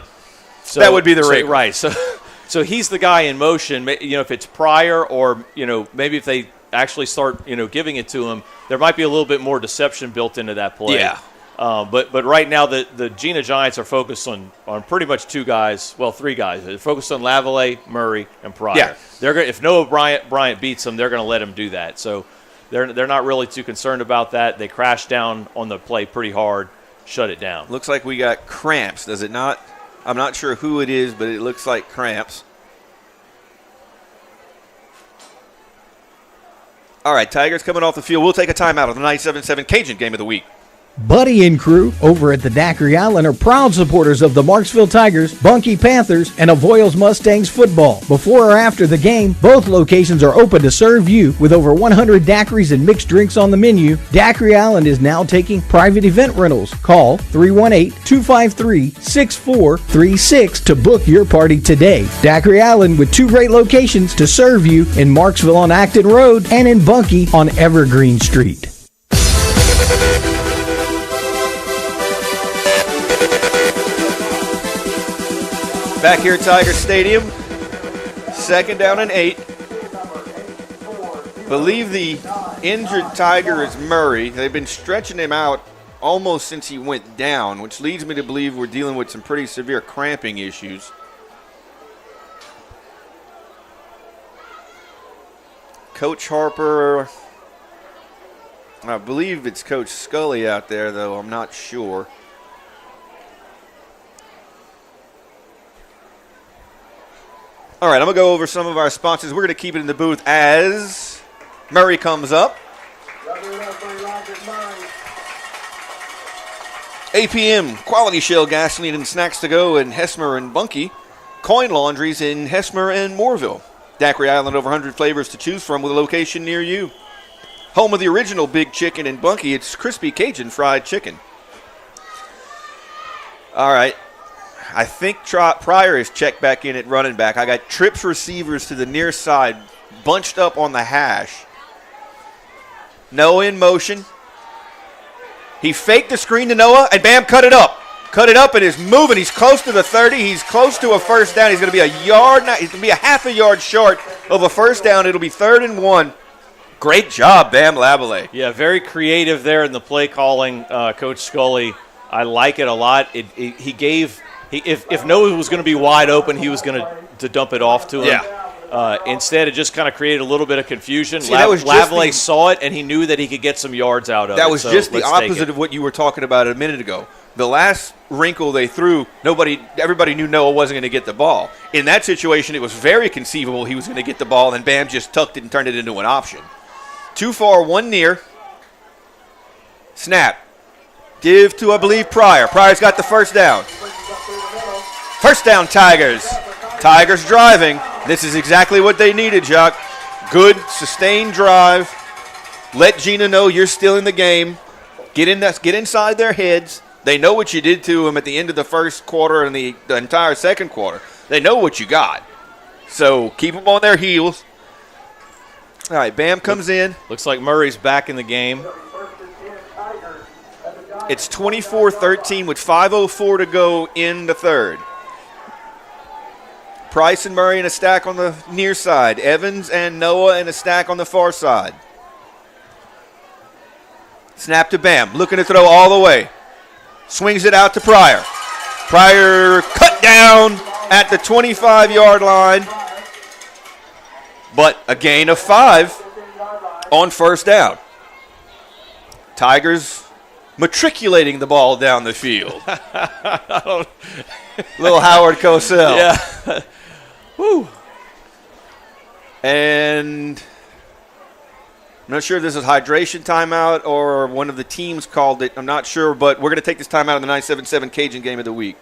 So that would be the wrinkle. Right. So he's the guy in motion. If it's Pryor or, maybe if they actually start, giving it to him, there might be a little bit more deception built into that play. Yeah. But right now the Jena Giants are focused on pretty much 3 guys. They're focused on Lavallee, Murray, and Pryor. Yeah. If Noah Bryant beats them, they're going to let him do that. So they're not really too concerned about that. They crashed down on the play pretty hard, shut it down. Looks like we got cramps, does it not? I'm not sure who it is, but it looks like cramps. All right, Tigers coming off the field. We'll take a timeout on the 97.7 Cajun Game of the Week. Buddy and crew over at the Daiquiri Island are proud supporters of the Marksville Tigers, Bunkie Panthers, and Avoyelles Mustangs football. Before or after the game, both locations are open to serve you with over 100 daiquiris and mixed drinks on the menu. Daiquiri Island is now taking private event rentals. Call 318-253-6436 to book your party today. Daiquiri Island with 2 great locations to serve you in Marksville on Acton Road and in Bunkie on Evergreen Street. Back here at Tiger Stadium, 2nd down and 8. Believe the injured Tiger is Murray. They've been stretching him out almost since he went down, which leads me to believe we're dealing with some pretty severe cramping issues. Coach Harper, I believe it's Coach Scully out there, though I'm not sure. All right, I'm going to go over some of our sponsors. We're going to keep it in the booth as Murray comes up. APM, Quality Shell Gasoline and Snacks to Go in Hesmer and Bunkie. Coin Laundries in Hesmer and Moorville. Daiquiri Island, over 100 flavors to choose from with a location near you. Home of the original Big Chicken in Bunkie, it's Crispy Cajun Fried Chicken. All right. I think Pryor is checked back in at running back. I got trips receivers to the near side, bunched up on the hash. Noah in motion. He faked the screen to Noah, and bam, cut it up. Cut it up and is moving. He's close to the 30. He's close to a first down. He's going to be a yard. He's going to be a half a yard short of a first down. It'll be 3rd and 1. Great job, Bam Lavallee. Yeah, very creative there in the play calling, Coach Scully. I like it a lot. If Noah was going to be wide open, he was going to dump it off to him. Yeah. Instead, it just kind of created a little bit of confusion. Lavallee saw it, and he knew that he could get some yards out of it. That was just the opposite of what you were talking about a minute ago. The last wrinkle they threw, everybody knew Noah wasn't going to get the ball. In that situation, it was very conceivable he was going to get the ball, and Bam just tucked it and turned it into an option. 2 far, 1 near. Snap. Give to, I believe, Pryor. Pryor's got the first down. First down, Tigers. Tigers driving. This is exactly what they needed, Jock. Good, sustained drive. Let Jena know you're still in the game. Get inside their heads. They know what you did to them at the end of the first quarter and the entire second quarter. They know what you got. So keep them on their heels. All right, Bam comes in. Looks like Murray's back in the game. It's 24-13 with 5:04 to go in the third. Price and Murray in a stack on the near side. Evans and Noah in a stack on the far side. Snap to Bam. Looking to throw all the way. Swings it out to Pryor. Pryor cut down at the 25-yard line. But a gain of 5 on first down. Tigers matriculating the ball down the field. Little Howard Cosell. Yeah. Woo. And I'm not sure if this is hydration timeout or one of the teams called it. I'm not sure, but we're going to take this timeout in the 977 Cajun Game of the Week.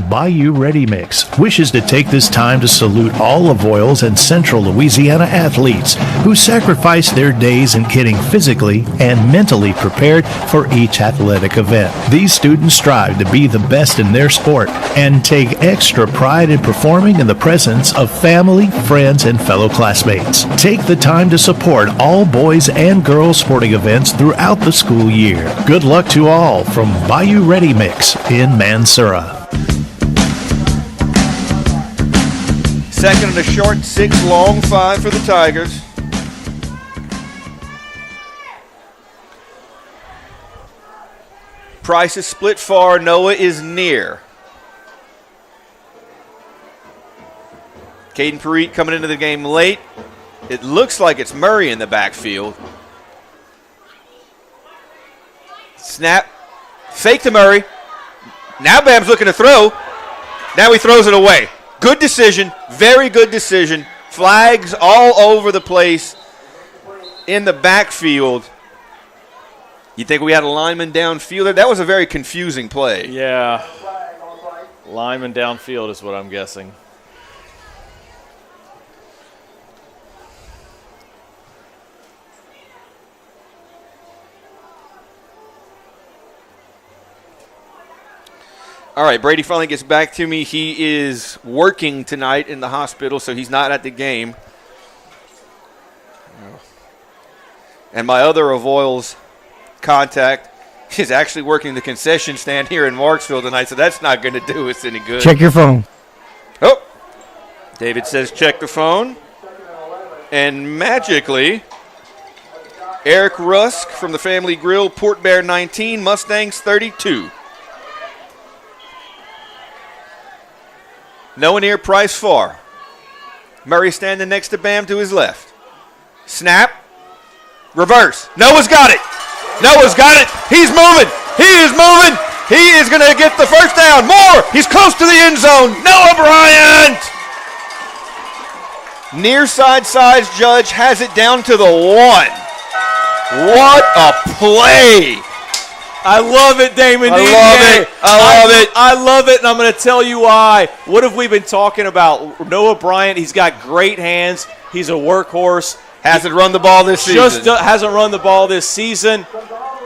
Bayou Ready Mix wishes to take this time to salute all Avoyelles and Central Louisiana athletes who sacrifice their days in getting physically and mentally prepared for each athletic event. These students strive to be the best in their sport and take extra pride in performing in the presence of family, friends, and fellow classmates. Take the time to support all boys and girls sporting events throughout the school year. Good luck to all from Bayou Ready Mix in Mansura. 2nd and a short, 6 long, 5 for the Tigers. Price is split far. Noah is near. Caden Parite coming into the game late. It looks like it's Murray in the backfield. Snap. Fake to Murray. Now Bam's looking to throw. Now he throws it away. Good decision. Very good decision. Flags all over the place in the backfield. You think we had a lineman downfield? That was a very confusing play. Yeah. Lineman downfield is what I'm guessing. All right, Brady finally gets back to me. He is working tonight in the hospital, so he's not at the game. And my other Avoyelles contact is actually working the concession stand here in Marksville tonight, so that's not going to do us any good. Check your phone. Oh, David says check the phone. And magically, Eric Rusk from the Family Grill, Port Bear 19, Mustangs 32. No one near, Price far. Murray standing next to Bam to his left. Snap. Reverse. Noah's got it. Noah's got it. He's moving. He is moving. He is going to get the first down. More. He's close to the end zone. Noah Bryant. Near side size judge has it down to the 1. What a play. I love it, Damon. I love it. I love it. I love it, and I'm going to tell you why. What have we been talking about? Noah Bryant, he's got great hands. He's a workhorse. Hasn't run the ball this season. Hasn't run the ball this season.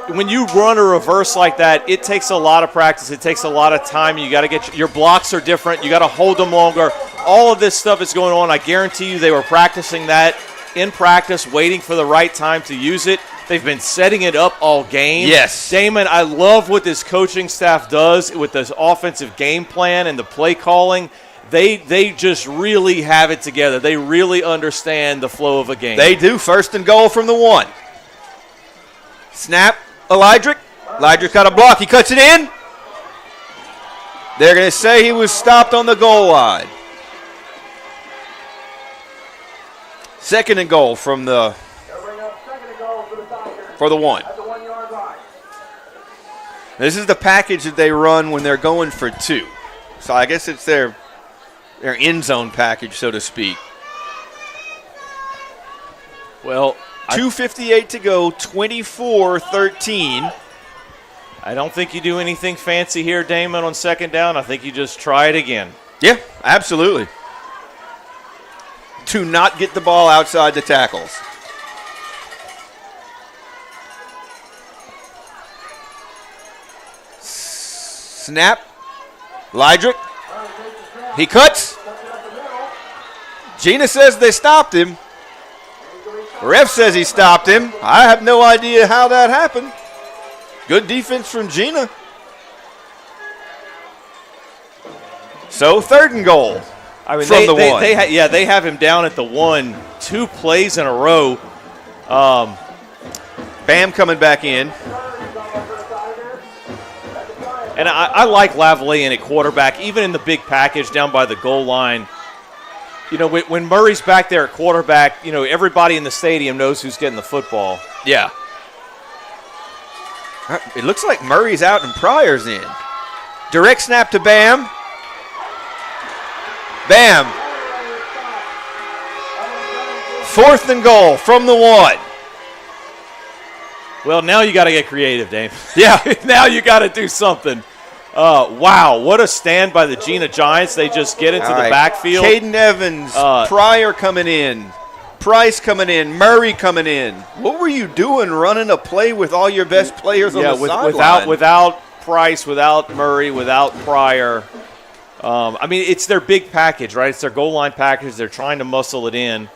When you run a reverse like that, it takes a lot of practice. It takes a lot of time. You got to get your blocks are different. You got to hold them longer. All of this stuff is going on. I guarantee you they were practicing that in practice, waiting for the right time to use it. They've been setting it up all game. Yes. Damon, I love what this coaching staff does with this offensive game plan and the play calling. They just really have it together. They really understand the flow of a game. They do. First and goal from the 1. Snap. Elydrick. Elydrick's got a block. He cuts it in. They're going to say he was stopped on the goal line. Second and goal from the for the 1. This is the package that they run when they're going for 2. So I guess it's their end zone package, so to speak. Well, 2:58 to go, 24-13. I don't think you do anything fancy here, Damon, on second down. I think you just try it again. Yeah, absolutely. To not get the ball outside the tackles. Snap. Lydrick. He cuts. Jena says they stopped him. Ref says he stopped him. I have no idea how that happened. Good defense from Jena. So third and goal. I mean, from the 1. They have him down at the 1, 2 plays in a row. Bam coming back in. And I like Lavalley in at quarterback, even in the big package down by the goal line. You know, when Murray's back there at quarterback, you know, everybody in the stadium knows who's getting the football. Yeah. It looks like Murray's out and Pryor's in. Direct snap to Bam. Bam. Fourth and goal from the 1. Well, now you got to get creative, Dave. Yeah. Now you got to do something. Wow, what a stand by the Jena Giants. They just get into the backfield. Caden Evans, Pryor coming in, Price coming in, Murray coming in. What were you doing running a play with all your best players on the sideline? Without Price, without Murray, without Pryor. I mean, it's their big package, right? It's their goal line package. They're trying to muscle it in.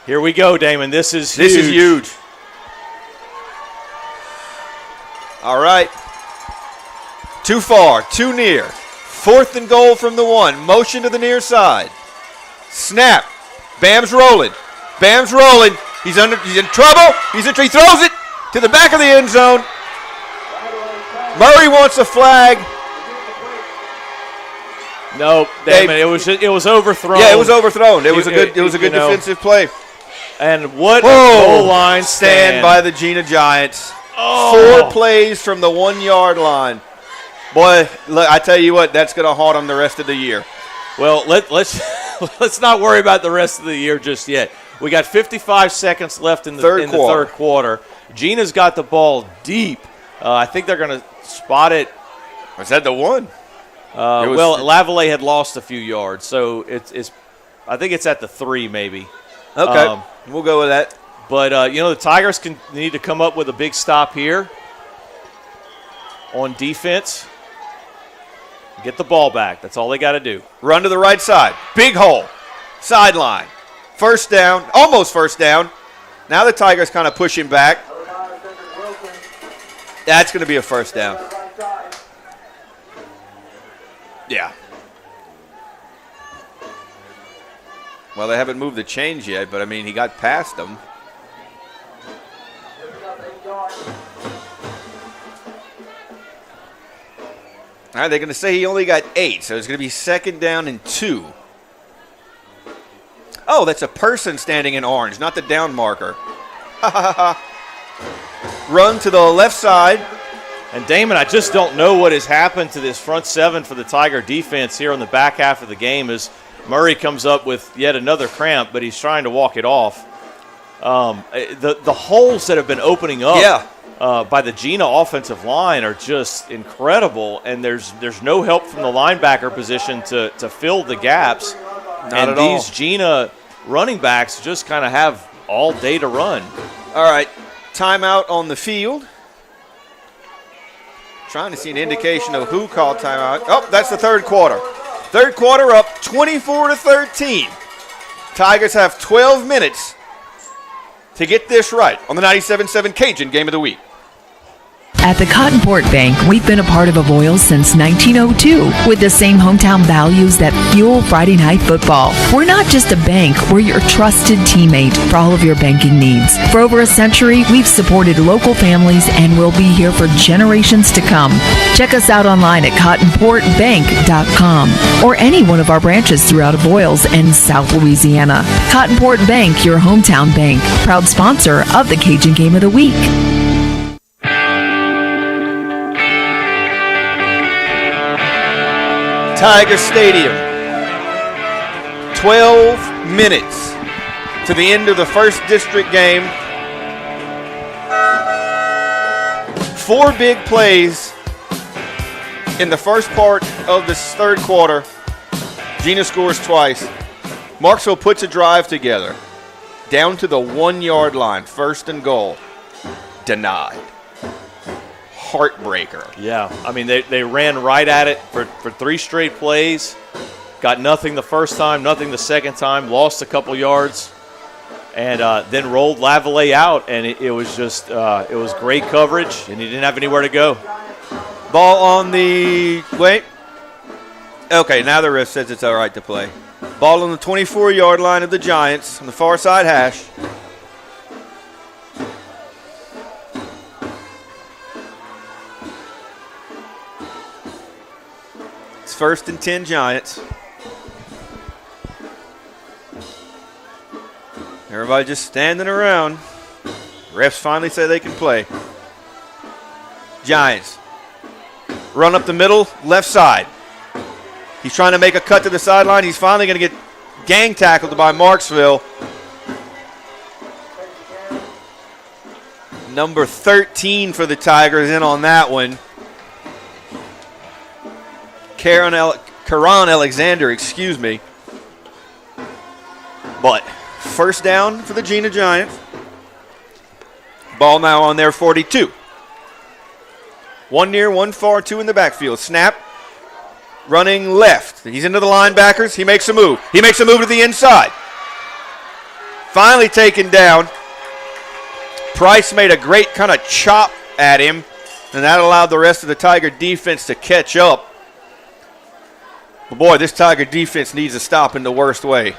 Here we go, Damon. This is huge. This is huge. All right. Too far, too near. Fourth and goal from the 1. Motion to the near side. Snap. Bam's rolling. Bam's rolling. He's in trouble. He throws it to the back of the end zone. Murray wants a flag. Nope, damn it. It was overthrown. Yeah, it was overthrown. It was a good defensive play. And what a Whoa. goal line stand by the Jena Giants. Oh. 4 plays from the 1-yard line. Boy, look, I tell you what, that's going to haunt them the rest of the year. Well, let's not worry about the rest of the year just yet. We got 55 seconds left in the third quarter. Jena's got the ball deep. I think they're going to spot it. Was that the one? Well, Lavallee had lost a few yards, so it's. I think it's at the 3 maybe. Okay, we'll go with that. But, the Tigers need to come up with a big stop here on defense. Get the ball back. That's all they got to do. Run to the right side. Big hole. Sideline. First down. Almost first down. Now the Tigers kind of pushing back. That's going to be a first down. Yeah. Well, they haven't moved the chains yet, but, I mean, he got past them. All right, they're going to say he only got 8, so it's going to be 2nd down and 2. Oh, that's a person standing in orange, not the down marker. Run to the left side. And, Damon, I just don't know what has happened to this front 7 for the Tiger defense here in the back half of the game as Murray comes up with yet another cramp, but he's trying to walk it off. The holes that have been opening up by the Jena offensive line are just incredible, and there's no help from the linebacker position to fill the gaps. Not at all. These Jena running backs just kind of have all day to run. All right, timeout on the field. Trying to see an indication of who called timeout. Oh, that's the third quarter. Third quarter up 24-13. Tigers have 12 minutes to get this right on the 97.7 Cajun Game of the Week. At the Cotton Port Bank, we've been a part of Avoyelles since 1902 with the same hometown values that fuel Friday night football. We're not just a bank, we're your trusted teammate for all of your banking needs. For over a century, we've supported local families and will be here for generations to come. Check us out online at cottonportbank.com or any one of our branches throughout Avoyelles and South Louisiana. Cotton Port Bank, your hometown bank, proud sponsor of the Cajun Game of the Week. Tiger Stadium. 12 minutes to the end of the first district game. 4 big plays in the first part of this third quarter. Jena scores twice. Marksville puts a drive together. Down to the 1-yard line. 1st and goal. Denied. Heartbreaker. Yeah, I mean, they ran right at it for 3 straight plays. Got nothing the first time, nothing the second time, lost a couple yards, and then rolled Lavallee out, and it was just it was great coverage, and he didn't have anywhere to go. Ball on the – wait. Okay, now the ref says it's all right to play. Ball on the 24-yard line of the Giants on the far side hash. It's 1st and 10 Giants. Everybody just standing around. Refs finally say they can play. Giants. Run up the middle, left side. He's trying to make a cut to the sideline. He's finally going to get gang tackled by Marksville. Number 13 for the Tigers in on that one. Karan Alexander, excuse me. But first down for the Jena Giants. Ball now on their 42. 1 near, 1 far, 2 in the backfield. Snap. Running left. He's into the linebackers. He makes a move. He makes a move to the inside. Finally taken down. Price made a great kind of chop at him, and that allowed the rest of the Tiger defense to catch up. But boy, this Tiger defense needs to stop in the worst way.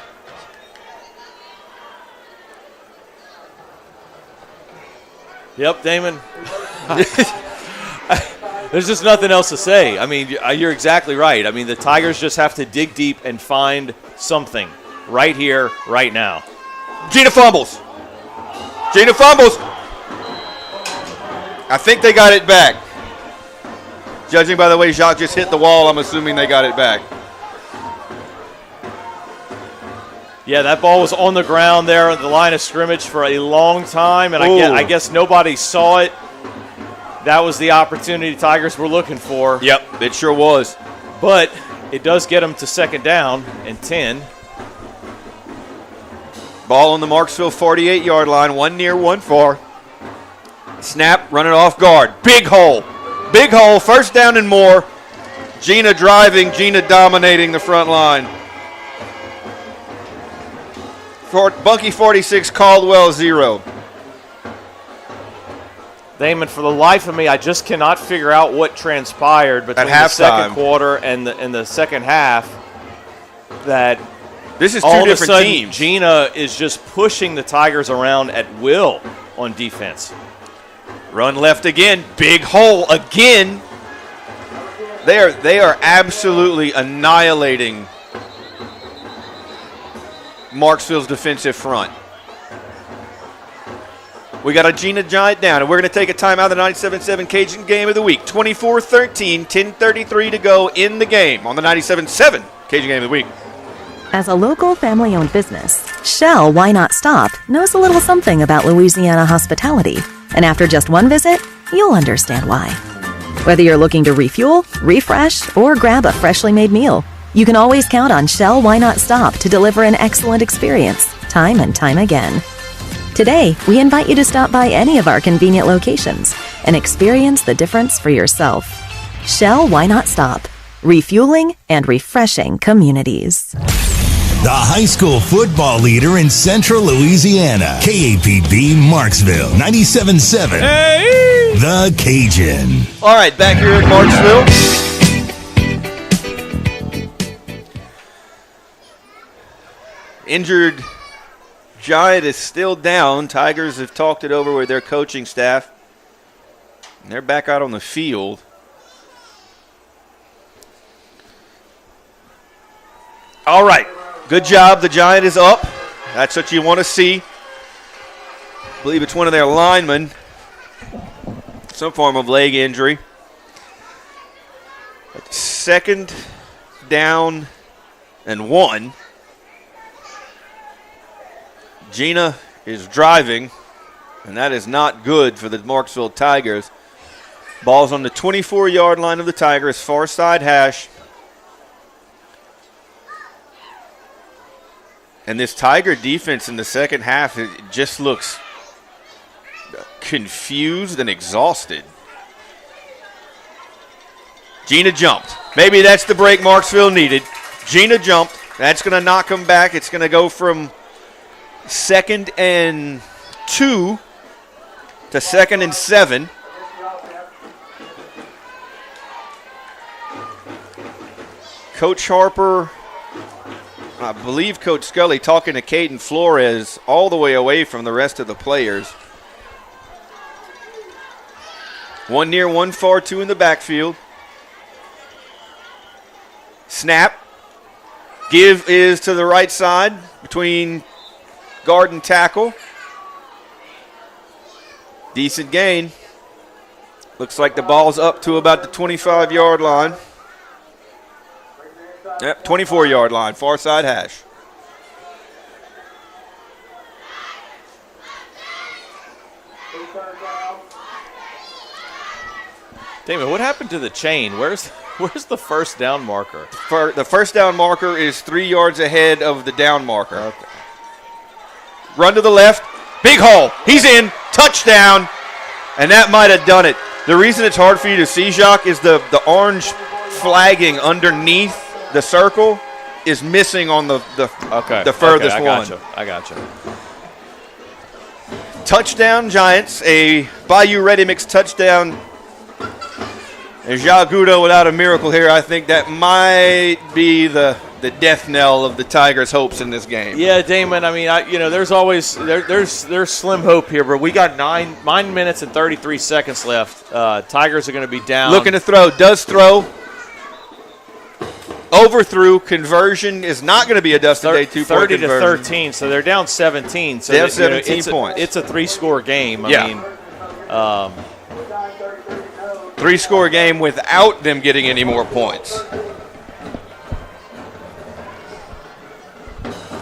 Yep, Damon. There's just nothing else to say. I mean, you're exactly right. I mean, the Tigers just have to dig deep and find something right here, right now. Jena fumbles. Jena fumbles. I think they got it back. Judging by the way Jacques just hit the wall, I'm assuming they got it back. Yeah, that ball was on the ground there at the line of scrimmage for a long time, and I guess nobody saw it. That was the opportunity the Tigers were looking for. Yep, it sure was. But it does get them to second down and 10. Ball on the Marksville 48-yard line, one near, one far. Snap, running off guard. Big hole. Big hole, first down and more. Jena driving, Jena dominating the front line. Bunkie 46, Caldwell 0. Damon, for the life of me, I just cannot figure out what transpired between the second quarter and the second half. That this is all two of a different sudden, teams. Jena is just pushing the Tigers around at will on defense. Run left again, big hole again. They are absolutely annihilating Marksville's defensive front. We got a Jena Giant down, and we're going to take a timeout of the 97.7 Cajun Game of the Week. 24-13, 10:33 to go in the game on the 97.7 Cajun Game of the Week. As a local family-owned business, Shell Why Not Stop knows a little something about Louisiana hospitality. And after just one visit, you'll understand why. Whether you're looking to refuel, refresh, or grab a freshly made meal, you can always count on Shell Why Not Stop to deliver an excellent experience, time and time again. Today, we invite you to stop by any of our convenient locations and experience the difference for yourself. Shell Why Not Stop, refueling and refreshing communities. The high school football leader in central Louisiana, KAPB Marksville, 97.7. Hey! The Cajun. All right, back here in Marksville. Injured Giant is still down. Tigers have talked it over with their coaching staff. And they're back out on the field. All right. Good job. The Giant is up. That's what you want to see. I believe it's one of their linemen. Some form of leg injury. Second down and 1. Jena is driving, and that is not good for the Marksville Tigers. Ball's on the 24-yard line of the Tigers, far side hash. And this Tiger defense in the second half, it just looks confused and exhausted. Jena jumped. Maybe that's the break Marksville needed. Jena jumped. That's going to knock them back. It's going to go from 2nd and 2 to 2nd and 7. Coach Harper, I believe Coach Scully talking to Caden Flores all the way away from the rest of the players. One near, one far, 2 in the backfield. Snap. Give is to the right side between guard and tackle. Decent gain. Looks like the ball's up to about the 25-yard line. Yep, 24-yard line, far side hash. Damon, what happened to the chain? Where's the first down marker? The first down marker is 3 yards ahead of the down marker. Okay. Run to the left. Big hole. He's in. Touchdown. And that might have done it. The reason it's hard for you to see, Jacques, is the orange flagging underneath the circle is missing on the furthest one. I got you. Touchdown Giants. A Bayou Ready Mix touchdown. And Jacques Goudeau, without a miracle here, I think that might be the death knell of the Tigers' hopes in this game. Yeah, Damon. I mean, there's always there's slim hope here, but we got 9 minutes and 33 seconds left. Tigers are going to be down. Looking to throw. Does throw. overthrew. Conversion is not going to be a Dustin Day 2-point 30 conversion. to 13, so they're down 17. So they have 17 points. It's a 3-score game. I mean, 3-score game without them getting any more points.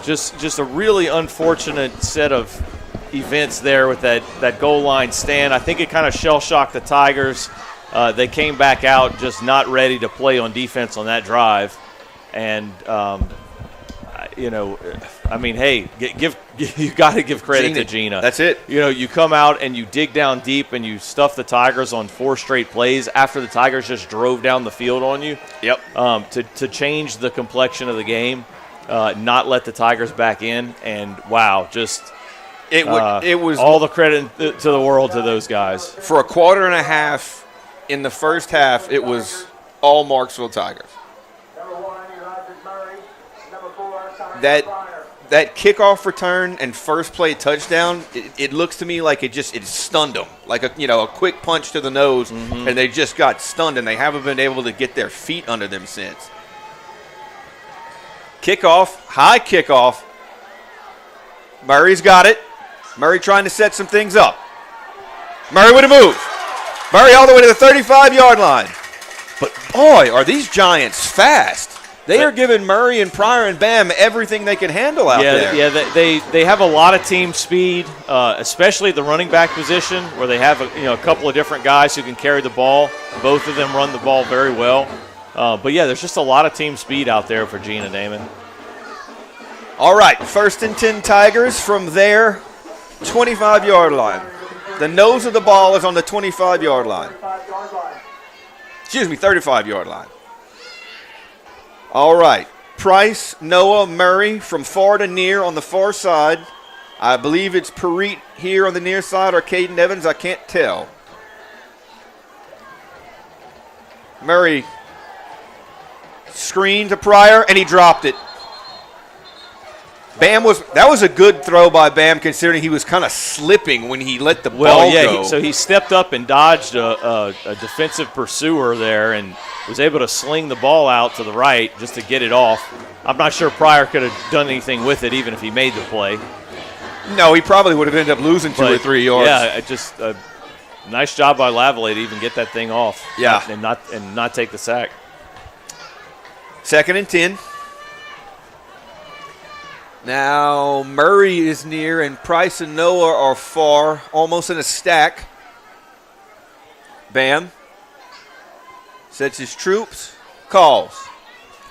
Just a really unfortunate set of events there with that goal line stand. I think it kind of shell-shocked the Tigers. They came back out just not ready to play on defense on that drive. And, I mean, hey, you got to give credit to Jena. That's it. You come out and you dig down deep and you stuff the Tigers on 4 straight plays after the Tigers just drove down the field on you. Yep. To change the complexion of the game, not let the Tigers back in, and wow, just it was all the credit to the world to those guys. For a quarter and a half in the first half, it was all Marksville Tigers. That kickoff return and first play touchdown, it looks to me like it stunned them, like a quick punch to the nose, and they just got stunned, and they haven't been able to get their feet under them since. Kickoff, high kickoff. Murray's got it. Murray trying to set some things up. Murray with a move. Murray all the way to the 35-yard line. But boy, are these Giants fast. They are giving Murray and Pryor and Bam everything they can handle out there. Yeah, they have a lot of team speed, especially at the running back position, where they have a couple of different guys who can carry the ball. Both of them run the ball very well. But yeah, there's just a lot of team speed out there for Jena, Damon. All right, 1st and 10 Tigers from their 25-yard line. The nose of the ball is on the 25-yard line. Excuse me, 35-yard line. All right, Price, Noah, Murray from far to near on the far side. I believe it's Parit here on the near side or Caden Evans. I can't tell. Murray screen to Pryor, and he dropped it. That was a good throw by Bam, considering he was kind of slipping when he let the ball go. So he stepped up and dodged a defensive pursuer there and was able to sling the ball out to the right just to get it off. I'm not sure Pryor could have done anything with it, even if he made the play. No, he probably would have ended up losing 2 or 3 yards. Yeah, just a nice job by Lavallee to even get that thing off. Yeah, and not take the sack. 2nd and 10. Now Murray is near and Price and Noah are far, almost in a stack. Bam sets his troops, calls,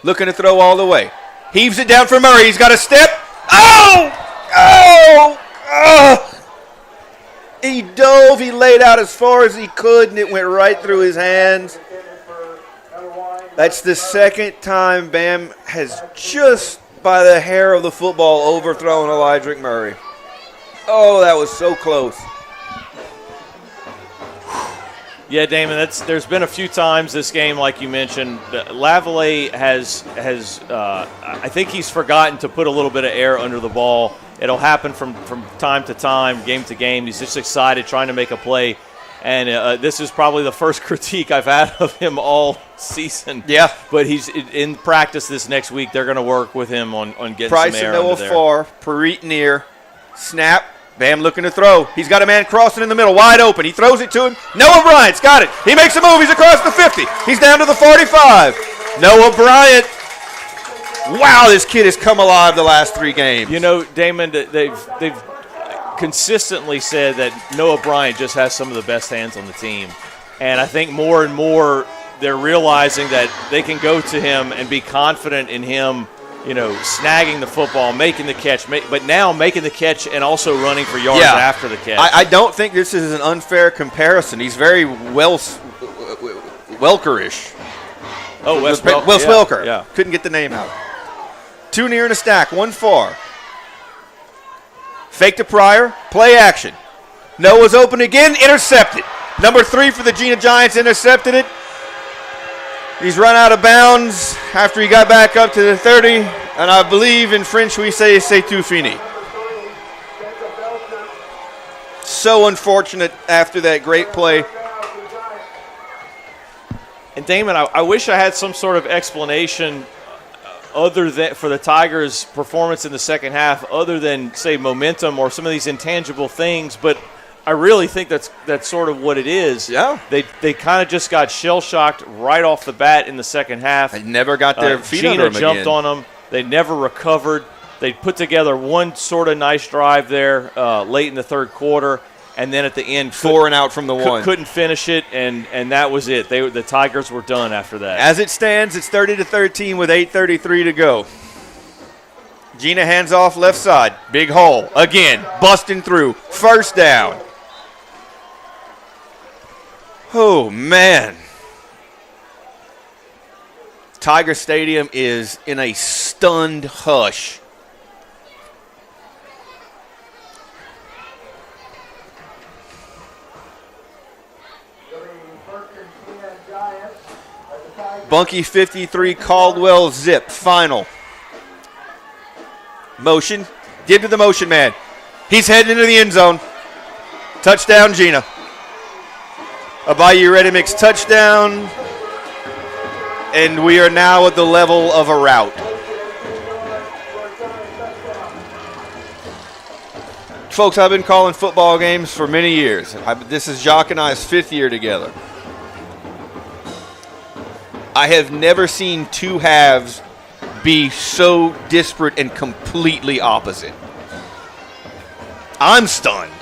looking to throw all the way. Heaves it down for Murray. He's got a step. He dove. He laid out as far as he could, and it went right through his hands. That's the second time Bam has just by the hair of the football overthrown Elijah Murray. Oh, that was so close. Yeah, Damon, there's been a few times this game, like you mentioned. Lavallee has I think he's forgotten to put a little bit of air under the ball. It'll happen from time to time, game to game. He's just excited, trying to make a play. And this is probably the first critique I've had of him all season. Yeah. But he's in practice this next week. They're going to work with him on getting Price some air and Noah under there. far, Parit near, snap, Bam looking to throw. He's got a man crossing in the middle, wide open. He throws it to him. Noah Bryant's got it. He makes a move. He's across the 50. He's down to the 45. Noah Bryant. Wow, this kid has come alive the last 3 games. Damon, they've consistently said that Noah Bryant just has some of the best hands on the team. And I think more and more they're realizing that they can go to him and be confident in him, snagging the football, making the catch, but now making the catch and also running for yards after the catch. I don't think this is an unfair comparison. He's very Welkerish. Oh, Wes Welker. Yeah. Couldn't get the name out. 2 near in a stack, 1 far. Fake to Pryor, play action. Noah's open again, intercepted. Number 3 for the Jena Giants intercepted it. He's run out of bounds after he got back up to the 30, and I believe in French we say c'est tout fini. So unfortunate after that great play. And Damon, I wish I had some sort of explanation other than for the Tigers' performance in the second half, other than, say, momentum or some of these intangible things, but I really think that's sort of what it is. Yeah. They kind of just got shell-shocked right off the bat in the second half. They never got their feet under them Jena jumped again. on them. They never recovered. They put together one sort of nice drive there late in the third quarter, and then at the end, 4 and out from the one. Couldn't finish it, and that was it. The Tigers were done after that. As it stands, it's 30-13 with 8:33 to go. Jena hands off left side. Big hole. Again, busting through. First down. Oh, man. Tiger Stadium is in a stunned hush. Bunky 53, Caldwell zip. Final. Motion. Give to the motion man. He's heading into the end zone. Touchdown, Jena. A Bayou Ready Mix touchdown. And we are now at the level of a rout. Folks, I've been calling football games for many years. This is Jacques and I's 5th year together. I have never seen two halves be so disparate and completely opposite. I'm stunned.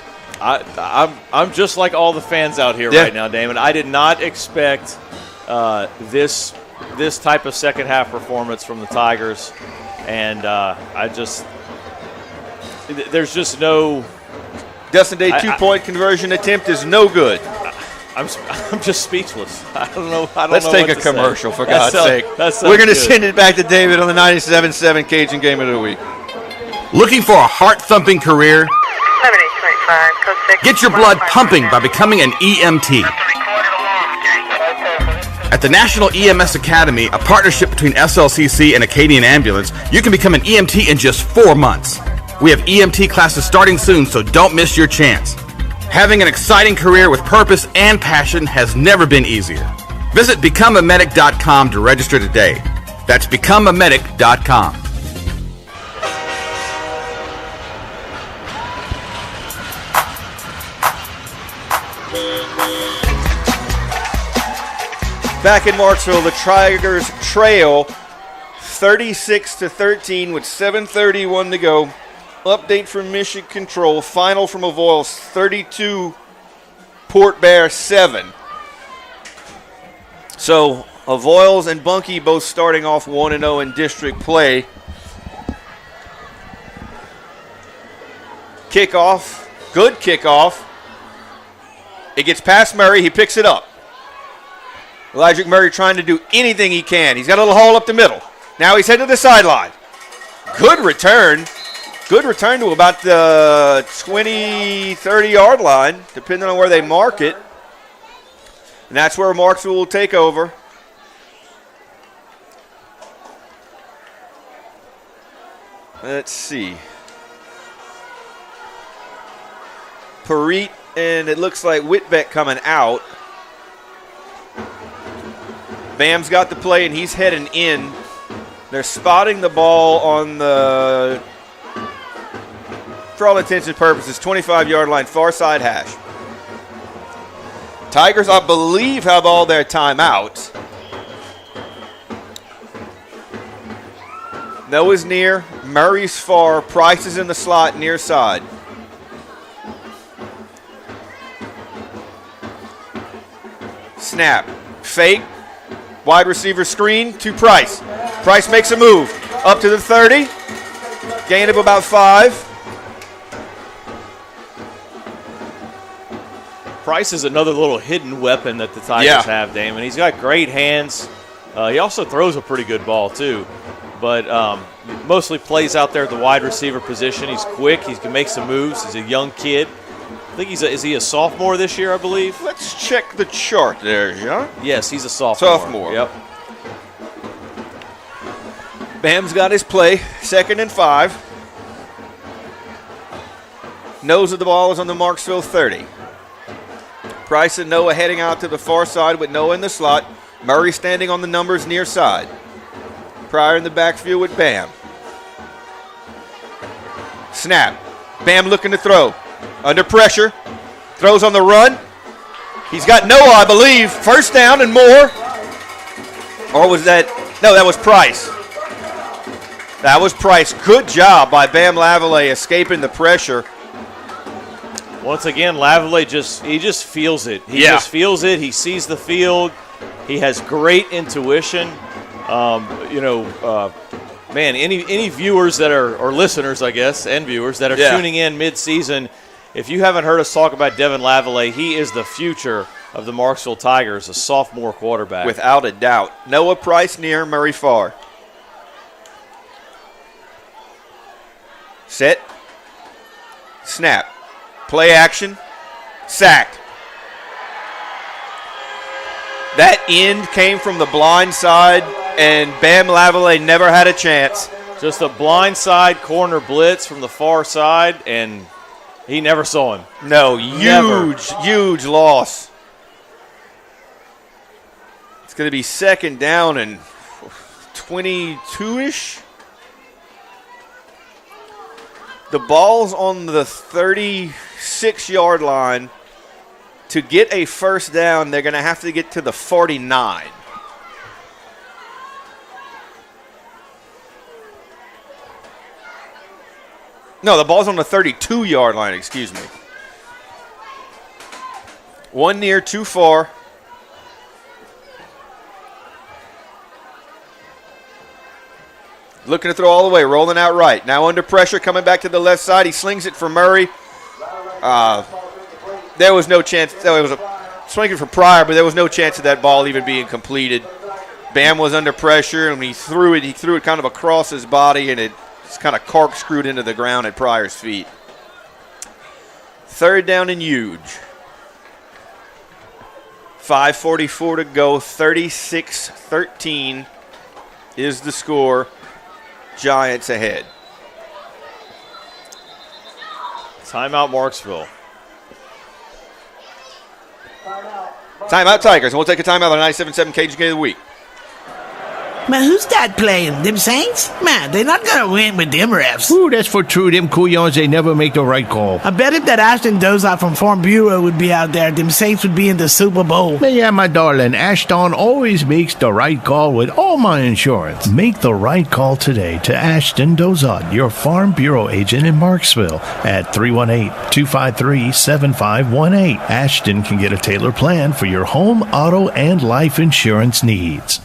I'm just like all the fans out here right now, Damon. I did not expect this type of second half performance from the Tigers, and there's just no. Dustin Day 2-point conversion attempt is no good. I'm just speechless. I don't know. Let's take a commercial, for God's sake. We're going to send it back to David on the 97.7 Cajun Game of the Week. Looking for a heart-thumping career? Get your blood pumping by becoming an EMT. At the National EMS Academy, a partnership between SLCC and Acadian Ambulance, you can become an EMT in just 4 months. We have EMT classes starting soon, so don't miss your chance. Having an exciting career with purpose and passion has never been easier. Visit becomeamedic.com to register today. That's becomeamedic.com. Back in Marksville, the Tigers trail 36-13 with 7:31 to go. Update from Mission Control. Final from Avoyelles 32, Port Bear 7. So Avoyelles and Bunky both starting off 1-0 in district play. Kickoff, good kickoff. It gets past Murray, he picks it up. Elijah Murray trying to do anything he can. He's got a little hole up the middle. Now he's headed to the sideline. Good return. Good return to about the 20, 30-yard line, depending on where they mark it. And that's where Marksville will take over. Let's see. Parit and it looks like Whitbeck coming out. Bam's got the play, and he's heading in. They're spotting the ball on the, for all intents and purposes, 25-yard line, far side hash. Tigers, I believe, have all their timeouts. Noah's near, Murray's far, Price is in the slot near side. Snap, fake. Wide receiver screen to Price. Price makes a move. Up to the 30. Gain of about 5. Price is another little hidden weapon that the Tigers have, Damon. He's got great hands. He also throws a pretty good ball, too. But mostly plays out there at the wide receiver position. He's quick. He can make some moves. He's a young kid. I think is he a sophomore this year, I believe? Let's check the chart there, Jean. Yes, he's a sophomore. Yep. Bam's got his play. 2nd and 5. Nose of the ball is on the Marksville 30. Price and Noah heading out to the far side with Noah in the slot. Murray standing on the numbers near side. Pryor in the backfield with Bam. Snap. Bam looking to throw. Under pressure. Throws on the run. He's got Noah, I believe. First down and more. Or was that? No, that was Price. That was Price. Good job by Bam Lavallee escaping the pressure. Once again, Lavallee just feels it. He just feels it. He sees the field. He has great intuition. Man, any viewers that are, or listeners, I guess, and viewers that are tuning in mid-season, if you haven't heard us talk about Devin Lavallee, he is the future of the Marksville Tigers, a sophomore quarterback. Without a doubt. Noah Price near, Murray far. Set. Snap. Play action. Sacked. That end came from the blind side, and Bam Lavallee never had a chance. Just a blind side corner blitz from the far side, and he never saw him. No, huge loss. It's going to be second down and 22-ish. The ball's on the 36-yard line. To get a first down, they're going to have to get to the 49. No, the ball's on the 32-yard line, excuse me. One near, too far. Looking to throw all the way, rolling out right. Now under pressure, coming back to the left side. He slings it for Murray. There was no chance. It was a swinging for Pryor, but there was no chance of that ball even being completed. Bam was under pressure, and when he threw it kind of across his body, and it's kind of corkscrewed into the ground at Pryor's feet. Third down and huge. 5:44 to go. 36-13 is the score. Giants ahead. Timeout Marksville. Timeout Tigers. And we'll take a timeout on 97.7 Cajun Game of the Week. Man, who's that playing? Them Saints? Man, they're not going to win with them refs. Ooh, that's for true. Them couillons, they never make the right call. I bet if that Ashton Dozart from Farm Bureau would be out there, them Saints would be in the Super Bowl. But yeah, my darling, Ashton always makes the right call with all my insurance. Make the right call today to Ashton Dozart, your Farm Bureau agent in Marksville at 318-253-7518. Ashton can get a tailored plan for your home, auto, and life insurance needs.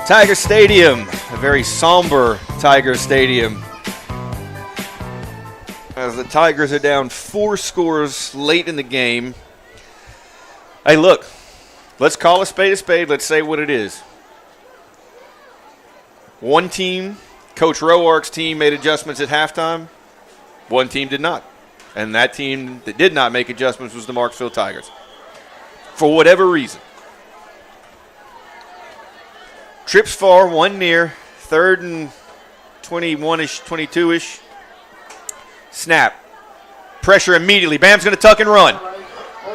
Tiger Stadium, a very somber Tiger Stadium. As the Tigers are down 4 scores late in the game. Hey, look, let's call a spade a spade. Let's say what it is. One team, Coach Roark's team, made adjustments at halftime. One team did not. And that team that did not make adjustments was the Marksville Tigers. For whatever reason. Trips far, one near, third and 21-ish, 22-ish. Snap. Pressure immediately. Bam's going to tuck and run.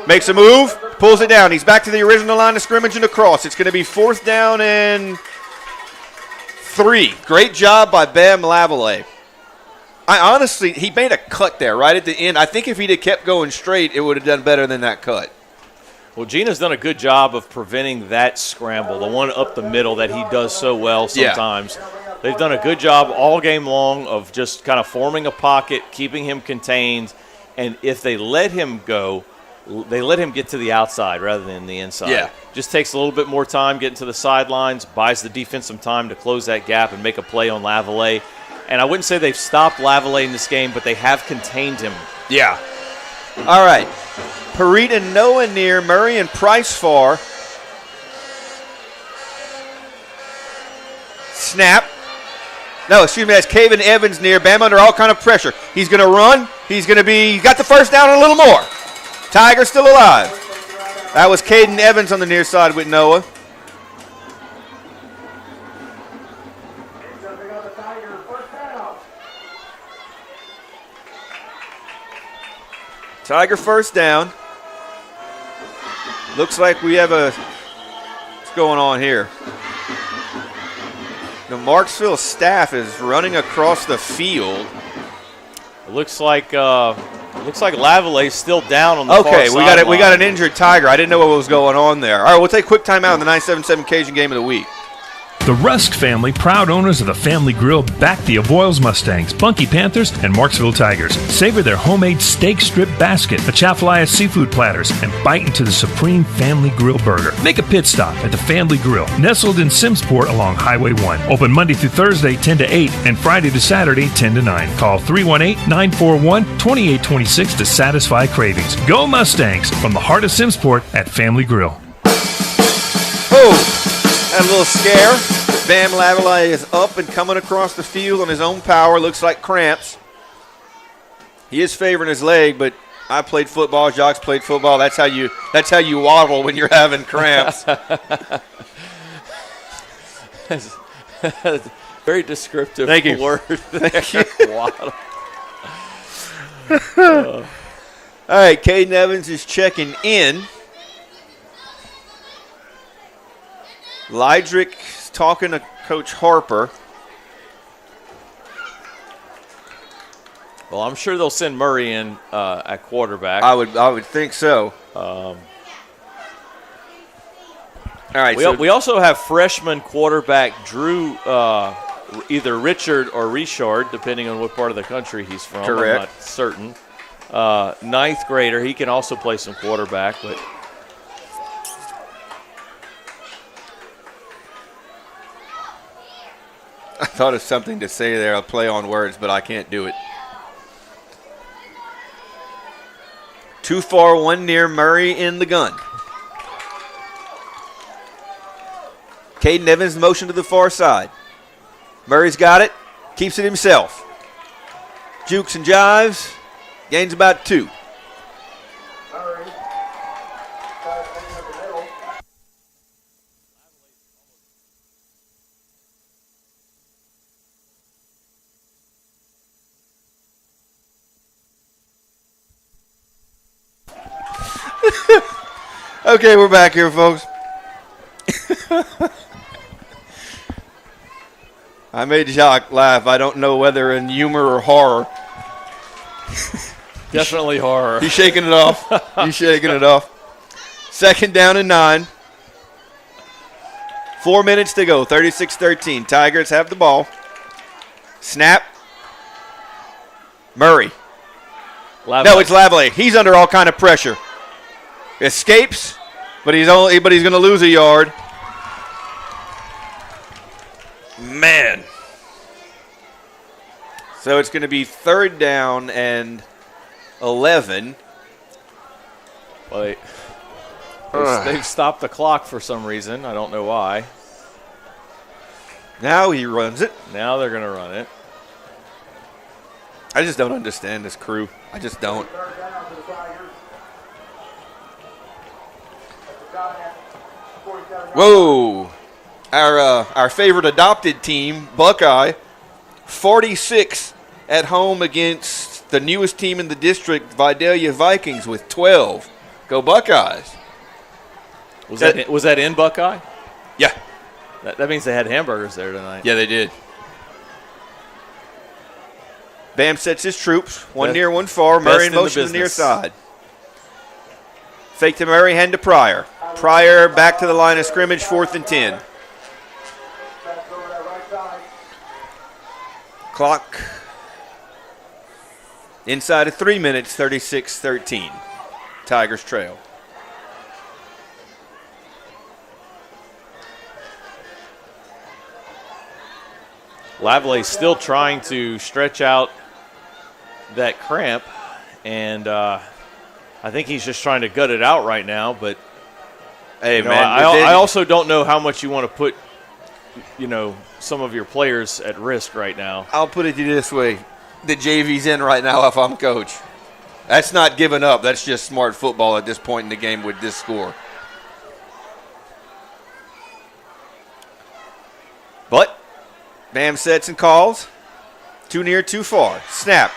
Makes a move, pulls it down. He's back to the original line of scrimmage and across. It's going to be 4th down and 3. Great job by Bam Lavallee. He made a cut there right at the end. I think if he'd have kept going straight, it would have done better than that cut. Well, Jena's done a good job of preventing that scramble, the one up the middle that he does so well sometimes. Yeah. They've done a good job all game long of just kind of forming a pocket, keeping him contained, and if they let him go, they let him get to the outside rather than the inside. Yeah. Just takes a little bit more time getting to the sidelines, buys the defense some time to close that gap and make a play on Lavallee. And I wouldn't say they've stopped Lavallee in this game, but they have contained him. Yeah. All right. Parit and Noah near, Murray and Price far. Snap. No, excuse me, that's Caven Evans near. Bam under all kind of pressure. He's going to run. He's got the first down and a little more. Tigers still alive. That was Caden Evans on the near side with Noah. Tiger first down. Looks like we have what's going on here? The Marksville staff is running across the field. It looks like Lavallee's still down on the far sideline. We got an injured Tiger. I didn't know what was going on there. All right, we'll take a quick timeout in the 977 Cajun Game of the Week. The Rusk family, proud owners of the Family Grill, back the Avoyelles Mustangs, Bunkie Panthers, and Marksville Tigers. Savor their homemade steak strip basket, Atchafalaya seafood platters, and bite into the supreme Family Grill burger. Make a pit stop at the Family Grill, nestled in Simsport along Highway 1. Open Monday through Thursday, 10 to 8, and Friday to Saturday, 10 to 9. Call 318-941-2826 to satisfy cravings. Go Mustangs from the heart of Simsport at Family Grill. Oh, had a little scare. Bam Lavallee is up and coming across the field on his own power. Looks like cramps. He is favoring his leg, but I played football. Jacques played football. That's how you waddle when you're having cramps. Very descriptive Thank you. word. Thank you. Waddle. All right, Caden Evans is checking in. Lydrick's talking to Coach Harper. Well, I'm sure they'll send Murray in at quarterback. I would think so. All right. We also have freshman quarterback Drew, either Richard or Richard, depending on what part of the country he's from. Correct. I'm not certain. Ninth grader. He can also play some quarterback, but. I thought of something to say there, a play on words, but I can't do it. Too far, one near, Murray in the gun. Caden Evans motion to the far side. Murray's got it, keeps it himself. Jukes and jives, gains about 2. Okay, we're back here, folks. I made Jacques laugh. I don't know whether in humor or horror. Definitely horror. He's shaking it off. He's shaking it off. 2nd down and 9. 4 minutes to go. 36-13. Tigers have the ball. Snap. Murray. Lavallee. No, it's Lavallee. He's under all kind of pressure. Escapes, but he's going to lose a yard. Man. So it's going to be 3rd down and 11. Wait. They've stopped the clock for some reason. I don't know why. Now he runs it. Now they're going to run it. I just don't understand this crew. I just don't. Whoa. Our favorite adopted team, Buckeye, 46 at home against the newest team in the district, Vidalia Vikings, with 12. Go Buckeyes. Was that in Buckeye? Yeah. That means they had hamburgers there tonight. Yeah, they did. Bam sets his troops. One near, one far. Murray in motion to the near side. Fake to Murray, hand to Pryor. Pryor back to the line of scrimmage, 4th and 10. Clock inside of 3 minutes, 36-13. Tigers trail. Lavallee still trying to stretch out that cramp, and I think he's just trying to gut it out right now. But hey, man, I also don't know how much you want to put, some of your players at risk right now. I'll put it to you this way: the JV's in right now. If I'm coach, that's not giving up. That's just smart football at this point in the game with this score. But Bam sets and calls. Too near, too far. Snap.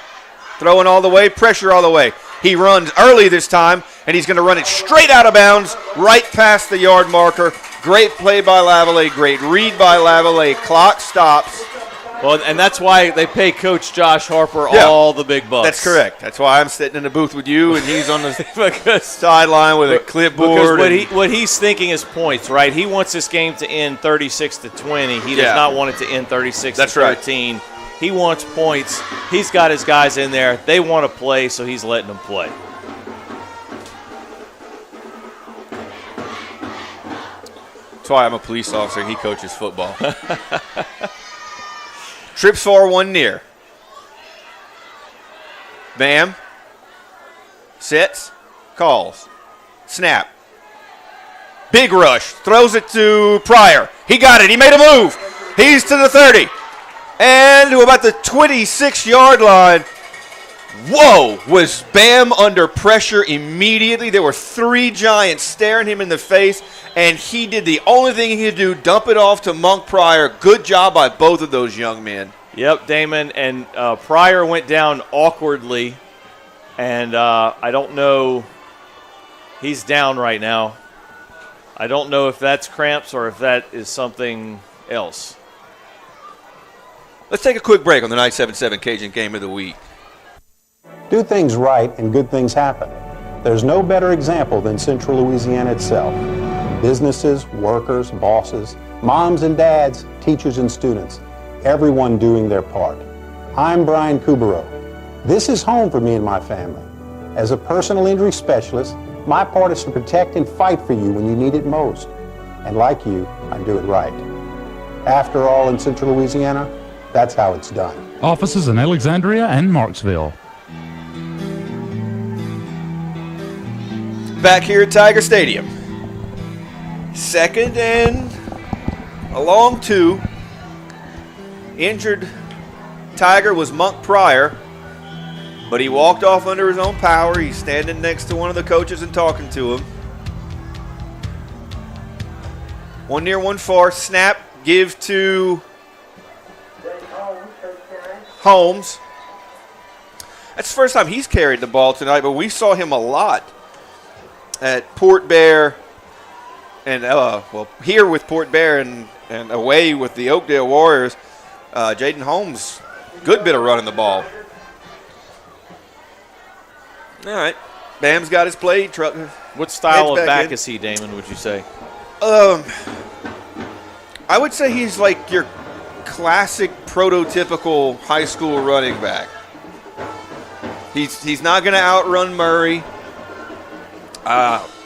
Throwing all the way. Pressure all the way. He runs early this time, and he's going to run it straight out of bounds, right past the yard marker. Great play by Lavallee, great read by Lavallee. Clock stops. Well, and that's why they pay Coach Josh Harper all the big bucks. That's correct. That's why I'm sitting in the booth with you, and he's on the sideline with a clipboard. Because what he's thinking is points, right? He wants this game to end 36-20. He does not want it to end 36-13. Right. He wants points. He's got his guys in there. They want to play, so he's letting them play. That's why I'm a police officer and he coaches football. Trips far, one near. Bam. Sits. Calls. Snap. Big rush. Throws it to Pryor. He got it. He made a move. He's to the 30. And to about the 26-yard line. Whoa, was Bam under pressure immediately. There were 3 Giants staring him in the face, and he did the only thing he could do, dump it off to Monk Pryor. Good job by both of those young men. Yep, Damon, and Pryor went down awkwardly, and I don't know. He's down right now. I don't know if that's cramps or if that is something else. Let's take a quick break on the 977 Cajun Game of the Week. Do things right and good things happen. There's no better example than Central Louisiana itself. Businesses, workers, bosses, moms and dads, teachers and students, everyone doing their part. I'm Brian Kubero. This is home for me and my family. As a personal injury specialist, my part is to protect and fight for you when you need it most. And like you, I do it right. After all, in Central Louisiana, that's how it's done. Offices in Alexandria and Marksville. Back here at Tiger Stadium. 2nd and a long 2. Injured Tiger was Monk Pryor, but he walked off under his own power. He's standing next to one of the coaches and talking to him. 1 near, 1 far. Snap, give to Holmes. That's the first time he's carried the ball tonight, but we saw him a lot at Port Bear and, here with Port Bear and away with the Oakdale Warriors. Jaden Holmes, good bit of running the ball. All right. Bam's got his play. What style of back is he, Damon, would you say? I would say he's like your classic prototypical high school running back. He's not going to outrun Murray.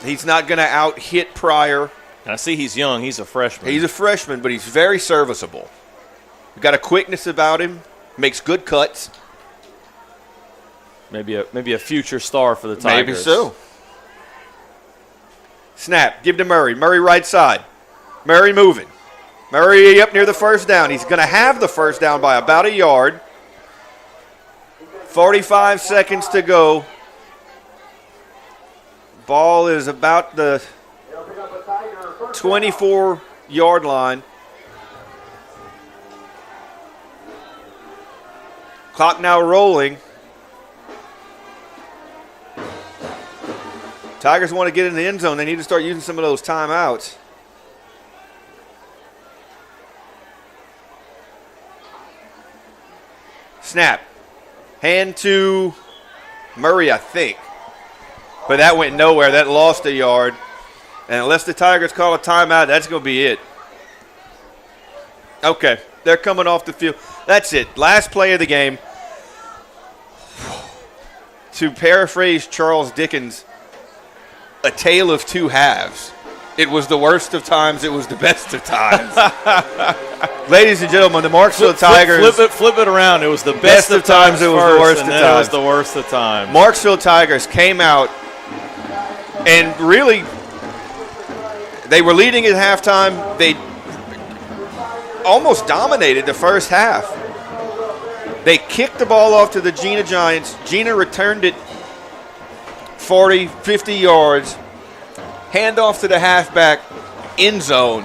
He's not going to out-hit Pryor. And I see he's young. He's a freshman. He's a freshman, but he's very serviceable. He's got a quickness about him. Makes good cuts. Maybe a future star for the Tigers. Maybe so. Snap. Give to Murray. Murray right side. Murray moving. Murray up near the first down. He's going to have the first down by about a yard. 45 seconds to go. Ball is about the 24-yard line. Clock now rolling. Tigers want to get in the end zone. They need to start using some of those timeouts. Snap. Hand to Murray, I think. But that went nowhere. That lost a yard. And unless the Tigers call a timeout, that's going to be it. Okay, they're coming off the field. That's it. Last play of the game. To paraphrase Charles Dickens, a tale of two halves. It was the worst of times. It was the best of times. Ladies and gentlemen, the Marksville Tigers. Flip it around. It was the best of times. It was the worst of times. It was the worst of times. Marksville Tigers came out and really, they were leading at halftime. They almost dominated the first half. They kicked the ball off to the Jena Giants. Jena returned it 40, 50 yards. Handoff to the halfback, end zone.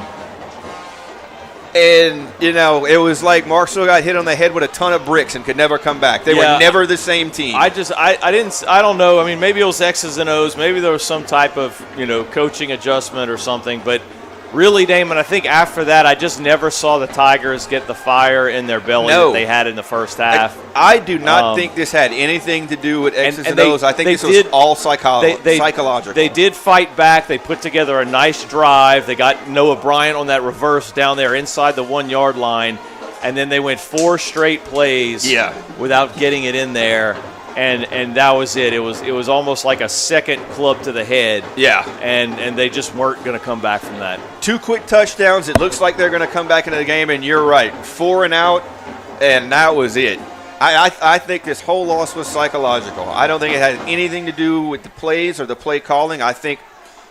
And, it was like Marksville got hit on the head with a ton of bricks and could never come back. They were never the same team. I don't know. I mean, maybe it was X's and O's. Maybe there was some type of, coaching adjustment or something. But really, Damon, I think after that, I just never saw the Tigers get the fire in their belly that they had in the first half. I do not think this had anything to do with X's and O's. I think this was all psychological. They did fight back. They put together a nice drive. They got Noah Bryant on that reverse down there inside the 1 yard line. And then they went 4 straight plays without getting it in there. And that was it. It was almost like a second club to the head. Yeah. And they just weren't going to come back from that. 2 quick touchdowns. It looks like they're going to come back into the game, and you're right. 4 and out, and that was it. I think this whole loss was psychological. I don't think it had anything to do with the plays or the play calling. I think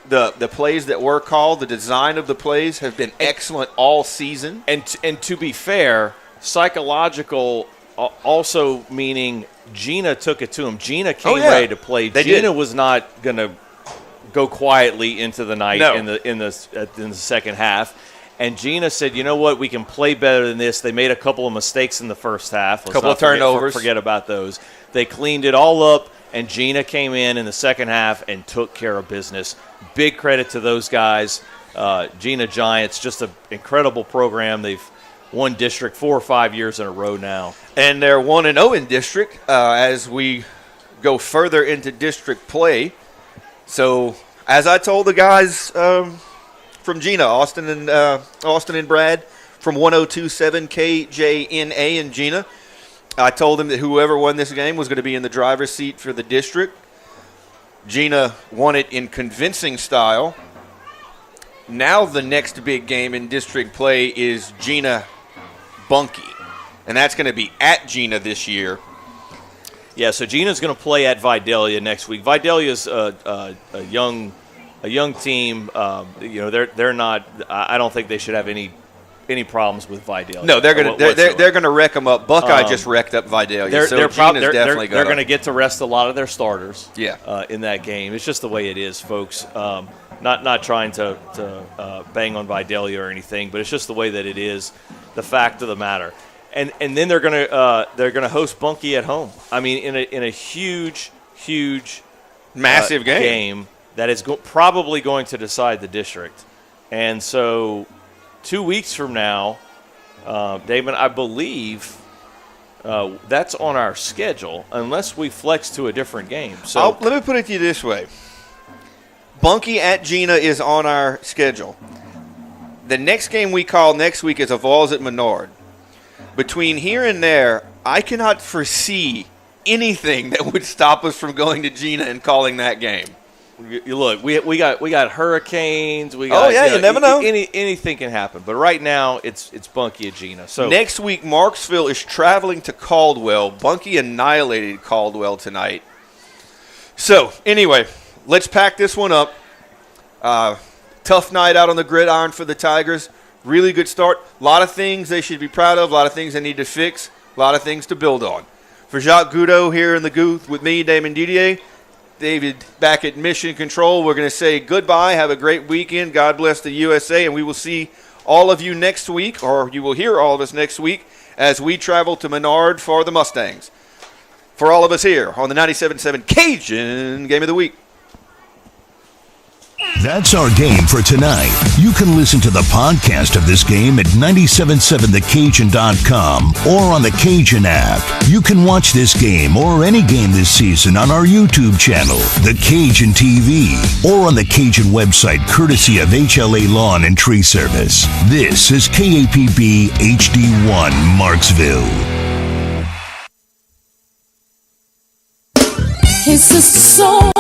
the plays that were called, the design of the plays, have been excellent all season. And to be fair, psychological also meaning Jena took it to him. Jena came ready to play. Jena was not going to go quietly into the night in the second half. And Jena said, you know what, we can play better than this. They made a couple of mistakes in the first half. A couple of turnovers. Forget about those. They cleaned it all up, and Jena came in the second half and took care of business. Big credit to those guys. Jena Giants, just an incredible program. They've won district 4 or 5 years in a row now. And they're 1-0 in district as we go further into district play. So, as I told the guys from Jena, Austin and Brad, from 102.7 KJNA in Jena, I told them that whoever won this game was going to be in the driver's seat for the district. Jena won it in convincing style. Now the next big game in district play is Jena Bunkie, and that's going to be at Jena this year. Yeah, so Jena's going to play at Vidalia next week. Vidalia's a young team. They're not. I don't think they should have any problems with Vidalia. No, they're going to wreck them up. Buckeye just wrecked up Vidalia. They're going to get to rest a lot of their starters. Yeah. In that game, it's just the way it is, folks. Not trying to bang on Vidalia or anything, but it's just the way that it is. The fact of the matter, and then they're gonna host Bunkie at home. I mean, in a huge, massive game that is probably going to decide the district. And so, 2 weeks from now, Damon, I believe that's on our schedule, unless we flex to a different game. So let me put it to you this way: Bunkie at Jena is on our schedule. The next game we call next week is Avoyelles at Menard. Between here and there, I cannot foresee anything that would stop us from going to Jena and calling that game. You look, we got hurricanes. We got, you never know. Anything can happen. But right now, it's Bunkie at Jena. So next week, Marksville is traveling to Caldwell. Bunkie annihilated Caldwell tonight. So anyway, let's pack this one up. Tough night out on the gridiron for the Tigers. Really good start. A lot of things they should be proud of. A lot of things they need to fix. A lot of things to build on. For Jacques Goudreau here in the booth with me, Damon Didier. David back at Mission Control. We're going to say goodbye. Have a great weekend. God bless the USA. And we will see all of you next week, or you will hear all of us next week, as we travel to Menard for the Mustangs. For all of us here on the 97.7 Cajun Game of the Week. That's our game for tonight. You can listen to the podcast of this game at 977thecajun.com or on the Cajun app. You can watch this game or any game this season on our YouTube channel, The Cajun TV, or on the Cajun website courtesy of HLA Lawn and Tree Service. This is KAPB HD1 Marksville. His sister soul.